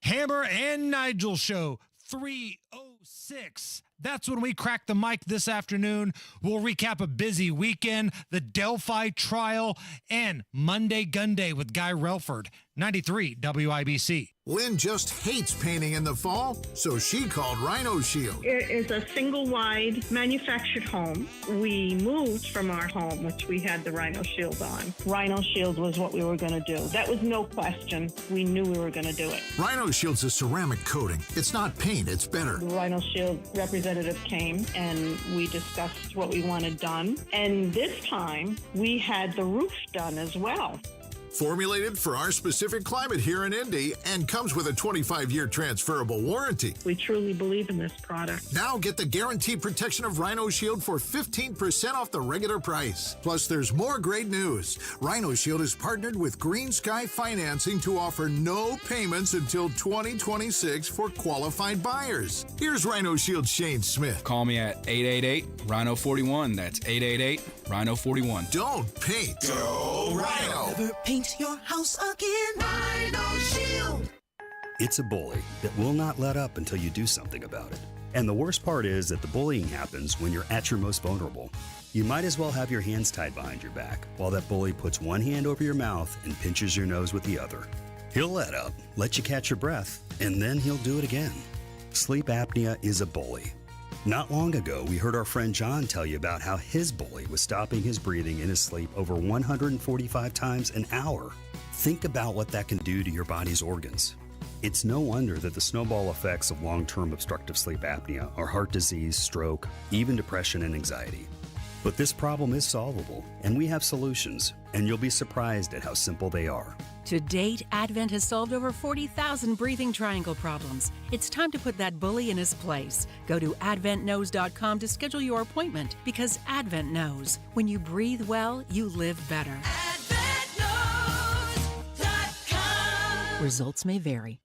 Hammer and Nigel Show, 3:06. That's when we crack the mic this afternoon. We'll recap a busy weekend, the Delphi trial, and Monday Gun Day with Guy Relford, 93 WIBC. Lynn just hates painting in the fall, so she called Rhino Shield. It is a single-wide manufactured home. We moved from our home, which we had the Rhino Shield on. Rhino Shield was what we were going to do. That was no question. We knew we were going to do it. Rhino Shield's a ceramic coating. It's not paint, it's better. The Rhino Shield representative came, and we discussed what we wanted done. And this time, we had the roof done as well. Formulated for our specific climate here in Indy and comes with a 25-year transferable warranty. We truly believe in this product. Now get the guaranteed protection of Rhino Shield for 15% off the regular price. Plus, there's more great news. Rhino Shield is partnered with Green Sky Financing to offer no payments until 2026 for qualified buyers. Here's Rhino Shield Shane Smith. Call me at 888-RHINO-41. That's 888-RHINO-41. Don't paint. Go Rhino. Never paint your house again. Rhino Shield. It's a bully that will not let up until you do something about it. And the worst part is that the bullying happens when you're at your most vulnerable. You might as well have your hands tied behind your back while that bully puts one hand over your mouth and pinches your nose with the other. He'll let up, let you catch your breath, and then he'll do it again. Sleep apnea is a bully. Not long ago, we heard our friend John tell you about how his bully was stopping his breathing in his sleep over 145 times an hour. Think about what that can do to your body's organs. It's no wonder that the snowball effects of long-term obstructive sleep apnea are heart disease, stroke, even depression and anxiety. But this problem is solvable, and we have solutions, and you'll be surprised at how simple they are. To date, Advent has solved over 40,000 breathing triangle problems. It's time to put that bully in his place. Go to adventknows.com to schedule your appointment because Advent knows. When you breathe well, you live better. AdventKnows.com. Results may vary.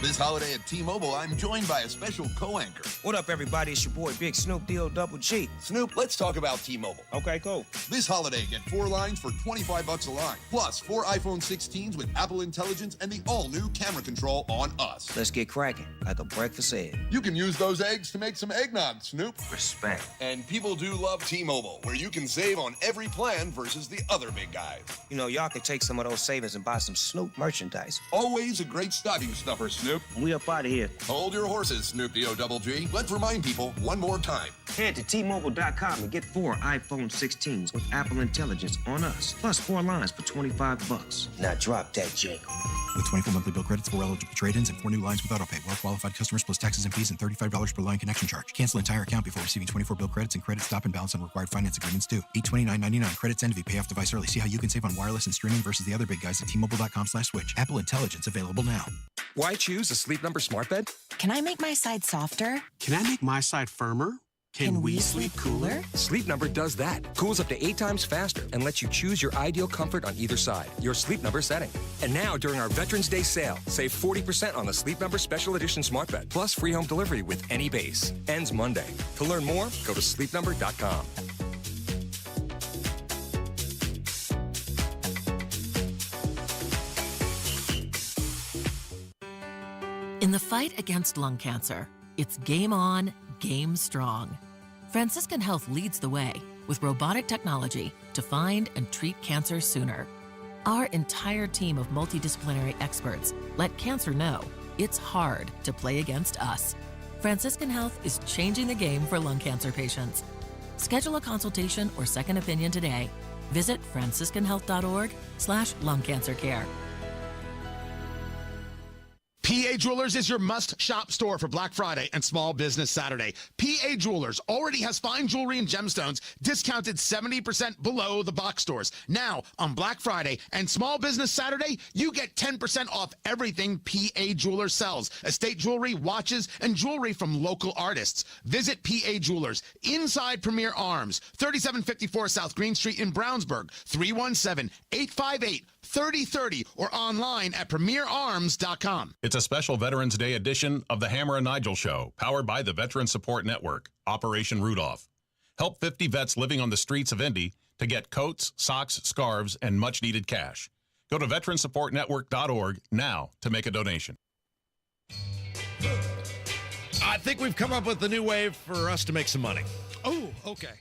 This holiday at T-Mobile, I'm joined by a special co-anchor. What up, everybody? It's your boy, Big Snoop D-O-double G. Snoop, let's talk about T-Mobile. Okay, cool. This holiday, get 4 lines for $25 a line. Plus, 4 iPhone 16s with Apple Intelligence and the all-new camera control on us. Let's get cracking, like a breakfast egg. You can use those eggs to make some eggnog, Snoop. Respect. And people do love T-Mobile, where you can save on every plan versus the other big guys. You know, y'all can take some of those savings and buy some Snoop merchandise. Always a great stocking stuffer, Snoop. We up out of here. Hold your horses, Snoop D-O-double-G. Let's remind people one more time. Head to T-Mobile.com and get 4 iPhone 16s with Apple Intelligence on us. Plus 4 lines for $25. Now drop that jangle. With 24 monthly bill credits, 4 eligible trade-ins, and 4 new lines with autopay. Well-qualified customers plus taxes and fees and $35 per line connection charge. Cancel entire account before receiving 24 bill credits and credit stop and balance on required finance agreements due. $829.99. Credits end if you pay off device early. See how you can save on wireless and streaming versus the other big guys at T-Mobile.com/switch. Apple Intelligence available now. Why choose a Sleep Number smart bed? Can I make my side softer? Can I make my side firmer? Can we sleep cooler? Sleep Number does that. Cools up to 8 times faster and lets you choose your ideal comfort on either side, your Sleep Number setting. And now, during our Veterans Day sale, save 40% on the Sleep Number Special Edition Smart Bed, plus free home delivery with any base. Ends Monday. To learn more, go to sleepnumber.com. In the fight against lung cancer, it's game on, game strong. Franciscan Health leads the way with robotic technology to find and treat cancer sooner. Our entire team of multidisciplinary experts let cancer know it's hard to play against us. Franciscan Health is changing the game for lung cancer patients. Schedule a consultation or second opinion today. Visit franciscanhealth.org/lung cancer care. PA Jewelers is your must-shop store for Black Friday and Small Business Saturday. PA Jewelers already has fine jewelry and gemstones discounted 70% below the box stores. Now, on Black Friday and Small Business Saturday, you get 10% off everything PA Jewelers sells. Estate jewelry, watches, and jewelry from local artists. Visit PA Jewelers inside Premier Arms, 3754 South Green Street in Brownsburg, 317-858-3030, or online at premierarms.com. It's a special Veterans Day edition of the Hammer and Nigel Show, powered by the Veteran Support Network, Operation Rudolph. Help 50 vets living on the streets of Indy to get coats, socks, scarves, and much-needed cash. Go to veteransupportnetwork.org now to make a donation. I think we've come up with a new way for us to make some money. Oh, okay.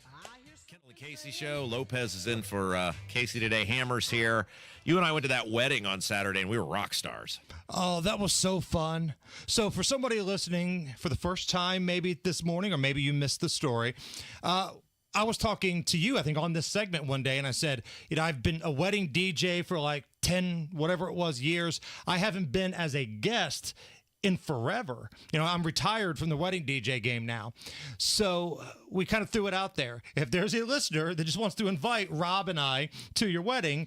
Kendall Casey show. Lopez is in for Casey today. Hammer's here. You and I went to that wedding on Saturday, and we were rock stars. Oh, that was so fun. So for somebody listening for the first time, maybe this morning, or maybe you missed the story, I was talking to you, I think, on this segment one day, and I said, I've been a wedding DJ for like 10, whatever it was, years. I haven't been as a guest in forever. I'm retired from the wedding DJ game now. So we kind of threw it out there. If there's a listener that just wants to invite Rob and I to your wedding,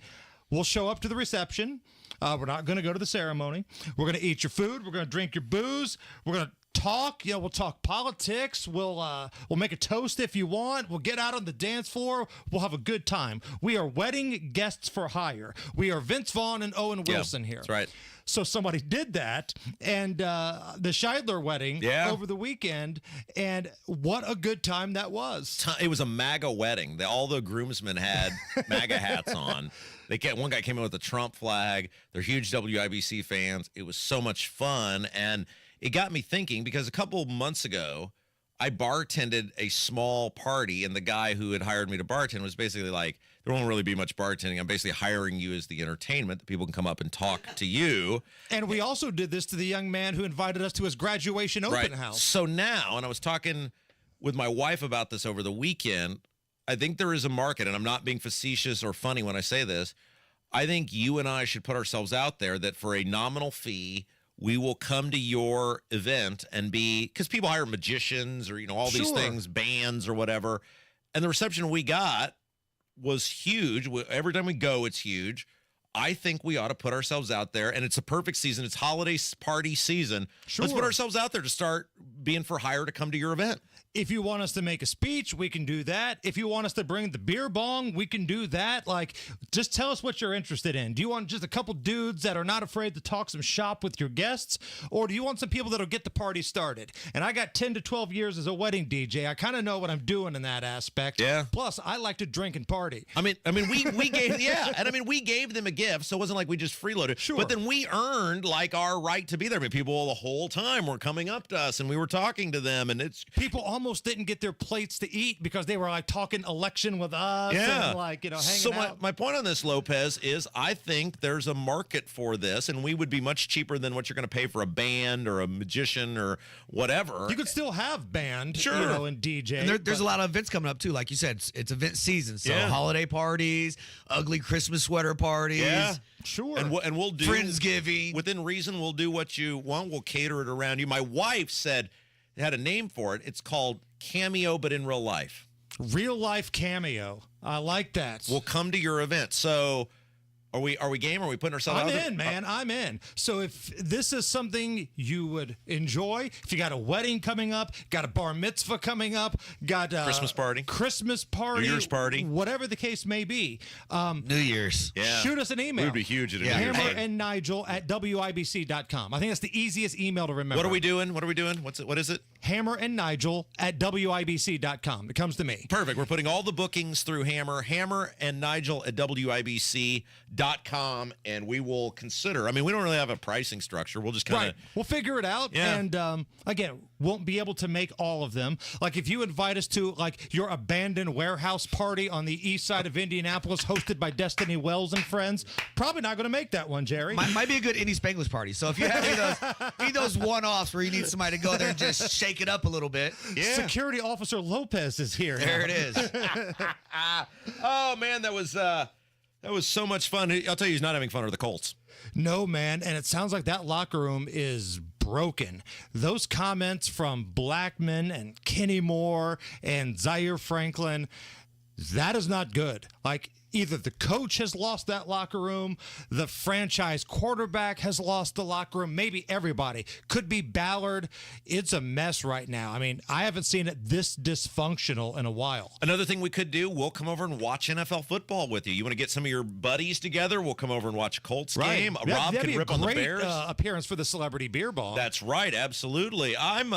we'll show up to the reception. We're not going to go to the ceremony. We're going to eat your food. We're going to drink your booze. We're going to talk. We'll talk politics. We'll make a toast if you want. We'll get out on the dance floor. We'll have a good time. We are wedding guests for hire. We are Vince Vaughn and Owen Wilson here. That's right. So somebody did that, and the Scheidler wedding over the weekend, and what a good time that was. It was a MAGA wedding. All the groomsmen had MAGA hats on. One guy came in with a Trump flag. They're huge WIBC fans. It was so much fun, and it got me thinking, because a couple months ago, I bartended a small party, and the guy who had hired me to bartend was basically like, there won't really be much bartending. I'm basically hiring you as the entertainment, that people can come up and talk to you. And we also did this to the young man who invited us to his graduation open house. So now, and I was talking with my wife about this over the weekend, I think there is a market, and I'm not being facetious or funny when I say this. I think you and I should put ourselves out there that for a nominal fee, we will come to your event and because people hire magicians or, all these things, bands or whatever. And the reception we got was huge. Every time we go, it's huge. I think we ought to put ourselves out there, and it's a perfect season. It's holiday party season. Sure. Let's put ourselves out there to start being for hire to come to your event. If you want us to make a speech, we can do that. If you want us to bring the beer bong, we can do that. Just tell us what you're interested in. Do you want just a couple dudes that are not afraid to talk some shop with your guests? Or do you want some people that'll get the party started? And I got 10 to 12 years as a wedding DJ. I kind of know what I'm doing in that aspect. Yeah. Plus, I like to drink and party. We gave, and we gave them a gift, so it wasn't like we just freeloaded. Sure. But then we earned our right to be there. People the whole time were coming up to us, and we were talking to them, and people almost didn't get their plates to eat because they were talking election with us and hanging out. So my point on this, Lopez, is I think there's a market for this, and we would be much cheaper than what you're going to pay for a band or a magician or whatever. You could still have band, and DJ. And there's a lot of events coming up too. Like you said, it's event season. So holiday parties, ugly Christmas sweater parties. Yeah. Sure. And we'll do Friendsgiving. Within reason, we'll do what you want. We'll cater it around you. My wife said it had a name for it. It's called Cameo, but in real life. Real life cameo. I like that. We'll come to your event. So Are we game? Are we putting ourselves out I'm there? in, man. I'm in. So if this is something you would enjoy, if you got a wedding coming up, got a bar mitzvah coming up, got a Christmas party, New Year's party, whatever the case may be, New Year's. Yeah. Shoot us an email. We would be huge at a New Year's Hammer party. and Nigel at WIBC.com. I think that's the easiest email to remember. What are we doing? What is it? Hammer and Nigel at WIBC.com. It comes to me. Perfect. We're putting all the bookings through Hammer and Nigel at WIBC.com, and we will consider. I mean, we don't really have a pricing structure. We'll just kind of. Right. We'll figure it out. Yeah. And again, won't be able to make all of them. Like if you invite us to like your abandoned warehouse party on the east side of Indianapolis hosted by Destiny Wells and friends, probably not going to make that one, Jerry. Might be a good Indy Spanglish party. So if you have any of those one-offs where you need somebody to go there and just shake it up a little bit. Yeah. Security Officer Lopez is here. There it is. Oh, man, that was so much fun. I'll tell you, he's not having fun are the Colts. No, man. And it sounds like that locker room is broken. Those comments from Blackman and Kenny Moore and Zaire Franklin, that is not good. Like, either the coach has lost that locker room, the franchise quarterback has lost the locker room, maybe everybody. Could be Ballard. It's a mess right now. I mean, I haven't seen it this dysfunctional in a while. Another thing we could do, we'll come over and watch NFL football with you. You want to get some of your buddies together? We'll come over and watch a Colts game. Rob That'd can be rip a on the great, Bears. appearance for the Celebrity Beer Ball. That's right, absolutely. I'm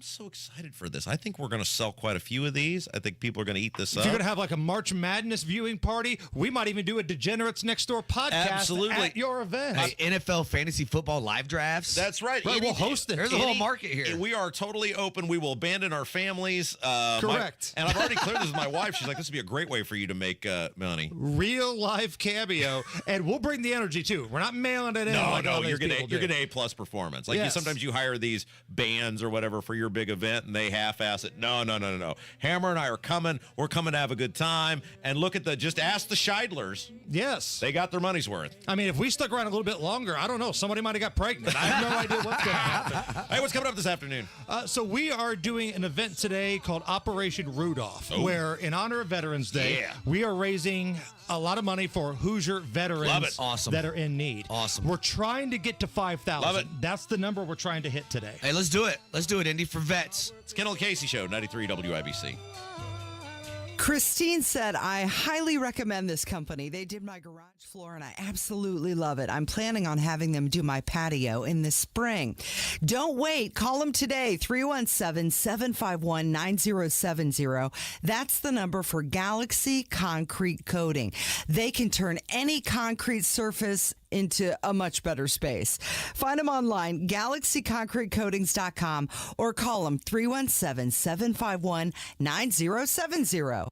so excited for this. I think we're going to sell quite a few of these. I think people are going to eat this If up. you're going to have like a March Madness viewing party, we might even do a Degenerates Next Door podcast Absolutely. at your event. Hey, NFL fantasy football live drafts. That's right. We'll host it. There's a whole market here. We are totally open. We will abandon our families. Correct. And I've already cleared this with my wife. She's like, this would be a great way for you to make money. Real life cameo, and we'll bring the energy too. We're not mailing it in. like all these you're people do. getting A+ performance. Like Yes. sometimes you hire these bands or whatever for your big event, and they half-ass it. No. Hammer and I are coming. We're coming to have a good time. And look at just ask the Scheidlers. Yes. They got their money's worth. I mean, if we stuck around a little bit longer, I don't know. Somebody might have got pregnant. I have no idea what's going to happen. Hey, what's coming up this afternoon? So we are doing an event today called Operation Rudolph, where in honor of Veterans Day, we are raising a lot of money for Hoosier veterans Love it. Awesome. that are in need. Awesome. We're trying to get to 5,000. Love it. That's the number we're trying to hit today. Hey, let's do it. Let's do it, Indy, for vets. It's Kendall Casey Show, 93 WIBC. Christine said, I highly recommend this company. They did my garage floor and I absolutely love it. I'm planning on having them do my patio in the spring. Don't wait. Call them today, 317-751-9070. That's the number for Galaxy Concrete Coating. They can turn any concrete surface into a much better space. Find them online, galaxyconcretecoatings.com, or call them 317-751-9070.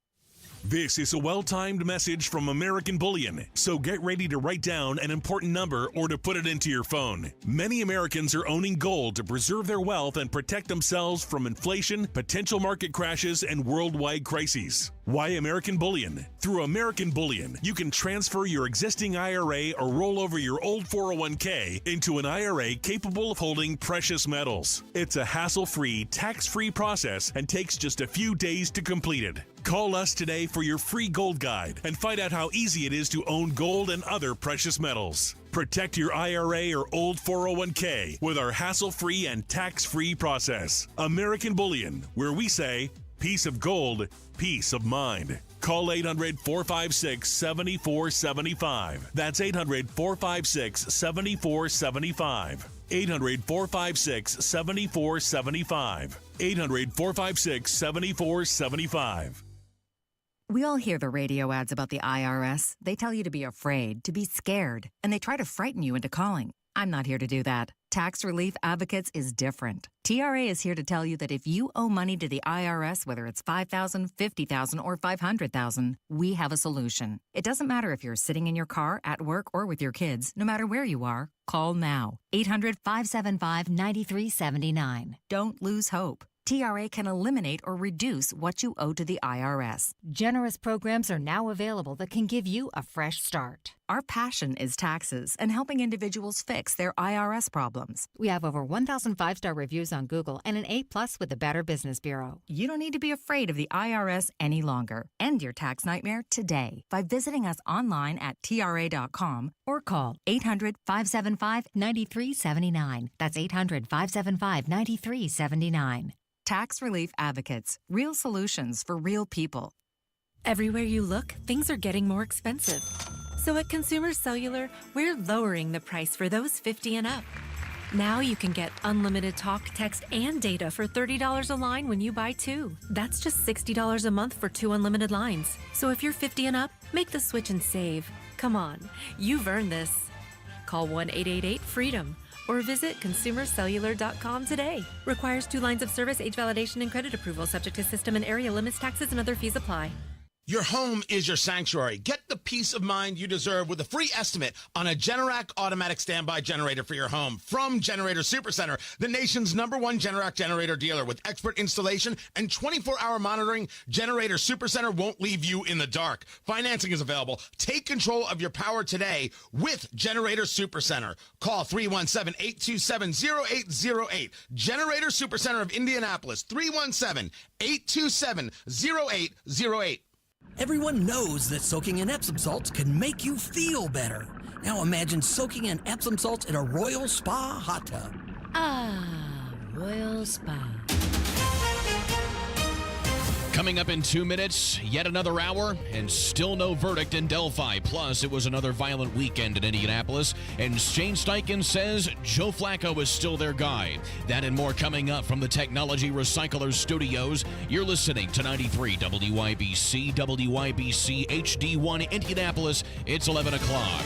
This is a well-timed message from American Bullion, so get ready to write down an important number or to put it into your phone. Many Americans are owning gold to preserve their wealth and protect themselves from inflation, potential market crashes, and worldwide crises. Why American Bullion? Through American Bullion, you can transfer your existing IRA or roll over your old 401k into an IRA capable of holding precious metals. It's a hassle-free, tax-free process and takes just a few days to complete it. Call us today for your free gold guide and find out how easy it is to own gold and other precious metals. Protect your IRA or old 401k with our hassle-free and tax-free process. American Bullion, where we say, peace of gold, peace of mind. Call 800-456-7475. That's 800-456-7475. 800-456-7475. 800-456-7475. We all hear the radio ads about the IRS. They tell you to be afraid, to be scared, and they try to frighten you into calling. I'm not here to do that. Tax Relief Advocates is different. TRA is here to tell you that if you owe money to the IRS, whether it's $5,000, $50,000, or $500,000, we have a solution. It doesn't matter if you're sitting in your car, at work, or with your kids. No matter where you are, call now. 800-575-9379. Don't lose hope. TRA can eliminate or reduce what you owe to the IRS. Generous programs are now available that can give you a fresh start. Our passion is taxes and helping individuals fix their IRS problems. We have over 1,000 5-star reviews on Google and an A+ with the Better Business Bureau. You don't need to be afraid of the IRS any longer. End your tax nightmare today by visiting us online at TRA.com or call 800-575-9379. That's 800-575-9379. Tax Relief Advocates. Real solutions for real people. Everywhere you look, things are getting more expensive. So at Consumer Cellular, we're lowering the price for those 50 and up. Now you can get unlimited talk, text, and data for $30 a line when you buy 2. That's just $60 a month for 2 unlimited lines. So if you're 50 and up, make the switch and save. Come on, you've earned this. Call 1-888-FREEDOM or visit consumercellular.com today. Requires 2 lines of service, age validation, and credit approval, subject to system and area limits, taxes, and other fees apply. Your home is your sanctuary. Get the peace of mind you deserve with a free estimate on a Generac automatic standby generator for your home from Generator Supercenter, the nation's #1 Generac generator dealer. With expert installation and 24-hour monitoring, Generator Supercenter won't leave you in the dark. Financing is available. Take control of your power today with Generator Supercenter. Call 317-827-0808. Generator Supercenter of Indianapolis, 317-827-0808. Everyone knows that soaking in Epsom salts can make you feel better. Now imagine soaking in Epsom salts in a Royal Spa hot tub. Ah, Royal Spa. Coming up in 2 minutes, yet another hour, and still no verdict in Delphi. Plus, it was another violent weekend in Indianapolis, and Shane Steichen says Joe Flacco is still their guy. That and more coming up from the Technology Recyclers Studios. You're listening to 93 WYBC, WYBC HD1 Indianapolis. It's 11 o'clock.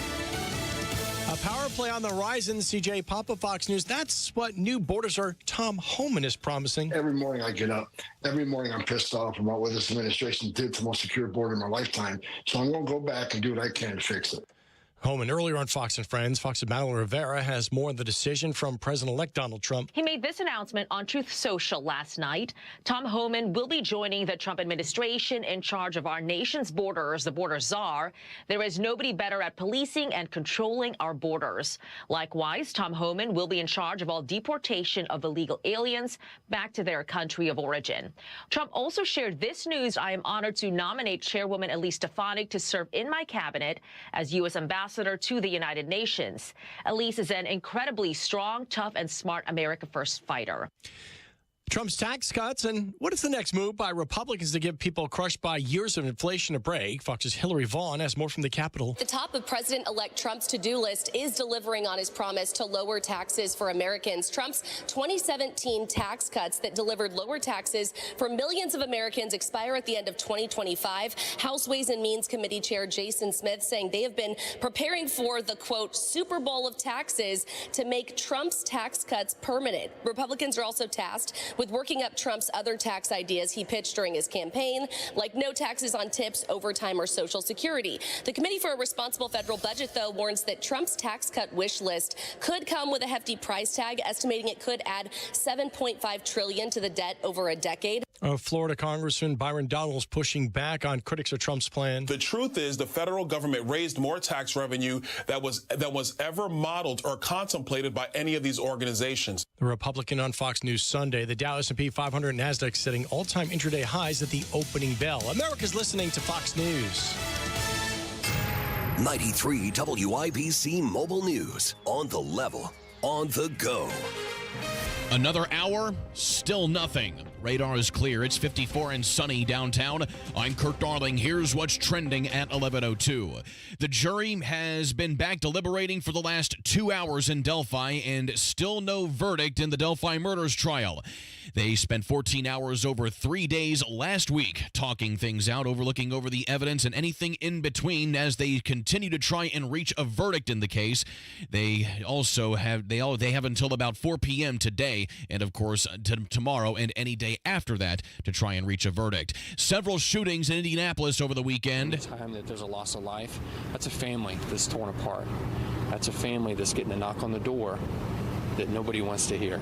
A power play on the horizon, CJ Papa, Fox News. That's what new border czar Tom Homan is promising. Every morning I get up. Every morning I'm pissed off about what this administration did to the most secure border in my lifetime. So I'm going to go back and do what I can to fix it. Homan earlier on Fox and Friends. Fox's Madeline Rivera has more on the decision from President-elect Donald Trump. He made this announcement on Truth Social last night. Tom Homan will be joining the Trump administration in charge of our nation's borders, the border czar. There is nobody better at policing and controlling our borders. Likewise, Tom Homan will be in charge of all deportation of illegal aliens back to their country of origin. Trump also shared this news. I am honored to nominate Chairwoman Elise Stefanik to serve in my cabinet as U.S. Ambassador to the United Nations. Elise is an incredibly strong, tough, and smart America First fighter. Trump's tax cuts, and what is the next move by Republicans to give people crushed by years of inflation a break? Fox's Hillary Vaughn has more from the Capitol. The top of President-elect Trump's to-do list is delivering on his promise to lower taxes for Americans. Trump's 2017 tax cuts that delivered lower taxes for millions of Americans expire at the end of 2025. House Ways and Means Committee Chair Jason Smith saying they have been preparing for the, quote, Super Bowl of taxes to make Trump's tax cuts permanent. Republicans are also tasked with working up Trump's other tax ideas he pitched during his campaign, like no taxes on tips, overtime, or Social Security. The Committee for a Responsible Federal Budget, though, warns that Trump's tax cut wish list could come with a hefty price tag, estimating it could add $7.5 trillion to the debt over a decade. Florida Congressman Byron Donalds pushing back on critics of Trump's plan. The truth is the federal government raised more tax revenue that was ever modeled or contemplated by any of these organizations. The Republican on Fox News Sunday, the Dow S&P 500 and NASDAQ setting all-time intraday highs at the opening bell. America's listening to Fox News. 93 WIBC Mobile News. On the level, on the go. Another hour, still nothing. Radar is clear. It's 54 and sunny downtown. I'm Kurt Darling. Here's what's trending at 11:02. The jury has been back deliberating for the last 2 hours in Delphi, and still no verdict in the Delphi murders trial. They spent 14 hours over 3 days last week talking things out, looking over the evidence and anything in between as they continue to try and reach a verdict in the case. They also have until about 4 p.m. today, and of course tomorrow and any day after that to try and reach a verdict. Several shootings in Indianapolis over the weekend. Anytime that there's a loss of life, that's a family that's torn apart. That's a family that's getting a knock on the door that nobody wants to hear.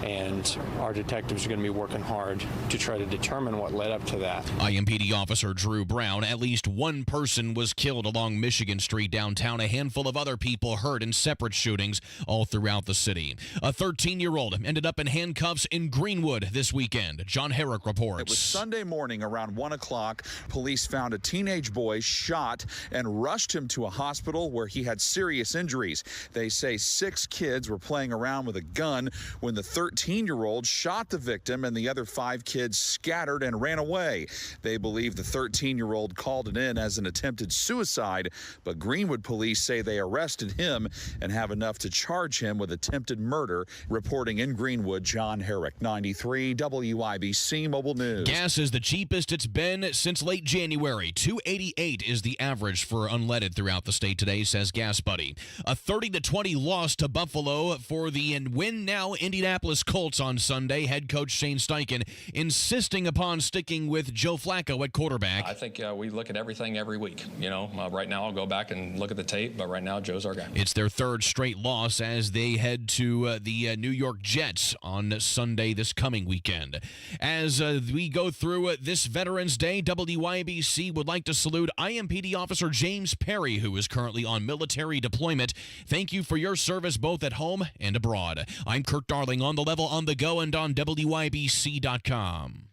And our detectives are going to be working hard to try to determine what led up to that. IMPD officer Drew Brown, at least one person was killed along Michigan Street downtown. A handful of other people hurt in separate shootings all throughout the city. A 13-year-old ended up in handcuffs in Greenwood this weekend. John Herrick reports. It was Sunday morning around 1 o'clock. Police found a teenage boy shot and rushed him to a hospital where he had serious injuries. They say 6 kids were playing around with a gun when the 13-year-old shot the victim and the other 5 kids scattered and ran away. They believe the 13-year-old called it in as an attempted suicide, but Greenwood police say they arrested him and have enough to charge him with attempted murder. Reporting in Greenwood, John Herrick, 93 WIBC Mobile News. Gas is the cheapest it's been since late January. $2.88 is the average for unleaded throughout the state today, says Gas Buddy. A 30-20 loss to Buffalo for the win now Indianapolis Colts on Sunday. Head coach Shane Steichen insisting upon sticking with Joe Flacco at quarterback. I think we look at everything every week. Right now I'll go back and look at the tape, but right now Joe's our guy. It's their third straight loss as they head to the New York Jets on Sunday this coming weekend. As we go through this Veterans Day, WIBC would like to salute IMPD officer James Perry, who is currently on military deployment. Thank you for your service both at home and abroad. I'm Kurt Darling, on the level, on the go, and on WIBC.com.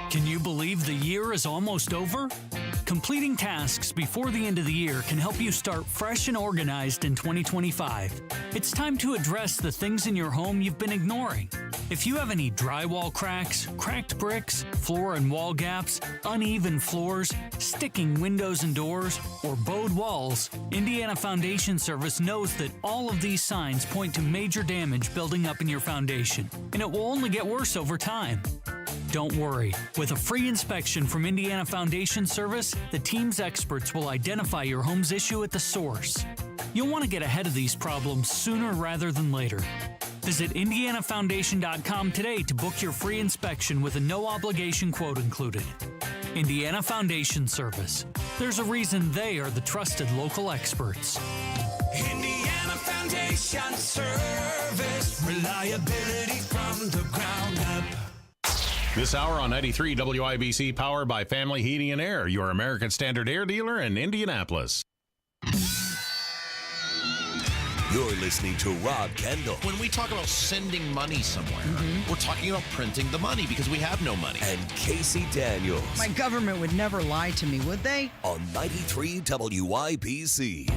Can you believe the year is almost over? Completing tasks before the end of the year can help you start fresh and organized in 2025. It's time to address the things in your home you've been ignoring. If you have any drywall cracks, cracked bricks, floor and wall gaps, uneven floors, sticking windows and doors, or bowed walls, Indiana Foundation Service knows that all of these signs point to major damage building up in your foundation, and it will only get worse over time. Don't worry. With a free inspection from Indiana Foundation Service, the team's experts will identify your home's issue at the source. You'll want to get ahead of these problems sooner rather than later. Visit IndianaFoundation.com today to book your free inspection with a no-obligation quote included. Indiana Foundation Service. There's a reason they are the trusted local experts. Indiana Foundation Service. Reliability from the ground up. This hour on 93 WIBC, powered by Family Heating and Air, your American Standard air dealer in Indianapolis. You're listening to Rob Kendall. When we talk about sending money somewhere, we're talking about printing the money because we have no money. And Casey Daniels. My government would never lie to me, would they? On 93 WIBC.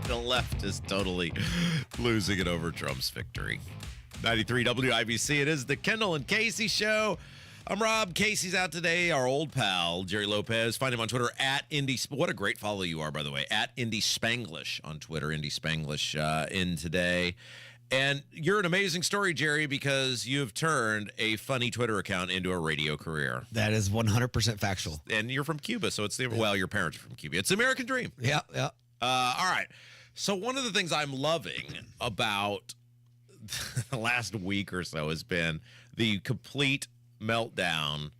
The left is totally losing it over Trump's victory. 93 WIBC. It is the Kendall and Casey Show. I'm Rob. Casey's out today. Our old pal, Jerry Lopez. Find him on Twitter at Indy. What a great follow you are, by the way. At Indy Spanglish on Twitter. Indy Spanglish in today. And you're an amazing story, Jerry, because you've turned a funny Twitter account into a radio career. That is 100% factual. And you're from Cuba, so it's well, your parents are from Cuba. It's the American dream. Yeah. All right. So one of the things I'm loving about the last week or so has been the complete meltdown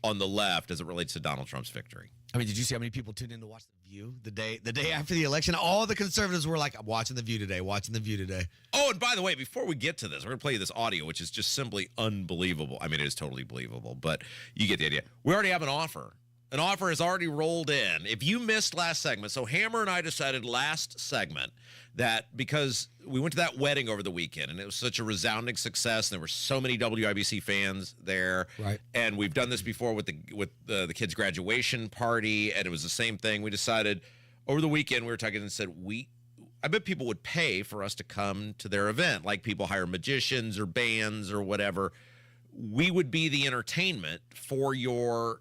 on the left as it relates to Donald Trump's victory. I mean, did you see how many people tuned in to watch The View the day after the election? All the conservatives were like, I'm watching The View today, watching The View today. Oh, and by the way, before we get to this, we're going to play you this audio, which is just simply unbelievable. I mean, it is totally believable, but you get the idea. We already have an offer. An offer has already rolled in. If you missed last segment, so Hammer and I decided last segment that because we went to that wedding over the weekend and it was such a resounding success and there were so many WIBC fans there. Right. And we've done this before with the kids' graduation party, and it was the same thing. We decided over the weekend, we were talking and said, I bet people would pay for us to come to their event, like people hire magicians or bands or whatever. We would be the entertainment for your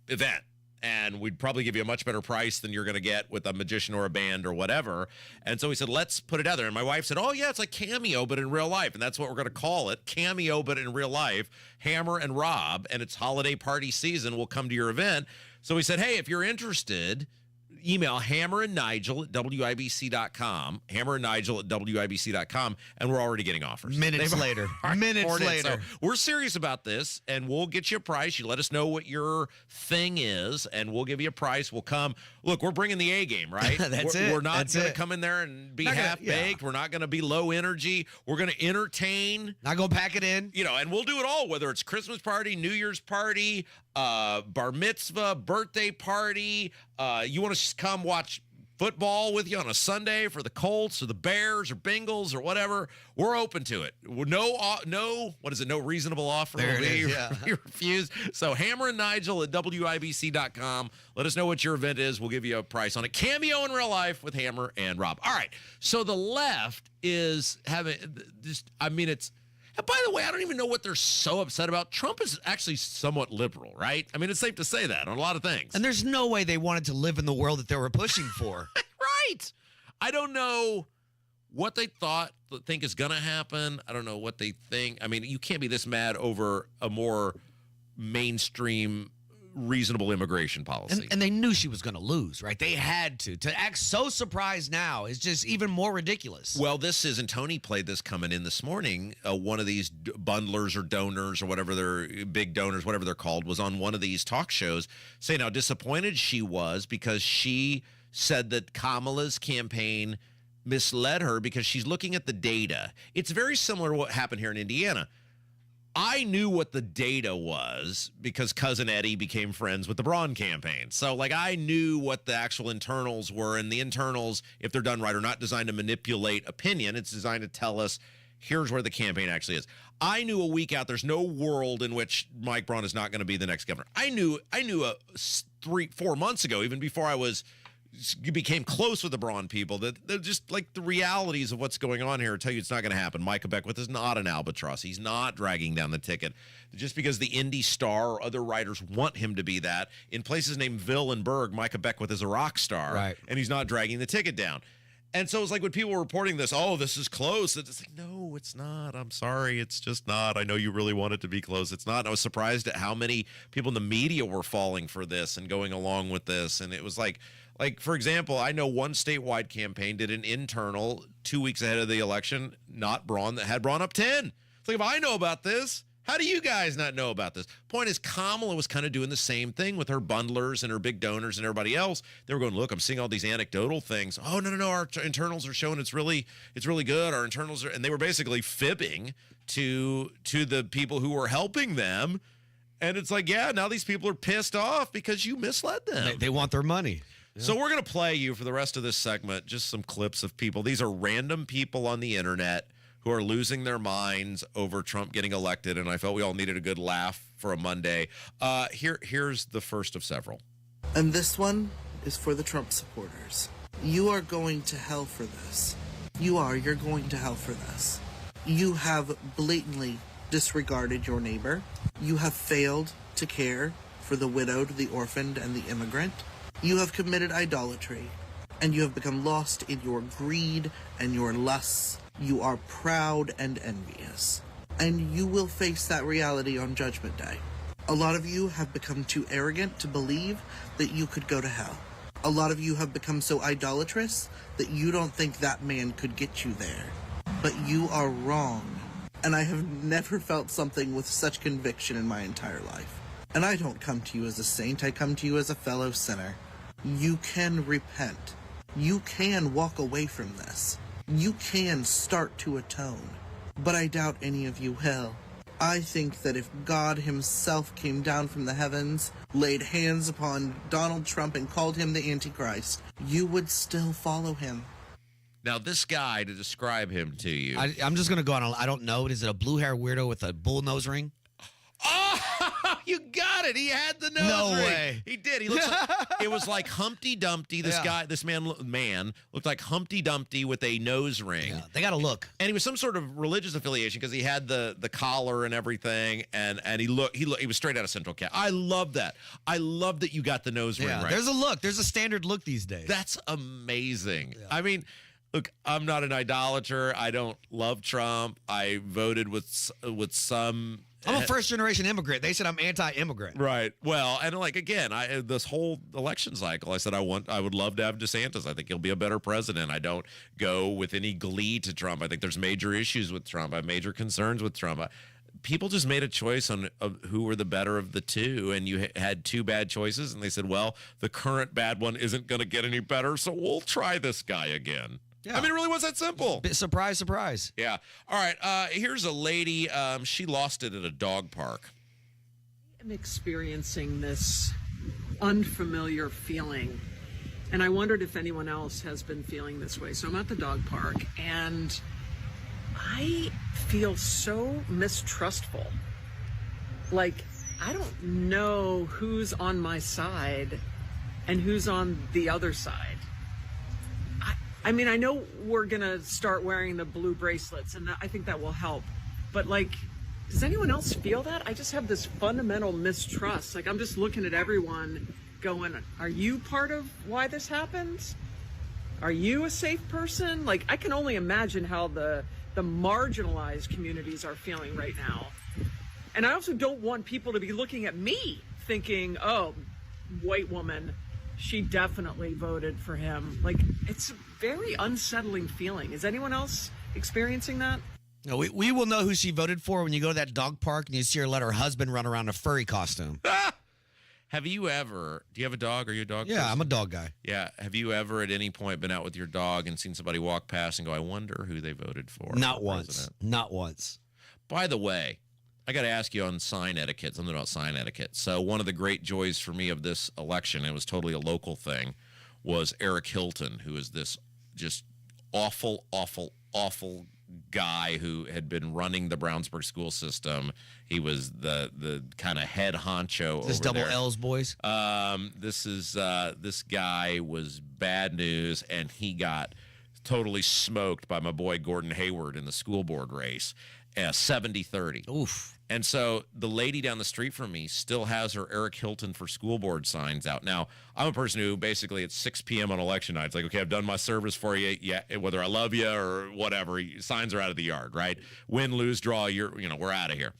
event. And we'd probably give you a much better price than you're going to get with a magician or a band or whatever. And so we said, let's put it out there. And my wife said, oh, yeah, it's like Cameo, but in real life. And that's what we're going to call it, Cameo, but in real life. Hammer and Rob, and it's holiday party season, will come to your event. So we said, hey, if you're interested, email hammerandnigel@wibc.com, hammerandnigel@wibc.com, and we're already getting offers. Minutes later. So we're serious about this, and we'll get you a price. You let us know what your thing is, and we'll give you a price. We'll come. Look, we're bringing the A game, right? We're not going to come in there and be half-baked. We're not going to be low energy. We're going to entertain. Not going to pack it in. And we'll do it all, whether it's Christmas party, New Year's party, bar mitzvah, birthday party. You want to come watch football with you on a Sunday for the Colts or the Bears or Bengals or whatever, we're open to it. No, what is it? No reasonable offer will be refused. So hammerandnigel@wibc.com. Let us know what your event is. We'll give you a price on it. Cameo in real life with Hammer and Rob. All right. So the left is having this. I mean, it's. And by the way, I don't even know what they're so upset about. Trump is actually somewhat liberal, right? I mean, it's safe to say that on a lot of things. And there's no way they wanted to live in the world that they were pushing for. Right. I don't know what they think is going to happen. I don't know what they think. I mean, you can't be this mad over a more mainstream, reasonable immigration policy. And they knew she was going to lose, right? They had to. To act so surprised now is just even more ridiculous. Well, this is, and Tony played this coming in this morning, one of these bundlers or donors or whatever they're, big donors, whatever they're called, was on one of these talk shows saying how disappointed she was because she said that Kamala's campaign misled her because she's looking at the data. It's very similar to what happened here in Indiana. I knew what the data was because Cousin Eddie became friends with the Braun campaign. So, I knew what the actual internals were, and the internals, if they're done right, are not designed to manipulate opinion. It's designed to tell us, here's where the campaign actually is. I knew a week out, there's no world in which Mike Braun is not going to be the next governor. I knew 3-4 months ago, even before I became close with the Braun people, that they're just the realities of what's going on here tell you it's not going to happen. Micah Beckwith is not an albatross. He's not dragging down the ticket. Just because the Indy Star or other writers want him to be that, in places named Ville and Berg, Micah Beckwith is a rock star, right? And he's not dragging the ticket down. And so it's when people were reporting this, oh, this is close. It's no, it's not. I'm sorry. It's just not. I know you really want it to be close. It's not. And I was surprised at how many people in the media were falling for this and going along with this. And it was like, for example, I know one statewide campaign did an internal 2 weeks ahead of the election, not Braun, that had Braun up 10. It's if I know about this, how do you guys not know about this? Point is, Kamala was kind of doing the same thing with her bundlers and her big donors and everybody else. They were going, look, I'm seeing all these anecdotal things. Oh, no, our internals are showing it's really good. Our internals are, and they were basically fibbing to the people who were helping them. And it's now these people are pissed off because you misled them. They want their money. Yeah. So we're going to play you for the rest of this segment just some clips of people. These are random people on the internet who are losing their minds over Trump getting elected, and I felt we all needed a good laugh for a Monday. Here's the first of several. And this one is for the Trump supporters. You are going to hell for this. You're going to hell for this. You have blatantly disregarded your neighbor. You have failed to care for the widowed, the orphaned, and the immigrant. You have committed idolatry, and you have become lost in your greed and your lusts. You are proud and envious, and you will face that reality on Judgment Day. A lot of you have become too arrogant to believe that you could go to hell. A lot of you have become so idolatrous that you don't think that man could get you there. But you are wrong, and I have never felt something with such conviction in my entire life. And I don't come to you as a saint, I come to you as a fellow sinner. You can repent. You can walk away from this. You can start to atone. But I doubt any of you will. I think that if God himself came down from the heavens, laid hands upon Donald Trump and called him the Antichrist, you would still follow him. Now, this guy, to describe him to you. I'm just going to go on. I don't know. Is it a blue hair weirdo with a bull nose ring? Oh, you got it. He had the nose No ring. way. He did. He looks it was like Humpty Dumpty. This man looked like Humpty Dumpty with a nose ring. Yeah, they got to look. And he was some sort of religious affiliation because he had the collar and everything, and he was straight out of Central Cat. I love that. I love that you got the nose ring right. There's a look. There's a standard look these days. That's amazing. Yeah. I mean, look, I'm not an idolater. I don't love Trump. I voted with some I'm a first-generation immigrant. They said I'm anti-immigrant. Right. Well, and like again, this whole election cycle, I said I would love to have DeSantis. I think he'll be a better president. I don't go with any glee to Trump. I think there's major issues with Trump. I have major concerns with Trump. People just made a choice on who were the better of the two, and you had two bad choices, and they said, well, the current bad one isn't going to get any better, so we'll try this guy again. Yeah. I mean, it really was that simple. Surprise, surprise. Yeah. All right. Here's a lady. She lost it at a dog park. I'm experiencing this unfamiliar feeling, and I wondered if anyone else has been feeling this way. So I'm at the dog park, and I feel so mistrustful. Like, I don't know who's on my side and who's on the other side. I mean, I know we're going to start wearing the blue bracelets, and I think that will help. But, like, does anyone else feel that? I just have this fundamental mistrust. Like, I'm just looking at everyone going, are you part of why this happens? Are you a safe person? Like, I can only imagine how the marginalized communities are feeling right now. And I also don't want people to be looking at me thinking, oh, white woman, she definitely voted for him. Like, it's a very unsettling feeling. Is anyone else experiencing that? No, we will know who she voted for when you go to that dog park and you see her let her husband run around in a furry costume. Have you ever, do you have a dog? Are you a dog person? I'm a dog guy. Yeah. Have you ever at any point been out with your dog and seen somebody walk past and go, I wonder who they voted for? Not once. Not once. By the way, I got to ask you on sign etiquette, something about sign etiquette. So one of the great joys for me of this election, it was totally a local thing, was Eric Hilton, who is this just awful, awful, awful guy who had been running the Brownsburg school system. He was the kind of head honcho. This over double there. L's, boys. This guy was bad news, and he got totally smoked by my boy Gordon Hayward in the school board race, 70-30. Oof. And so the lady down the street from me still has her Eric Hilton for school board signs out. Now, I'm a person who basically at 6 p.m. on election night, it's like, okay, I've done my service for you. Yeah, whether I love you or whatever, signs are out of the yard, right? Win, lose, draw, we're out of here.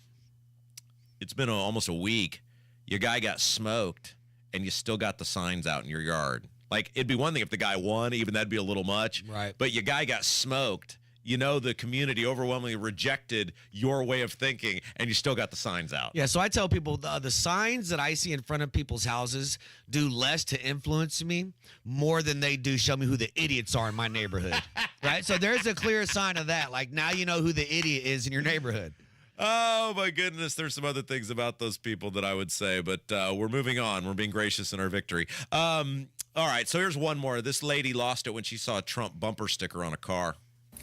It's been almost a week. Your guy got smoked, and you still got the signs out in your yard. Like, it'd be one thing if the guy won, even that'd be a little much. Right. But your guy got smoked. You know the community overwhelmingly rejected your way of thinking, and you still got the signs out. Yeah, so I tell people the signs that I see in front of people's houses do less to influence me more than they do show me who the idiots are in my neighborhood. Right? So there's a clear sign of that. Like, now you know who the idiot is in your neighborhood. Oh, my goodness. There's some other things about those people that I would say, but we're moving on. We're being gracious in our victory. All right, so here's one more. This lady lost it when she saw a Trump bumper sticker on a car.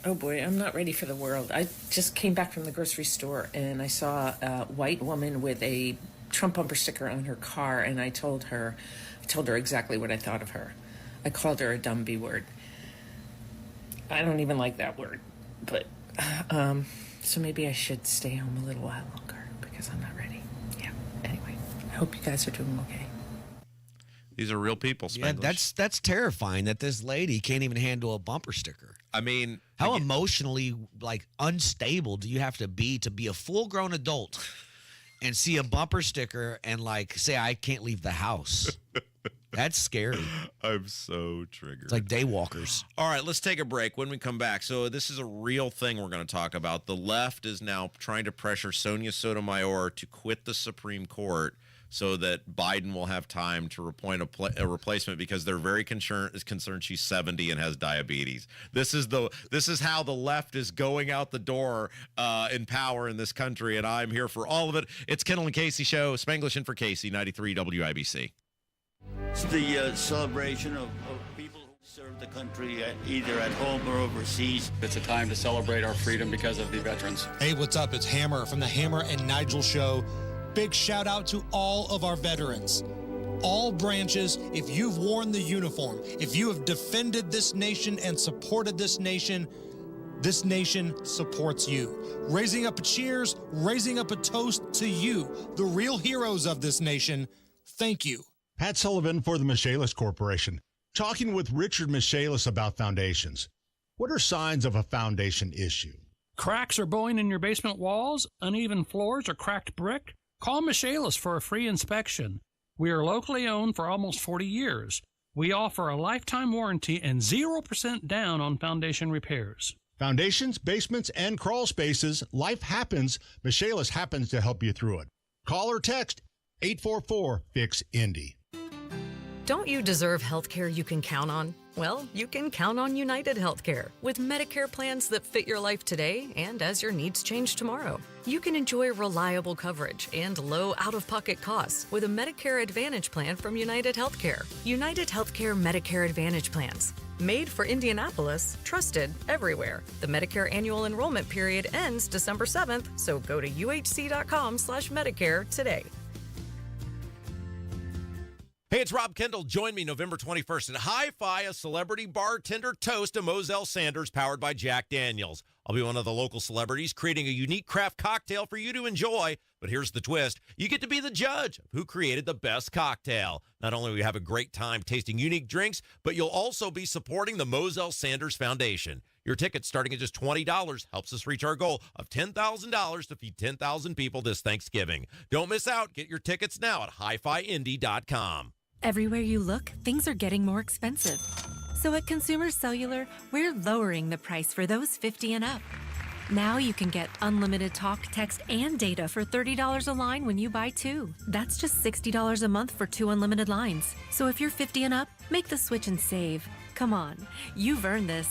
Oh boy, I'm not ready for the world. I just came back from the grocery store and I saw a white woman with a Trump bumper sticker on her car, and I told her exactly what I thought of her. I called her a dumb B word. I don't even like that word, but so maybe I should stay home a little while longer because I'm not ready. Yeah. Anyway, I hope you guys are doing okay. These are real people, Spanglish. Yeah, that's terrifying that this lady can't even handle a bumper sticker. I mean, how emotionally unstable do you have to be a full-grown adult and see a bumper sticker and say I can't leave the house? That's scary. I'm so triggered. It's like daywalkers. All right, let's take a break. When we come back, so this is a real thing we're going to talk about. The left is now trying to pressure Sonia Sotomayor to quit the Supreme Court so that Biden will have time to appoint a replacement because they're very concerned she's 70 and has diabetes. This is how the left is going out the door in power in this country, and I'm here for all of it. It's Kendall and Casey Show, Spanglish in for Casey, 93 WIBC. It's the celebration of people who serve the country either at home or overseas. It's a time to celebrate our freedom because of the veterans. Hey, what's up? It's Hammer from the Hammer and Nigel Show. Big shout out to all of our veterans. All branches, if you've worn the uniform, if you have defended this nation and supported this nation supports you. Raising up a cheers, raising up a toast to you, the real heroes of this nation. Thank you. Pat Sullivan for the Michaelis Corporation. Talking with Richard Michaelis about foundations. What are signs of a foundation issue? Cracks are bowing in your basement walls, uneven floors, or cracked brick? Call Michaelis for a free inspection. We are locally owned for almost 40 years. We offer a lifetime warranty and 0% down on foundation repairs. Foundations, basements, and crawl spaces, life happens. Michaelis happens to help you through it. Call or text 844-FIX-INDY. Don't you deserve health care you can count on? Well, you can count on United Healthcare with Medicare plans that fit your life today and as your needs change tomorrow. You can enjoy reliable coverage and low out-of-pocket costs with a Medicare Advantage plan from United Healthcare. United Healthcare Medicare Advantage plans. Made for Indianapolis, trusted everywhere. The Medicare annual enrollment period ends December 7th, so go to uhc.com/Medicare today. Hey, it's Rob Kendall. Join me November 21st at Hi-Fi, a celebrity bartender toast to Moselle Sanders, powered by Jack Daniels. I'll be one of the local celebrities creating a unique craft cocktail for you to enjoy. But here's the twist. You get to be the judge of who created the best cocktail. Not only will you have a great time tasting unique drinks, but you'll also be supporting the Moselle Sanders Foundation. Your tickets starting at just $20 helps us reach our goal of $10,000 to feed 10,000 people this Thanksgiving. Don't miss out. Get your tickets now at hifiindy.com. Everywhere you look, things are getting more expensive. So at Consumer Cellular, we're lowering the price for those 50 and up. Now you can get unlimited talk, text, and data for $30 a line when you buy two. That's just $60 a month for 2 unlimited lines. So if you're 50 and up, make the switch and save. Come on, you've earned this.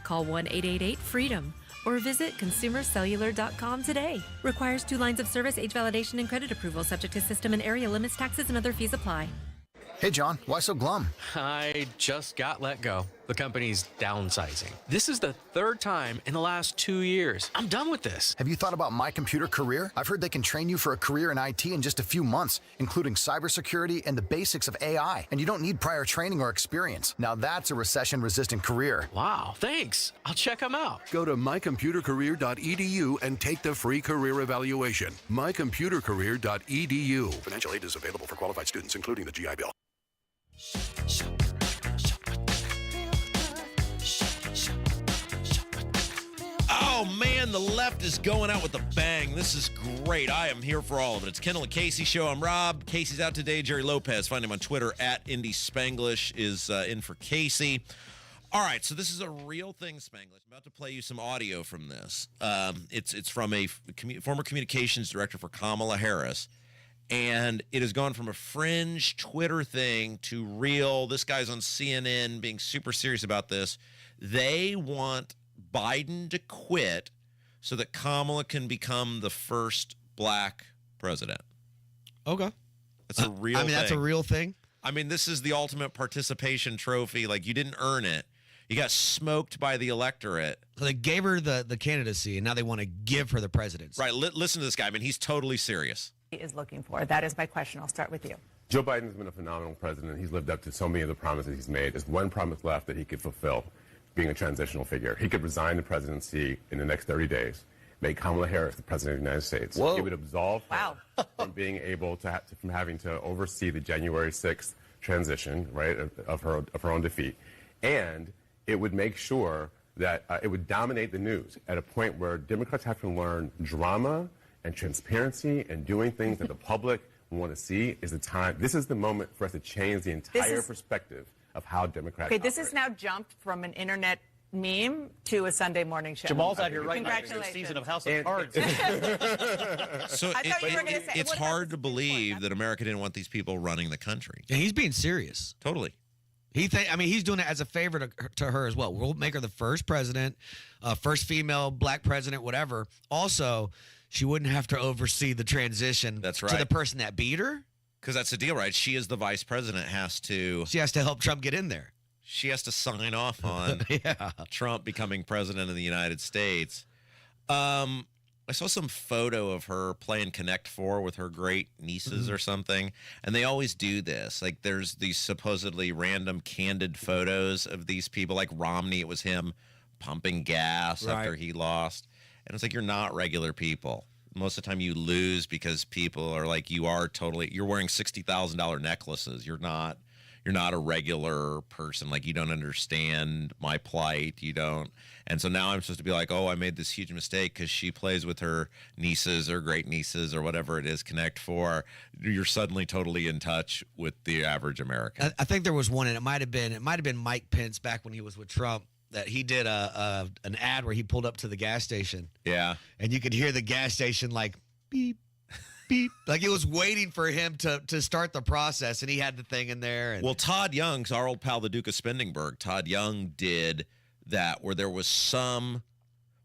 Call 1-888-FREEDOM or visit consumercellular.com today. Requires 2 lines of service, age validation, and credit approval, subject to system and area limits, taxes, and other fees apply. Hey, John, why so glum? I just got let go. The company's downsizing. This is the 3rd time in the last 2 years. I'm done with this. Have you thought about My Computer Career? I've heard they can train you for a career in IT in just a few months, including cybersecurity and the basics of AI. And you don't need prior training or experience. Now that's a recession-resistant career. Wow, thanks. I'll check them out. Go to mycomputercareer.edu and take the free career evaluation. mycomputercareer.edu. Financial aid is available for qualified students, including the GI Bill. Oh, man, the left is going out with a bang. This is great. I am here for all of it. It's Kendall Casey Show. I'm Rob. Casey's out today. Jerry Lopez. Find him on Twitter at Indy Spanglish is in for Casey. All right, so this is a real thing, Spanglish. I'm about to play you some audio from this. It's from a former communications director for Kamala Harris. And it has gone from a fringe Twitter thing to real. This guy's on CNN being super serious about this. They want Biden to quit so that Kamala can become the first black president. Okay. That's a real thing. That's a real thing? I mean, this is the ultimate participation trophy. Like, you didn't earn it. You got smoked by the electorate. So they gave her the candidacy, and now they want to give her the presidency. Right. Listen to this guy. I mean, he's totally serious. Is looking for? That is my question. I'll start with you. Joe Biden has been a phenomenal president. He's lived up to so many of the promises he's made. There's one promise left that he could fulfill, being a transitional figure. He could resign the presidency in the next 30 days, make Kamala Harris the president of the United States. Whoa. It would absolve her from being able to from having to oversee the January 6th transition, right, of her own defeat, and it would make sure that it would dominate the news at a point where Democrats have to learn drama and transparency and doing things that the public want to see. Is the time. This is the moment for us to change the entire perspective of how Democrats Okay, this operate. has now jumped from an internet meme to a Sunday morning show. Jamal's out here right now. Congratulations. Season of House of Cards. So I thought you were gonna say, it's what hard to believe that America didn't want these people running the country. And he's being serious. Totally. He's doing it as a favor to her as well. We'll make her the first president, first female black president, whatever. Also, she wouldn't have to oversee the transition That's right. to the person that beat her. Because that's the deal, right? She is the vice president, She has to help Trump get in there. She has to sign off on Trump becoming president of the United States. I saw some photo of her playing Connect 4 with her great nieces or something, and they always do this. Like, there's these supposedly random candid photos of these people, like Romney. It was him pumping gas after he lost. And it's like, you're not regular people. Most of the time you lose because people are like, you're wearing $60,000 necklaces. You're not you're not a regular person. Like, you don't understand my plight. You don't. And so now I'm supposed to be like, oh, I made this huge mistake because she plays with her nieces or great nieces or whatever it is, Connect Four. You're suddenly totally in touch with the average American. I think there was one, and it might have been Mike Pence back when he was with Trump, that he did an ad where he pulled up to the gas station. Yeah. And you could hear the gas station like beep, beep. Like it was waiting for him to start the process, and he had the thing in there. And well, Todd Young, our old pal, the Duke of Spendingburg, Todd Young did that where there was some,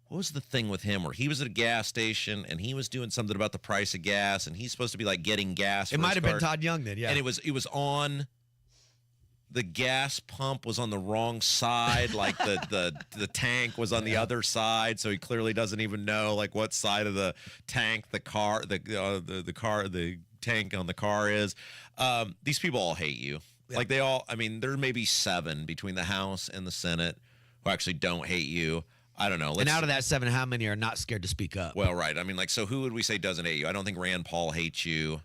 what was the thing with him where he was at a gas station and he was doing something about the price of gas, and he's supposed to be like getting gas. It might have been Todd Young then, yeah. And it was on, the gas pump was on the wrong side, like the tank was on the other side, so he clearly doesn't even know like what side of the tank the tank on the car is. These people all hate you. Yeah. Like they all, I mean, there may be 7 between the House and the Senate who actually don't hate you. I don't know. And out of that 7, how many are not scared to speak up? Well, right. I mean, like, so who would we say doesn't hate you? I don't think Rand Paul hates you.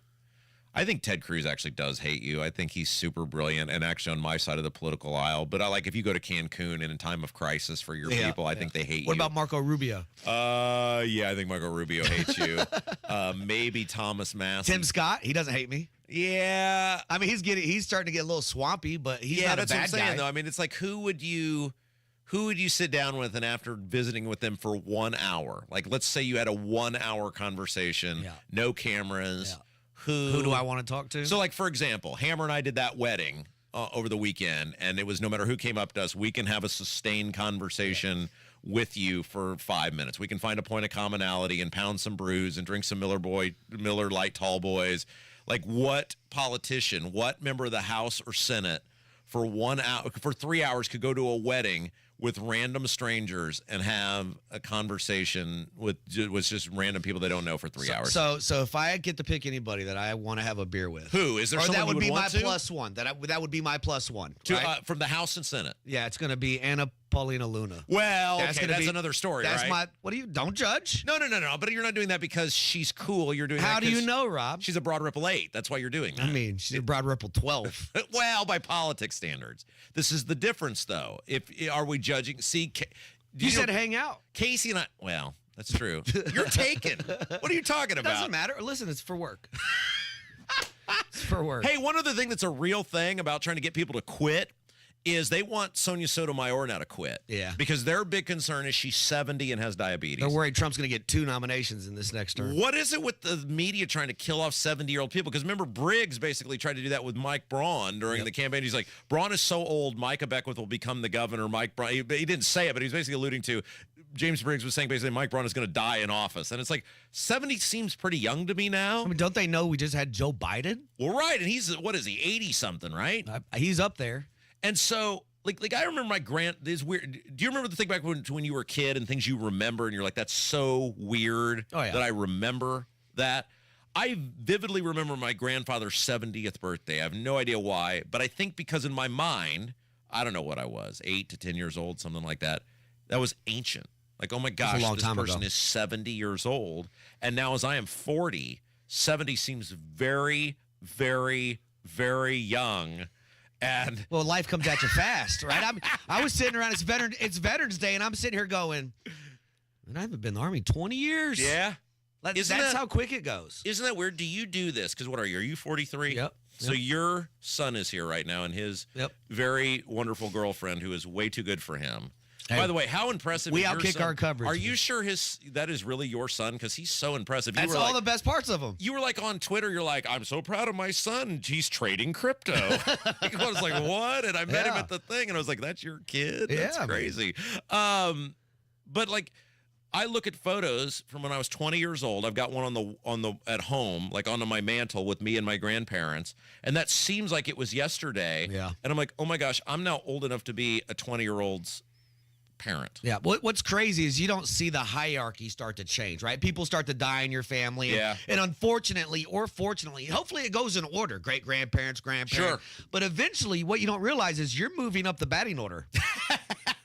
I think Ted Cruz actually does hate you. I think he's super brilliant and actually on my side of the political aisle. But I like if you go to Cancun in a time of crisis for your people, I think they hate you. What about Marco Rubio? Yeah, I think Marco Rubio hates you. Maybe Thomas Massey. Tim Scott, he doesn't hate me. Yeah. I mean, he's starting to get a little swampy, but he's not a bad that's what I'm saying, guy. though. I mean, it's like who would you sit down with, and after visiting with them for 1 hour, like let's say you had a 1 hour conversation, no cameras. Yeah. Who do I want to talk to? So, like, for example, Hammer and I did that wedding over the weekend, and it was no matter who came up to us, we can have a sustained conversation with you for 5 minutes. We can find a point of commonality and pound some brews and drink some Miller Lite Tall Boys. Like, what politician, what member of the House or Senate for 1 hour, for 3 hours could go to a wedding with random strangers and have a conversation with just random people they don't know for 3 hours? So if I get to pick anybody that I want to have a beer with, who is there? Or someone that would you be my want to? plus one. That would be my plus one to, from the House and Senate. Yeah, it's going to be Anna Paulina Luna. Well, that's another story. That's right? Don't judge. No. But you're not doing that because she's cool. You're doing. How that do you know, Rob? She's a Broad Ripple 8. That's why you're doing that. I mean, she's a Broad Ripple 12. Well, by politics standards, this is the difference, though. Are we judging? See, you said hang out. Casey and I. Well, that's true. You're taken. What are you talking about? Doesn't matter. Listen, it's for work. It's for work. Hey, one other thing that's a real thing about trying to get people to quit is they want Sonia Sotomayor now to quit. Yeah. Because their big concern is she's 70 and has diabetes. They're worried Trump's going to get 2 nominations in this next term. What is it with the media trying to kill off 70-year-old people? Because remember, Briggs basically tried to do that with Mike Braun during the campaign. He's like, Braun is so old, Micah Beckwith will become the governor. Mike Braun, he didn't say it, but he was basically alluding to, James Briggs was saying basically Mike Braun is going to die in office. And it's like, 70 seems pretty young to me now. I mean, don't they know we just had Joe Biden? Well, right. And he's, what is he, 80-something, right? He's up there. And so... Like I remember this weird. Do you remember the thing back when you were a kid and things you remember and you're like, that's so weird that I remember that? I vividly remember my grandfather's 70th birthday. I have no idea why, but I think because in my mind, I don't know what I was, 8 to 10 years old, something like that. That was ancient. Like, oh my gosh, this person is 70 years old. And now as I am 40, 70 seems very, very, very young. And well, life comes at you fast, right? I was sitting around. It's Veterans Day, and I'm sitting here going, "Man, I haven't been in the Army 20 years." Yeah, that's how quick it goes. Isn't that weird? Do you do this? Because what are you? Are you 43? Yep. So your son is here right now, and his very wonderful girlfriend, who is way too good for him. Hey, by the way, how impressive! We is your outkick son? our coverage. Are you sure that is really your son? Because he's so impressive. That's all the best parts of him. You were like on Twitter. You're like, I'm so proud of my son. He's trading crypto. I was like, what? And I met him at the thing, and I was like, that's your kid. That's crazy. But like, I look at photos from when I was 20 years old. I've got one on the at home, like on my mantle with me and my grandparents, and that seems like it was yesterday. Yeah. And I'm like, oh my gosh, I'm now old enough to be a 20-year-old's parent. Yeah. What's crazy is you don't see the hierarchy start to change, right? People start to die in your family. Yeah. And unfortunately or fortunately, hopefully it goes in order. Great grandparents, grandparents. Sure. But eventually what you don't realize is you're moving up the batting order.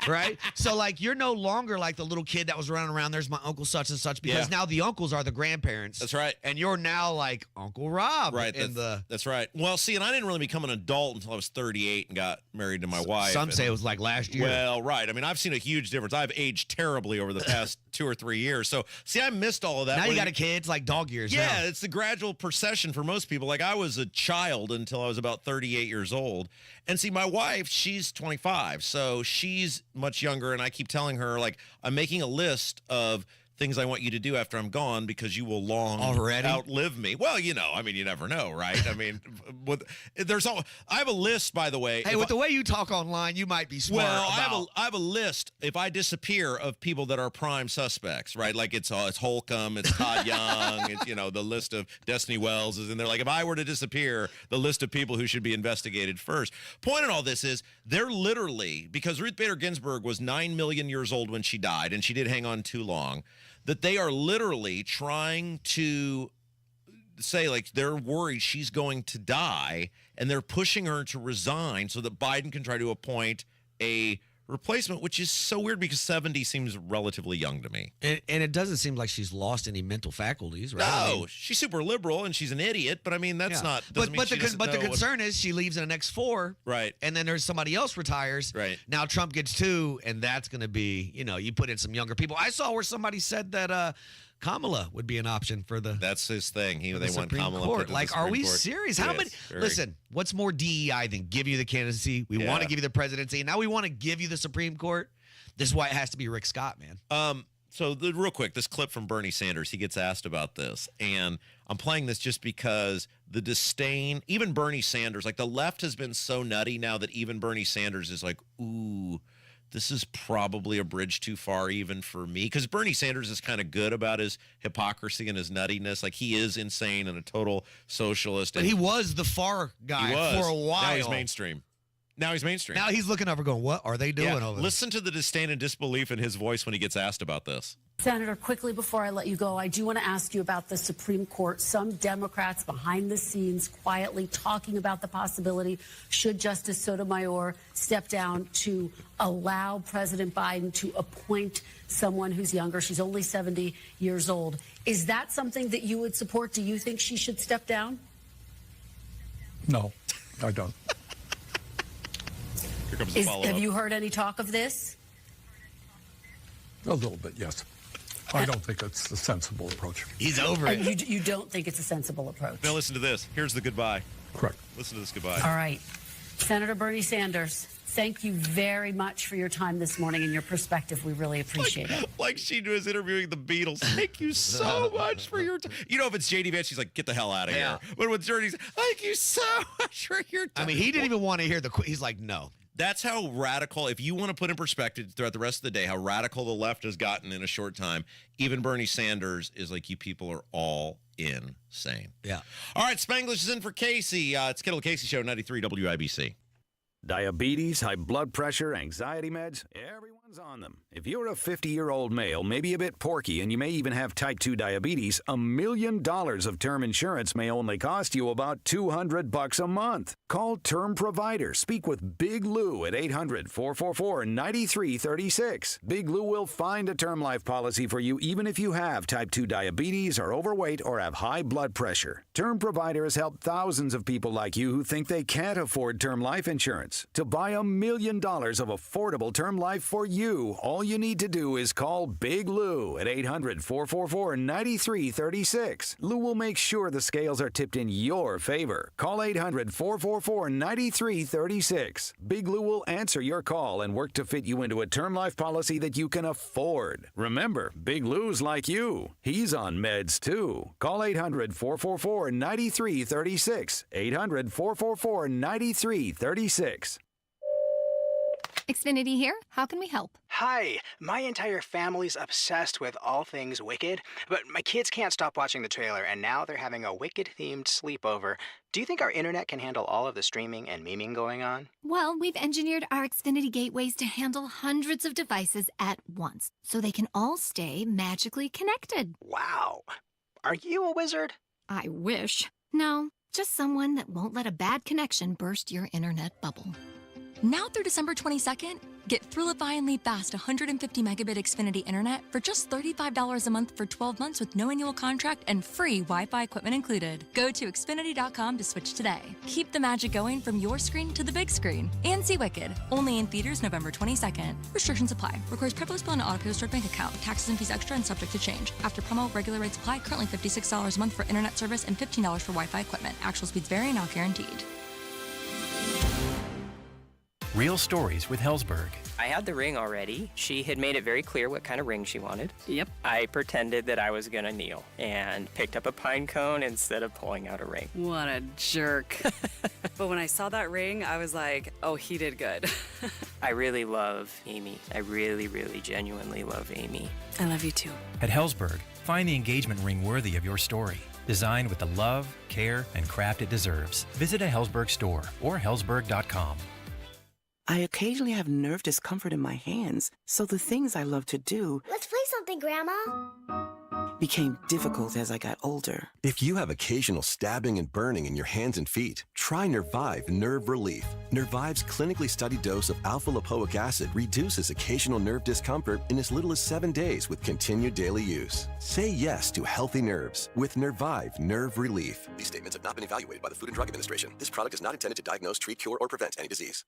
Right? So, like, you're no longer like the little kid that was running around, there's my uncle such and such, because now the uncles are the grandparents. That's right. And you're now like Uncle Rob. Right. That's right. Well, see, and I didn't really become an adult until I was 38 and got married to my wife. Some say it was like last year. Well, right. I mean, I've seen a huge difference. I've aged terribly over the past 2 or 3 years. So, see, I missed all of that. Now you got a kid. It's like dog years. Yeah, now. it's the gradual procession for most people. Like, I was a child until I was about 38 years old. And see, my wife, she's 25, so she's much younger, and I keep telling her, like, I'm making a list of things I want you to do after I'm gone because you will long outlive me. Well, you know, I mean, you never know, right? I mean, I have a list, by the way. Hey, with the way you talk online, you might be smart. Well, I have a list. If I disappear, of people that are prime suspects, right? Like it's Holcomb, it's Todd Young, it's, you know, the list of Destiny Wells is in there. Like if I were to disappear, the list of people who should be investigated first. Point in all this is they're literally, because Ruth Bader Ginsburg was 9 million years old when she died, and she did hang on too long, that they are literally trying to say, like, they're worried she's going to die, and they're pushing her to resign so that Biden can try to appoint a replacement, which is so weird because 70 seems relatively young to me. And it doesn't seem like she's lost any mental faculties, right? No, I mean, she's super liberal and she's an idiot, but I mean, that's not. But the concern is she leaves in the next 4. Right. And then there's somebody else retires. Right. Now Trump gets 2, and that's going to be, you know, you put in some younger people. I saw where somebody said that Kamala would be an option for the. That's his thing. They want Supreme Kamala. Court. Like, are we serious? How many? Listen, what's more DEI than give you the candidacy? We want to give you the presidency, and now we want to give you the Supreme Court. This is why it has to be Rick Scott, man. So real quick, this clip from Bernie Sanders, he gets asked about this, and I'm playing this just because the disdain, even Bernie Sanders, like the left has been so nutty now that even Bernie Sanders is like, ooh, this is probably a bridge too far even for me. Because Bernie Sanders is kind of good about his hypocrisy and his nuttiness. Like, he is insane and a total socialist. But he was the far guy for a while. Now he's mainstream. Now he's looking over going, what are they doing over there? Listen to the disdain and disbelief in his voice when he gets asked about this. Senator, quickly before I let you go, I do want to ask you about the Supreme Court. Some Democrats behind the scenes quietly talking about the possibility, should Justice Sotomayor step down, to allow President Biden to appoint someone who's younger. She's only 70 years old. Is that something that you would support? Do you think she should step down? No, I don't. Here comes the follow-up. Have you heard any talk of this? A little bit, yes. I don't think it's a sensible approach. He's over it. And you don't think it's a sensible approach? Now listen to this. Here's the goodbye. Correct. Listen to this goodbye. All right. Senator Bernie Sanders, thank you very much for your time this morning and your perspective. We really appreciate it. Like she was interviewing the Beatles. Thank you so much for your time. You know, if it's J.D. Vance, she's like, get the hell out of here. But with Journey's, thank you so much for your time. I mean, he didn't even want to hear he's like, no. That's how radical, if you want to put in perspective throughout the rest of the day, how radical the left has gotten in a short time. Even Bernie Sanders is like, you people are all insane. Yeah. All right, Spanglish is in for Casey. It's Kendall Casey Show, 93 WIBC. Diabetes, high blood pressure, anxiety meds, everyone's on them. If you're a 50-year-old male, maybe a bit porky, and you may even have type 2 diabetes, $1 million of term insurance may only cost you about $200 a month. Call Term Provider. Speak with Big Lou at 800-444-9336. Big Lou will find a term life policy for you even if you have type 2 diabetes, are overweight, or have high blood pressure. Term Provider has helped thousands of people like you who think they can't afford term life insurance. To buy $1 million of affordable term life for you, all you need to do is call Big Lou at 800-444-9336. Lou will make sure the scales are tipped in your favor. Call 800-444-9336. Big Lou will answer your call and work to fit you into a term life policy that you can afford. Remember, Big Lou's like you. He's on meds too. Call 800-444-9336. 800-444-9336. Xfinity here. How can we help? Hi. My entire family's obsessed with all things Wicked, but my kids can't stop watching the trailer, and now they're having a Wicked-themed sleepover. Do you think our internet can handle all of the streaming and memeing going on? Well, we've engineered our Xfinity gateways to handle hundreds of devices at once, so they can all stay magically connected. Wow. Are you a wizard? I wish. No, just someone that won't let a bad connection burst your internet bubble. Now through December 22nd, get Thrillifyingly fast 150 megabit Xfinity internet for just $35 a month for 12 months with no annual contract and free Wi-Fi equipment included. Go to Xfinity.com to switch today. Keep the magic going from your screen to the big screen. And see Wicked, only in theaters November 22nd. Restrictions apply. Requires privilege bill and auto-pay stored bank account. Taxes and fees extra and subject to change. After promo, regular rates apply. Currently $56 a month for internet service and $15 for Wi-Fi equipment. Actual speeds vary, not guaranteed. Real stories with Hellsberg. I had the ring already. She had made it very clear what kind of ring she wanted. Yep. I pretended that I was going to kneel and picked up a pine cone instead of pulling out a ring. What a jerk. But when I saw that ring, I was like, oh, he did good. I really love Amy. I really, really genuinely love Amy. I love you too. At Hellsberg, find the engagement ring worthy of your story. Designed with the love, care, and craft it deserves. Visit a Hellsberg store or hellsberg.com. I occasionally have nerve discomfort in my hands, so the things I love to do... Let's play something, Grandma. ...became difficult as I got older. If you have occasional stabbing and burning in your hands and feet, try Nervive Nerve Relief. Nervive's clinically studied dose of alpha-lipoic acid reduces occasional nerve discomfort in as little as 7 days with continued daily use. Say yes to healthy nerves with Nervive Nerve Relief. These statements have not been evaluated by the Food and Drug Administration. This product is not intended to diagnose, treat, cure, or prevent any disease.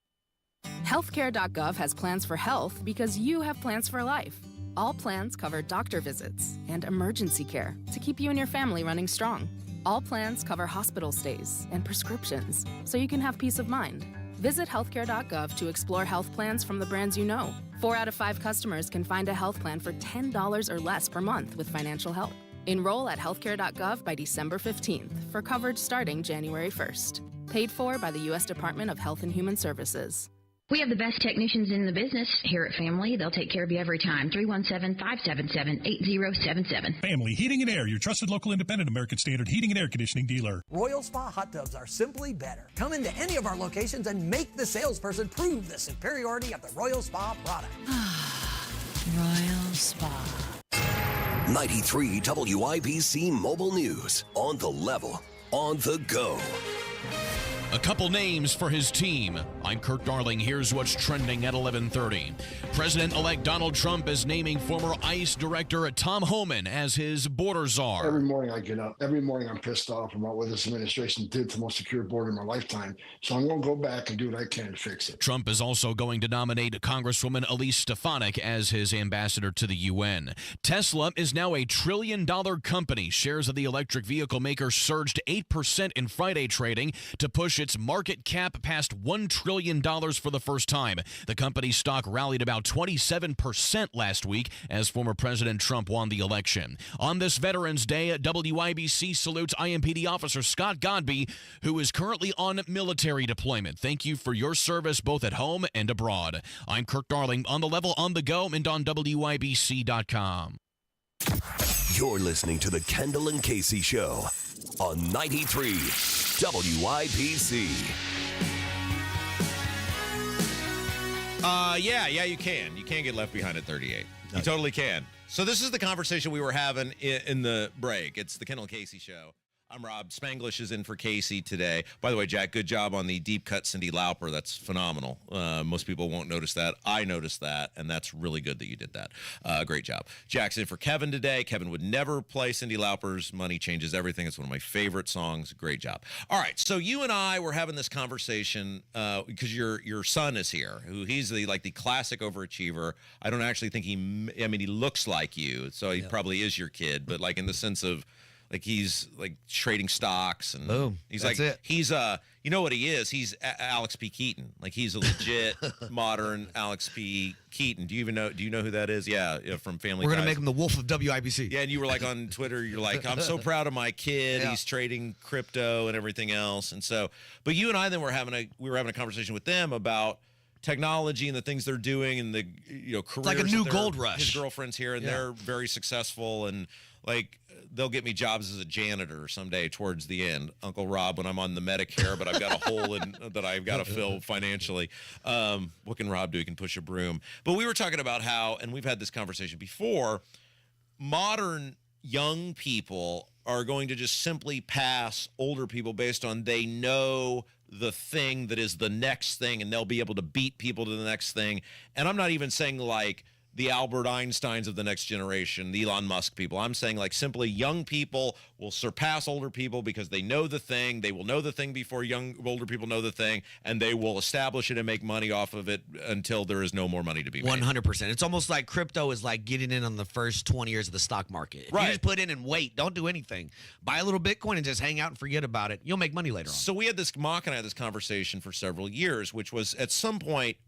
Healthcare.gov has plans for health because you have plans for life. All plans cover doctor visits and emergency care to keep you and your family running strong. All plans cover hospital stays and prescriptions so you can have peace of mind. Visit healthcare.gov to explore health plans from the brands you know. 4 out of 5 customers can find a health plan for $10 or less per month with financial help. Enroll at healthcare.gov by December 15th for coverage starting January 1st. Paid for by the U.S. Department of Health and Human Services. We have the best technicians in the business here at Family. They'll take care of you every time. 317-577-8077. Family Heating and Air, your trusted local independent American Standard heating and air conditioning dealer. Royal Spa hot tubs are simply better. Come into any of our locations and make the salesperson prove the superiority of the Royal Spa product. Royal Spa. 93 WIBC Mobile News. On the level, on the go. A couple names for his team. I'm Kurt Darling. Here's what's trending at 11:30. President-elect Donald Trump is naming former ICE Director Tom Homan as his border czar. Every morning I get up. Every morning I'm pissed off about what this administration did to the most secure border in my lifetime. So I'm going to go back and do what I can to fix it. Trump is also going to nominate Congresswoman Elise Stefanik as his ambassador to the UN. Tesla is now a $1 trillion company. Shares of the electric vehicle maker surged 8% in Friday trading to push its market cap past $1 trillion for the first time. The company's stock rallied about 27% last week as former President Trump won the election. On this Veterans Day, WIBC salutes IMPD officer Scott Godby, who is currently on military deployment. Thank you for your service both at home and abroad. I'm Kirk Darling, on the level, on the go, and on WIBC.com. You're listening to the Kendall and Casey Show on 93 WIBC. Yeah, you can. You can get left behind at 38. You totally can. So this is the conversation we were having in the break. It's the Kendall Casey Show. I'm Rob. Spanglish is in for Casey today. By the way, Jack, good job on the deep cut Cyndi Lauper. That's phenomenal. Most people won't notice that. I noticed that, and that's really good that you did that. Great job. Jack's in for Kevin today. Kevin would never play Cyndi Lauper's Money Changes Everything. It's one of my favorite songs. Great job. All right, so you and I were having this conversation because your son is here. He's the classic overachiever. I don't actually think he looks like you, so he probably is your kid, but like in the sense of he's trading stocks and boom. He's That's it. He's you know what he is? He's Alex P. Keaton. He's a legit modern Alex P. Keaton. Do you know who that is? Yeah, from Family We're Ties. gonna make him the wolf of WIBC. Yeah, and you were on Twitter, you're like, I'm so proud of my kid. Yeah. He's trading crypto and everything else. And so, but you and I then were having a conversation with them about technology and the things they're doing and the careers. Like a new gold rush. His girlfriend's here and they're very successful and they'll get me jobs as a janitor someday towards the end. Uncle Rob, when I'm on the Medicare, but I've got a hole that I've got to fill financially. What can Rob do? He can push a broom. But we were talking about how, and we've had this conversation before, modern young people are going to just simply pass older people based on they know the thing that is the next thing, and they'll be able to beat people to the next thing. And I'm not even saying like the Albert Einsteins of the next generation, the Elon Musk people. I'm saying like simply young people will surpass older people because they know the thing. They will know the thing before older people know the thing, and they will establish it and make money off of it until there is no more money to be made. 100%. It's almost like crypto is like getting in on the first 20 years of the stock market. If you just put in and wait, don't do anything. Buy a little Bitcoin and just hang out and forget about it. You'll make money later on. So we had this, Mock and I had this conversation for several years, which was at some point,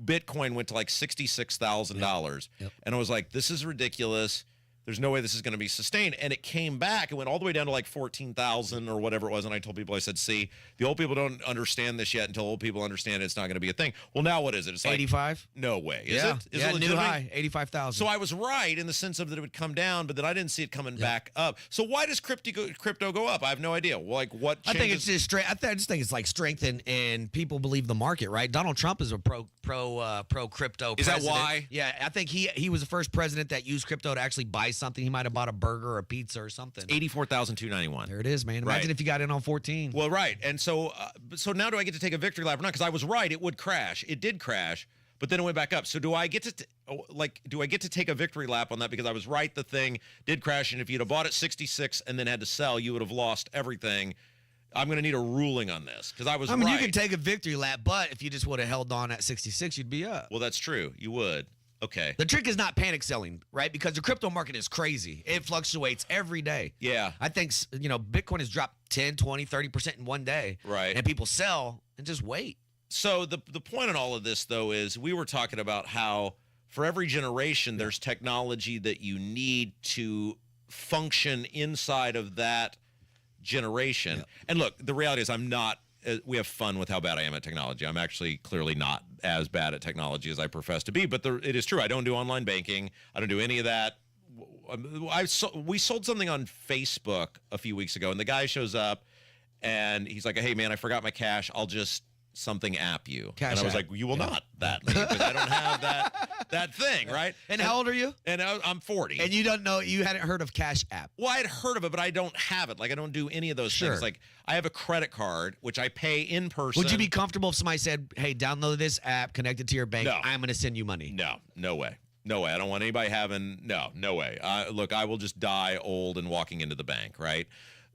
Bitcoin went to like $66,000. Yep. And I was like, this is ridiculous. There's no way this is going to be sustained. And it came back. It went all the way down to like 14,000 or whatever it was. And I told people, I said, see, the old people don't understand this yet. Until old people understand it's not going to be a thing. Well, now what is it? It's like 85? No way. Is yeah. it? Is yeah, it new high, 85,000. So I was right in the sense of that it would come down, but then I didn't see it coming back up. So why does crypto go up? I have no idea. Like what changes? I think it's just straight. I just think it's like strength and people believe the market, right? Donald Trump is a pro crypto president. Is that why? Yeah, I think he was the first president that used crypto to actually buy something. He might have bought a burger or a pizza or something. 84,291. There it is, man. Imagine if you got in on 14. Well, right. And so now do I get to take a victory lap or not? Because I was right. It would crash. It did crash, but then it went back up. So do I get to take a victory lap on that because I was right? The thing did crash, and if you'd have bought at 66 and then had to sell, you would have lost everything. I'm going to need a ruling on this because I was right. You can take a victory lap, but if you just would have held on at 66, you'd be up. Well, that's true. You would. Okay. The trick is not panic selling, right? Because the crypto market is crazy. It fluctuates every day. Yeah. I think, Bitcoin has dropped 10, 20, 30% in one day. Right. And people sell and just wait. So the point in all of this, though, is we were talking about how for every generation, there's technology that you need to function inside of that generation. Yeah. And look, the reality is we have fun with how bad I am at technology. I'm actually clearly not as bad at technology as I profess to be, but it is true. I don't do online banking. I don't do any of that. We sold something on Facebook a few weeks ago, and the guy shows up, and he's like, hey, man, I forgot my cash. I'll just something app you. Cash and I was app. like, you will not that me because I don't have that thing, right? And how old are you? And I'm 40. And you hadn't heard of Cash App? Well, I had heard of it, but I don't have it. Like, I don't do any of those things. Like, I have a credit card, which I pay in person. Would you be comfortable if somebody said, hey, download this app, connect it to your bank, I'm going to send you money? No way. No way. I don't want anybody having, no way. Look, I will just die old and walking into the bank, right?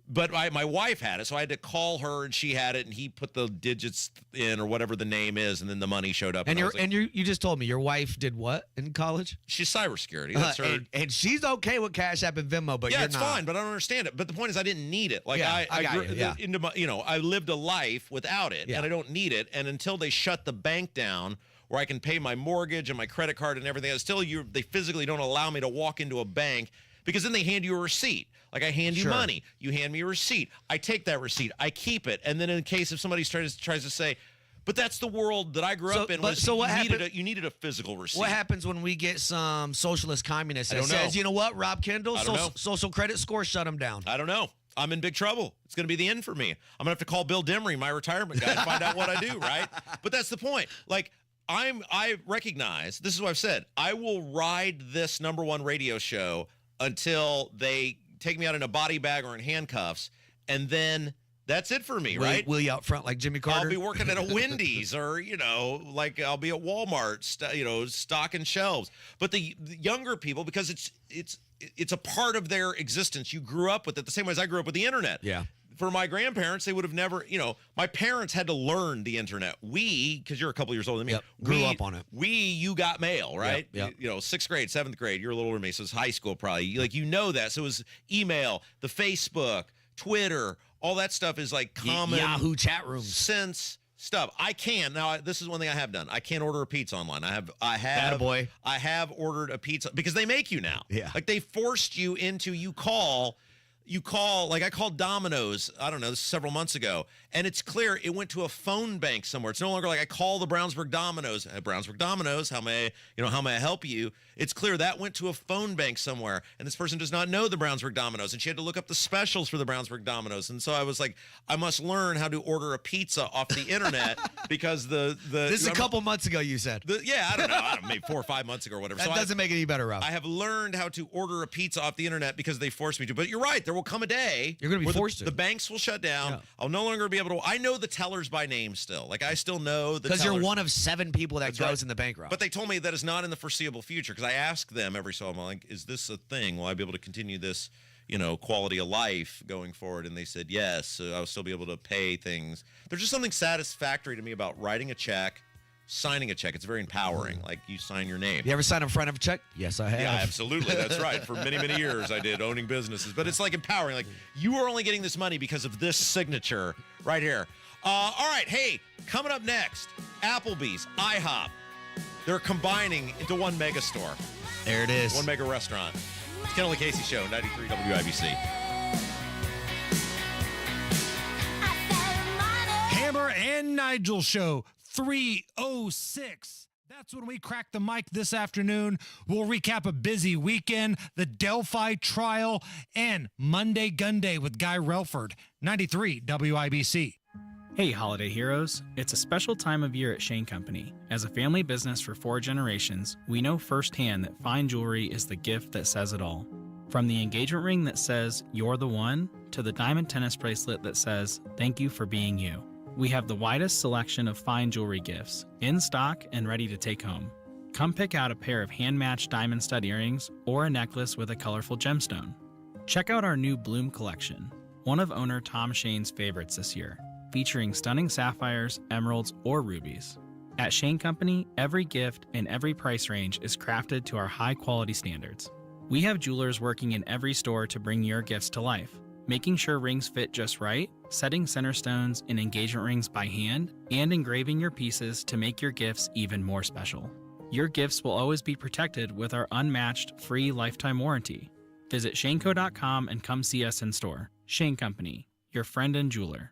But my wife had it, so I had to call her, and she had it, and he put the digits in or whatever the name is, and then the money showed up. And you just told me your wife did what in college? She's cybersecurity. That's her. And she's okay with Cash App and Venmo, but yeah, you're it's not. fine. But I don't understand it. But the point is, I didn't need it. Like I lived a life without it, and I don't need it. And until they shut the bank down, where I can pay my mortgage and my credit card and everything, they physically don't allow me to walk into a bank. Because then they hand you a receipt. Like I hand you money. You hand me a receipt. I take that receipt. I keep it. And then in case if somebody tries to say, but that's the world that I grew up in. You needed a physical receipt. What happens when we get some socialist communist that says, you know what, Rob Kendall, social credit score, shut them down? I don't know. I'm in big trouble. It's going to be the end for me. I'm going to have to call Bill Demery, my retirement guy, to find out what I do, right? But that's the point. Like, I recognize, this is what I've said, I will ride this #1 radio show until they take me out in a body bag or in handcuffs, and then that's it for me, right? Will you out front like Jimmy Carter? I'll be working at a Wendy's or, like I'll be at Walmart, stocking shelves. But the younger people, because it's a part of their existence. You grew up with it the same way as I grew up with the internet. Yeah. For my grandparents, they would have never, my parents had to learn the internet. Because you're a couple years older than me. Grew up on it. You got mail, right? Yep. 6th grade, 7th grade, you're a little older than me, so it's high school probably. Like, that. So it was email, the Facebook, Twitter, all that stuff is like common. Yahoo chat rooms. Sense stuff. Now, this is one thing I have done. I can't order a pizza online. I have ordered a pizza because they make you now. Yeah. Like they forced you into, you call, like I called Domino's, I don't know, this is several months ago, and it's clear it went to a phone bank somewhere. It's no longer like I call the Brownsburg Domino's. Brownsburg Domino's, how may I help you? It's clear that went to a phone bank somewhere, and this person does not know the Brownsburg Domino's, and she had to look up the specials for the Brownsburg Domino's. And so I was like, I must learn how to order a pizza off the internet because this is a couple months ago, you said. I don't know, maybe 4 or 5 months ago or whatever. That doesn't make it any better, Rob. I have learned how to order a pizza off the internet because they forced me to. But you're right. there will come a day you're going to be forced to. The banks will shut down. Yeah. I'll no longer be able to. I know the tellers by name still. Like I still know the because you're one of 7 people that goes in the bank route. But they told me that is not in the foreseeable future because I ask them every so often, like, is this a thing? Will I be able to continue this, quality of life going forward? And they said yes. So I'll still be able to pay things. There's just something satisfactory to me about writing a check. Signing a check. It's very empowering. Like you sign your name. You ever sign in front of a check? Yes, I have. Yeah, absolutely. That's right. For many, many years I did owning businesses. But it's like empowering. Like you are only getting this money because of this signature right here. All right. Hey, coming up next, Applebee's, IHOP. They're combining into one mega store. There it is. One mega restaurant. It's Kendall Casey Show, 93 WIBC. Hammer and Nigel Show. 3:06. That's when we crack the mic this afternoon. We'll recap a busy weekend, the Delphi trial, and Monday Gun Day with Guy Relford. 93 WIBC. Hey, holiday heroes. It's a special time of year at Shane Company. As a family business for 4 generations, we know firsthand that fine jewelry is the gift that says it all. From the engagement ring that says, "You're the one," to the diamond tennis bracelet that says, "Thank you for being you." We have the widest selection of fine jewelry gifts, in stock and ready to take home. Come pick out a pair of hand-matched diamond stud earrings or a necklace with a colorful gemstone. Check out our new Bloom collection, one of owner Tom Shane's favorites this year, featuring stunning sapphires, emeralds, or rubies. At Shane Company, every gift and every price range is crafted to our high-quality standards. We have jewelers working in every store to bring your gifts to life, making sure rings fit just right, setting center stones and engagement rings by hand, and engraving your pieces to make your gifts even more special. Your gifts will always be protected with our unmatched free lifetime warranty. Visit shaneco.com and come see us in store. Shane Company, your friend and jeweler.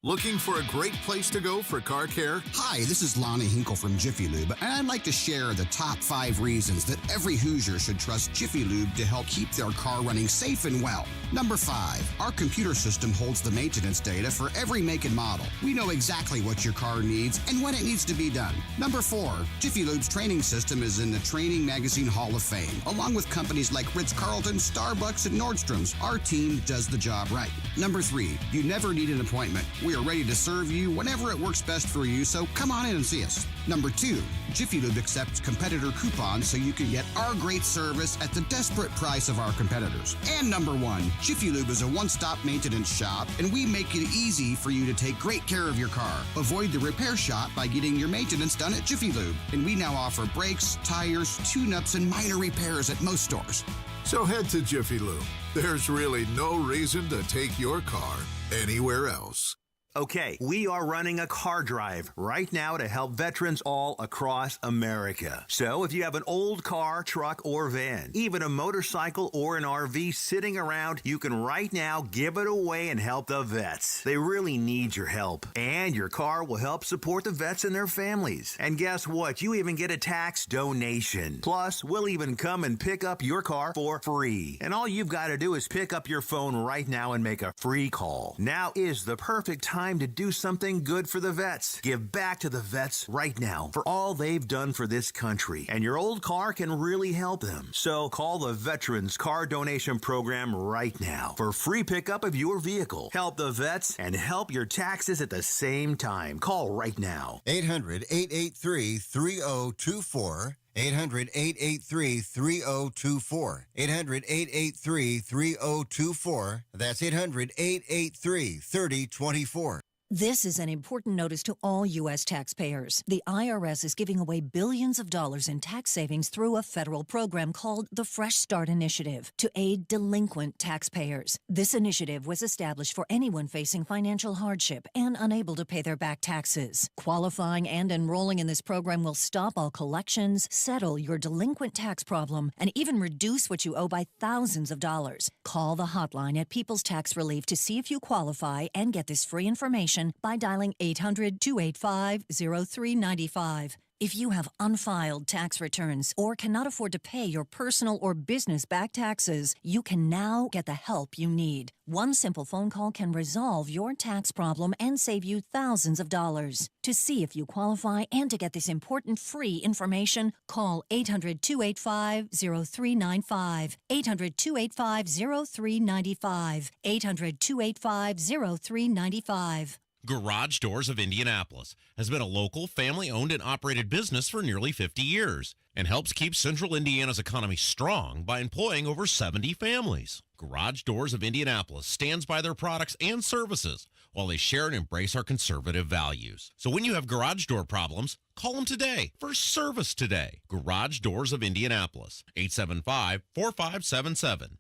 Looking for a great place to go for car care? Hi, this is Lonnie Hinkle from Jiffy Lube, and I'd like to share the top 5 reasons that every Hoosier should trust Jiffy Lube to help keep their car running safe and well. Number 5, our computer system holds the maintenance data for every make and model. We know exactly what your car needs and when it needs to be done. Number 4, Jiffy Lube's training system is in the Training Magazine Hall of Fame. Along with companies like Ritz-Carlton, Starbucks, and Nordstrom's, our team does the job right. Number 3, you never need an appointment. We are ready to serve you whenever it works best for you, so come on in and see us. Number 2, Jiffy Lube accepts competitor coupons so you can get our great service at the desperate price of our competitors. And number 1, Jiffy Lube is a one-stop maintenance shop, and we make it easy for you to take great care of your car. Avoid the repair shop by getting your maintenance done at Jiffy Lube. And we now offer brakes, tires, tune-ups, and minor repairs at most stores. So head to Jiffy Lube. There's really no reason to take your car anywhere else. Okay, we are running a car drive right now to help veterans all across America. So if you have an old car, truck, or van, even a motorcycle or an RV sitting around, you can right now give it away and help the vets. They really need your help. And your car will help support the vets and their families. And guess what? You even get a tax donation. Plus, we'll even come and pick up your car for free. And all you've got to do is pick up your phone right now and make a free call. Now is the perfect time to do something good for the vets. Give back to the vets right now for all they've done for this country. And your old car can really help them. So call the Veterans Car Donation Program right now for free pickup of your vehicle. Help the vets and help your taxes at the same time. Call right now. 800-883-3024. 800-883-3024. 800-883-3024. That's 800-883-3024. This is an important notice to all U.S. taxpayers. The IRS is giving away billions of dollars in tax savings through a federal program called the Fresh Start Initiative to aid delinquent taxpayers. This initiative was established for anyone facing financial hardship and unable to pay their back taxes. Qualifying and enrolling in this program will stop all collections, settle your delinquent tax problem, and even reduce what you owe by thousands of dollars. Call the hotline at People's Tax Relief to see if you qualify and get this free information by dialing 800-285-0395. If you have unfiled tax returns or cannot afford to pay your personal or business back taxes, you can now get the help you need. One simple phone call can resolve your tax problem and save you thousands of dollars. To see if you qualify and to get this important free information, call 800-285-0395. 800-285-0395. 800-285-0395. Garage Doors of Indianapolis has been a local, family-owned and operated business for nearly 50 years and helps keep Central Indiana's economy strong by employing over 70 families. Garage Doors of Indianapolis stands by their products and services while they share and embrace our conservative values. So when you have garage door problems, call them today for service today. Garage Doors of Indianapolis, 875-4577,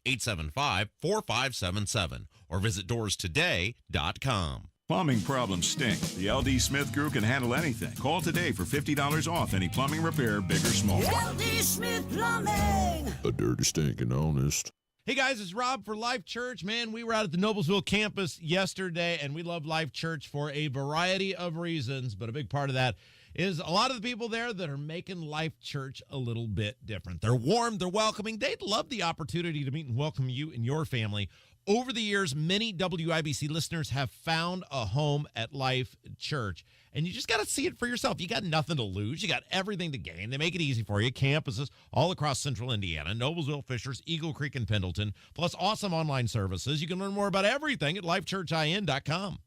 875-4577, or visit doorstoday.com. Plumbing problems stink. The LD Smith Group can handle anything. Call today for $50 off any plumbing repair, big or small. LD Smith Plumbing. A dirty, stinking honest. Hey guys, it's Rob for Life Church. Man, we were out at the Noblesville campus yesterday, and we love Life Church for a variety of reasons, but a big part of that is a lot of the people there that are making Life Church a little bit different. They're warm, they're welcoming. They'd love the opportunity to meet and welcome you and your family. Over the years, many WIBC listeners have found a home at Life Church, and you just got to see it for yourself. You got nothing to lose. You got everything to gain. They make it easy for you. Campuses all across Central Indiana, Noblesville, Fishers, Eagle Creek, and Pendleton, plus awesome online services. You can learn more about everything at lifechurchin.com.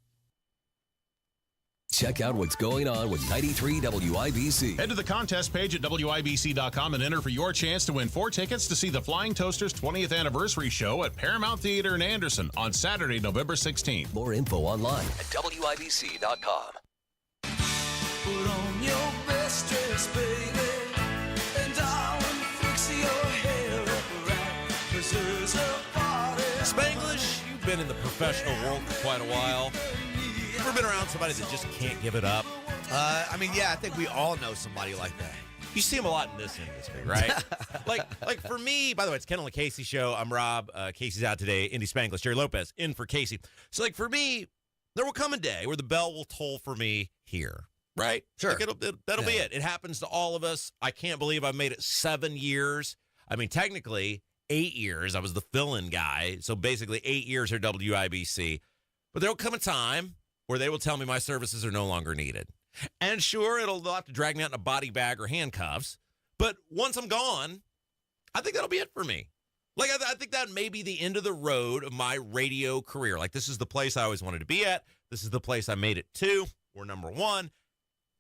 Check out what's going on with 93 WIBC. Head to the contest page at WIBC.com and enter for your chance to win 4 tickets to see the Flying Toasters 20th Anniversary Show at Paramount Theater in Anderson on Saturday, November 16th. More info online at WIBC.com. Put on your best dress, baby, and darling, fix your hair up right, 'cause there's a party. Spanglish, you've been in the professional world for quite a while. You ever been around somebody that just can't give it up? I think we all know somebody like that. You see them a lot in this industry, right? like for me, by the way, it's Kendall Casey show. I'm Rob. Casey's out today. Indy Spanglish, Jerry Lopez in for Casey. So like for me, there will come a day where the bell will toll for me here, right? Sure. Like that'll be it. It happens to all of us. I can't believe I've made it 7 years. I mean, technically 8 years. I was the fill-in guy. So basically 8 years at WIBC. But there will come a time where they will tell me my services are no longer needed. And sure, they'll have to drag me out in a body bag or handcuffs. But once I'm gone, I think that'll be it for me. Like, I think that may be the end of the road of my radio career. Like, this is the place I always wanted to be at. This is the place I made it to. We're number one.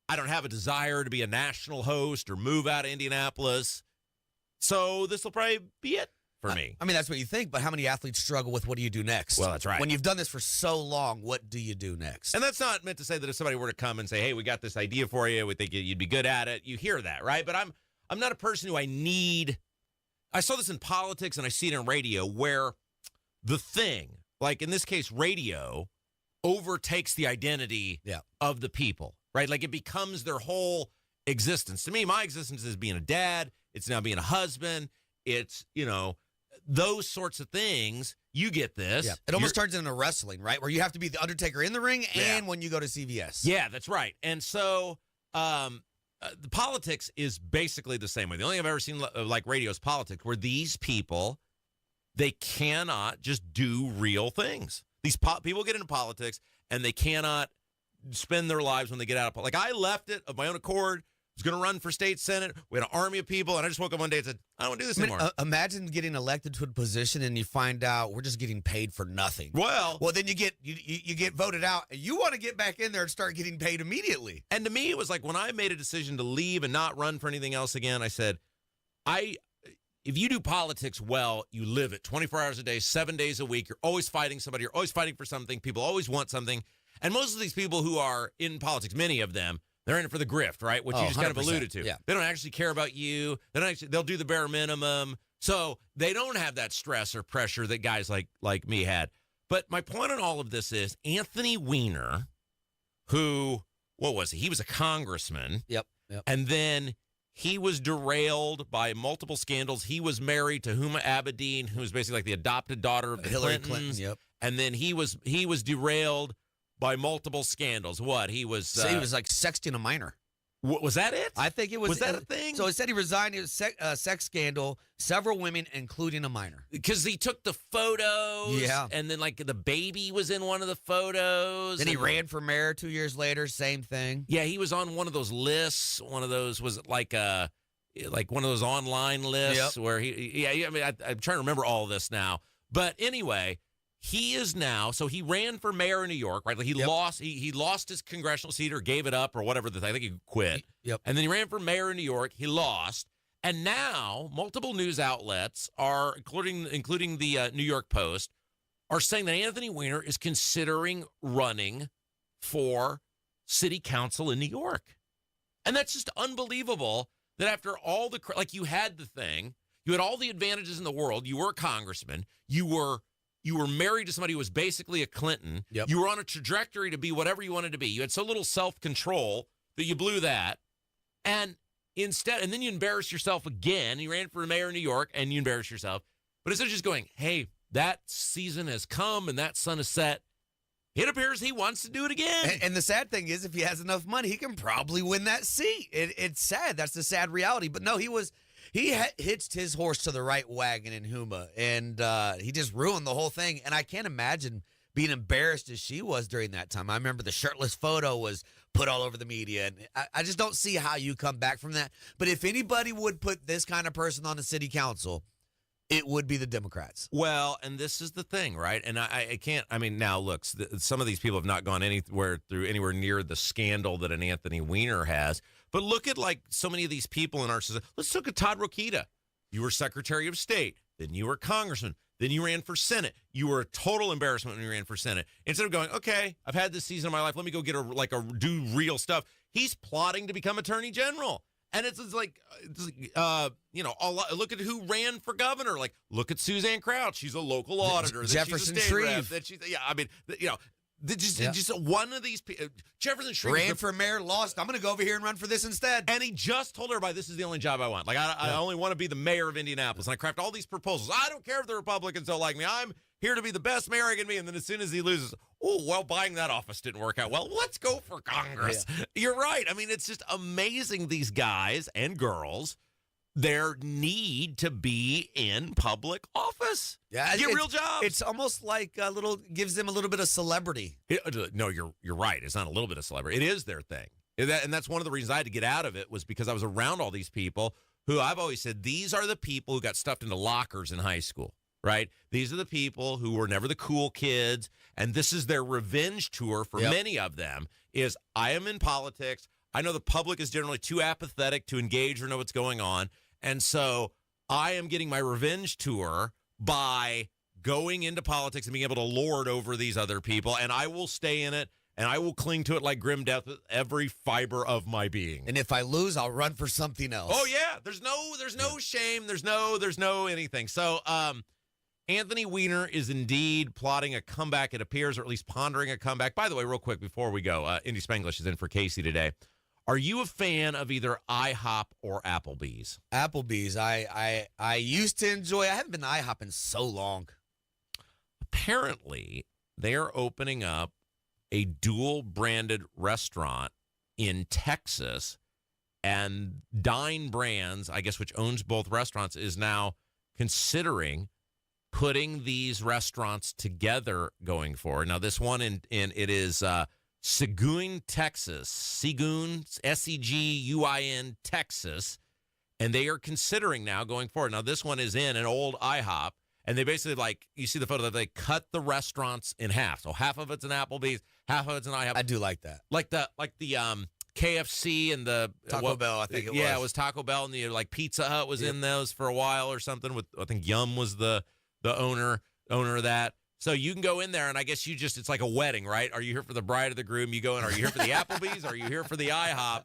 I don't have a desire to be a national host or move out of Indianapolis. So this will probably be it for me. I mean, that's what you think, but how many athletes struggle with what do you do next? Well, that's right. When you've done this for so long, what do you do next? And that's not meant to say that if somebody were to come and say, hey, we got this idea for you, we think you'd be good at it. You hear that, right? But I'm not a person who I saw this in politics and I see it in radio where the thing, like in this case, radio, overtakes the identity of the people, right? Like it becomes their whole existence. To me, my existence is being a dad. It's now being a husband. It's, those sorts of things. You get this. Yeah. It almost turns into wrestling, right? Where you have to be the Undertaker in the ring and when you go to CVS. Yeah, that's right. And so the politics is basically the same way. The only thing I've ever seen like radio is politics, where these people, they cannot just do real things. These people get into politics and they cannot spend their lives when they get out of politics. Like I left it of my own accord. Was going to run for state senate. We had an army of people, and I just woke up one day and said, I don't want to do this anymore. Imagine getting elected to a position and you find out we're just getting paid for nothing. Well, then you get voted out, and you want to get back in there and start getting paid immediately. And to me, it was like when I made a decision to leave and not run for anything else again, I said, if you do politics well, you live it 24 hours a day, 7 days a week. You're always fighting somebody. You're always fighting for something. People always want something. And most of these people who are in politics, many of them, they're in it for the grift, right? What you just kind of alluded to. Yeah. They don't actually care about you. They'll do the bare minimum. So they don't have that stress or pressure that guys like me had. But my point on all of this is Anthony Weiner, who, what was he? He was a congressman. Yep. And then he was derailed by multiple scandals. He was married to Huma Abedin, who was basically like the adopted daughter of the Hillary Clintons. Clinton. Yep. And then he was derailed by multiple scandals. What? He was he was like sexting a minor. Was that it? I think it was. Was that a thing? So it said he resigned. It was sex scandal. Several women, including a minor. Because he took the photos. Yeah. And then, like, the baby was in one of the photos. Then he ran for mayor 2 years later. Same thing. Yeah, he was on one of those lists. One of those was like one of those online lists where I mean, I'm trying to remember all of this now. But anyway, he is now, so he ran for mayor in New York, right? Like he lost his congressional seat or gave it up or whatever. I think he quit. Yep. And then he ran for mayor in New York. He lost. And now multiple news outlets are, including the New York Post, are saying that Anthony Weiner is considering running for city council in New York. And that's just unbelievable that after all the, like you had the thing, you had all the advantages in the world. You were a congressman. You were married to somebody who was basically a Clinton. Yep. You were on a trajectory to be whatever you wanted to be. You had so little self-control that you blew that. And then you embarrassed yourself again. You ran for mayor in New York and you embarrassed yourself. But instead of just going, hey, that season has come and that sun has set, it appears he wants to do it again. And the sad thing is, if he has enough money, he can probably win that seat. It's sad. That's the sad reality. But no, he hitched his horse to the right wagon in Huma, and he just ruined the whole thing. And I can't imagine being embarrassed as she was during that time. I remember the shirtless photo was put all over the media, and I just don't see how you come back from that. But if anybody would put this kind of person on the city council, it would be the Democrats. Well, and this is the thing, right? And I can't, I mean, now, look, some of these people have not gone anywhere near the scandal that an Anthony Weiner has. But look at, like, so many of these people in our society. Let's look at Todd Rokita. You were Secretary of State. Then you were Congressman. Then you ran for Senate. You were a total embarrassment when you ran for Senate. Instead of going, okay, I've had this season of my life. Let me go do real stuff. He's plotting to become Attorney General. And it's like, look at who ran for governor. Like, look at Suzanne Crouch. She's a local auditor. Jefferson she's a state rep, Shreve. Just one of these people. Jefferson Shreve ran for mayor, lost. I'm going to go over here and run for this instead. And he just told everybody, this is the only job I want. Like, I only want to be the mayor of Indianapolis. And I craft all these proposals. I don't care if the Republicans don't like me. I'm here to be the best mayor I can be. And then as soon as he loses, buying that office didn't work out well. Let's go for Congress. Yeah. You're right. I mean, it's just amazing, these guys and girls, their need to be in public office. Yeah, get real jobs. It's almost like gives them a little bit of celebrity. No, you're right. It's not a little bit of celebrity. It is their thing. And that's one of the reasons I had to get out of it, was because I was around all these people who I've always said, these are the people who got stuffed into lockers in high school, right? These are the people who were never the cool kids. And this is their revenge tour for many of them, is I am in politics. I know the public is generally too apathetic to engage or know what's going on. And so I am getting my revenge tour by going into politics and being able to lord over these other people. And I will stay in it, and I will cling to it like grim death with every fiber of my being. And if I lose, I'll run for something else. Oh, yeah. There's no shame. There's no anything. So Anthony Weiner is indeed plotting a comeback, it appears, or at least pondering a comeback. By the way, real quick before we go, Indy Spanglish is in for Casey today. Are you a fan of either IHOP or Applebee's? Applebee's. I used to enjoy. I haven't been to IHOP in so long. Apparently, they're opening up a dual-branded restaurant in Texas, and Dine Brands, I guess, which owns both restaurants, is now considering putting these restaurants together going forward. Now, this one it is Seguin, Texas. Seguin, Seguin, Texas. And they are considering now going forward. Now, this one is in an old IHOP. And they basically, like, you see the photo that they cut the restaurants in half. So half of it's an Applebee's, half of it's an IHOP. I do like that. Like the KFC and the Taco Bell, I think it was. Yeah, it was Taco Bell, and the Pizza Hut was in those for a while or something. With I think Yum was the owner of that. So you can go in there, and I guess it's like a wedding, right? Are you here for the bride or the groom? You go in, are you here for the Applebee's? Are you here for the IHOP?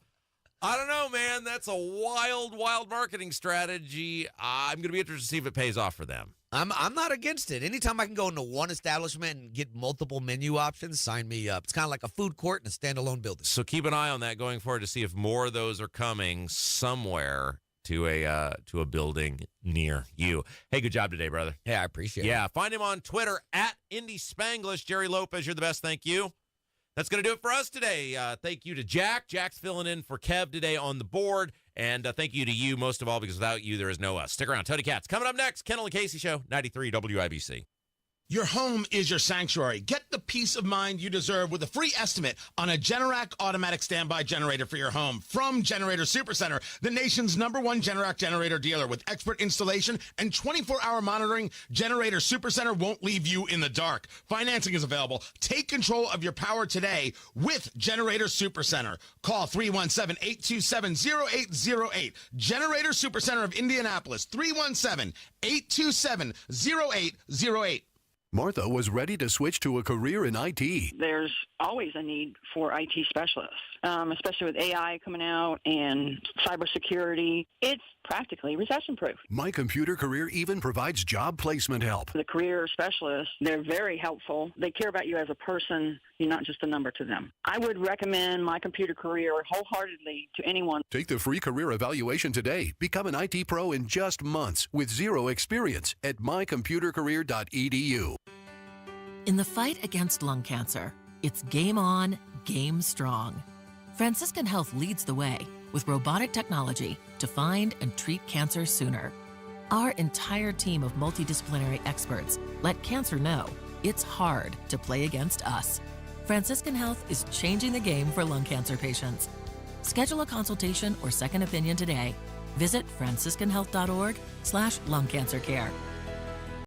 I don't know, man. That's a wild, wild marketing strategy. I'm going to be interested to see if it pays off for them. I'm not against it. Anytime I can go into one establishment and get multiple menu options, sign me up. It's kind of like a food court in a standalone building. So keep an eye on that going forward to see if more of those are coming somewhere to a building near you. Hey, good job today, brother. Yeah, I appreciate it. Yeah, find him on Twitter at Indy Spanglish. Jerry Lopez, you're the best. Thank you. That's going to do it for us today. Thank you to Jack. Jack's filling in for Kev today on the board. And thank you to you most of all, because without you, there is no us. Stick around. Tony Katz coming up next. Kendall and Casey Show, 93 WIBC. Your home is your sanctuary. Get the peace of mind you deserve with a free estimate on a Generac automatic standby generator for your home from Generator Supercenter, the nation's #1 Generac generator dealer. With expert installation and 24-hour monitoring, Generator Supercenter won't leave you in the dark. Financing is available. Take control of your power today with Generator Supercenter. Call 317-827-0808. Generator Supercenter of Indianapolis, 317-827-0808. Martha was ready to switch to a career in IT. There's always a need for IT specialists, especially with AI coming out and cybersecurity. It's practically recession-proof. My Computer Career even provides job placement help. The career specialists, they're very helpful. They care about you as a person. You're not just a number to them. I would recommend My Computer Career wholeheartedly to anyone. Take the free career evaluation today. Become an IT pro in just months with zero experience at mycomputercareer.edu. In the fight against lung cancer, it's game on, game strong. Franciscan Health leads the way with robotic technology to find and treat cancer sooner. Our entire team of multidisciplinary experts let cancer know it's hard to play against us. Franciscan Health is changing the game for lung cancer patients. Schedule a consultation or second opinion today. Visit franciscanhealth.org/lungcancercare.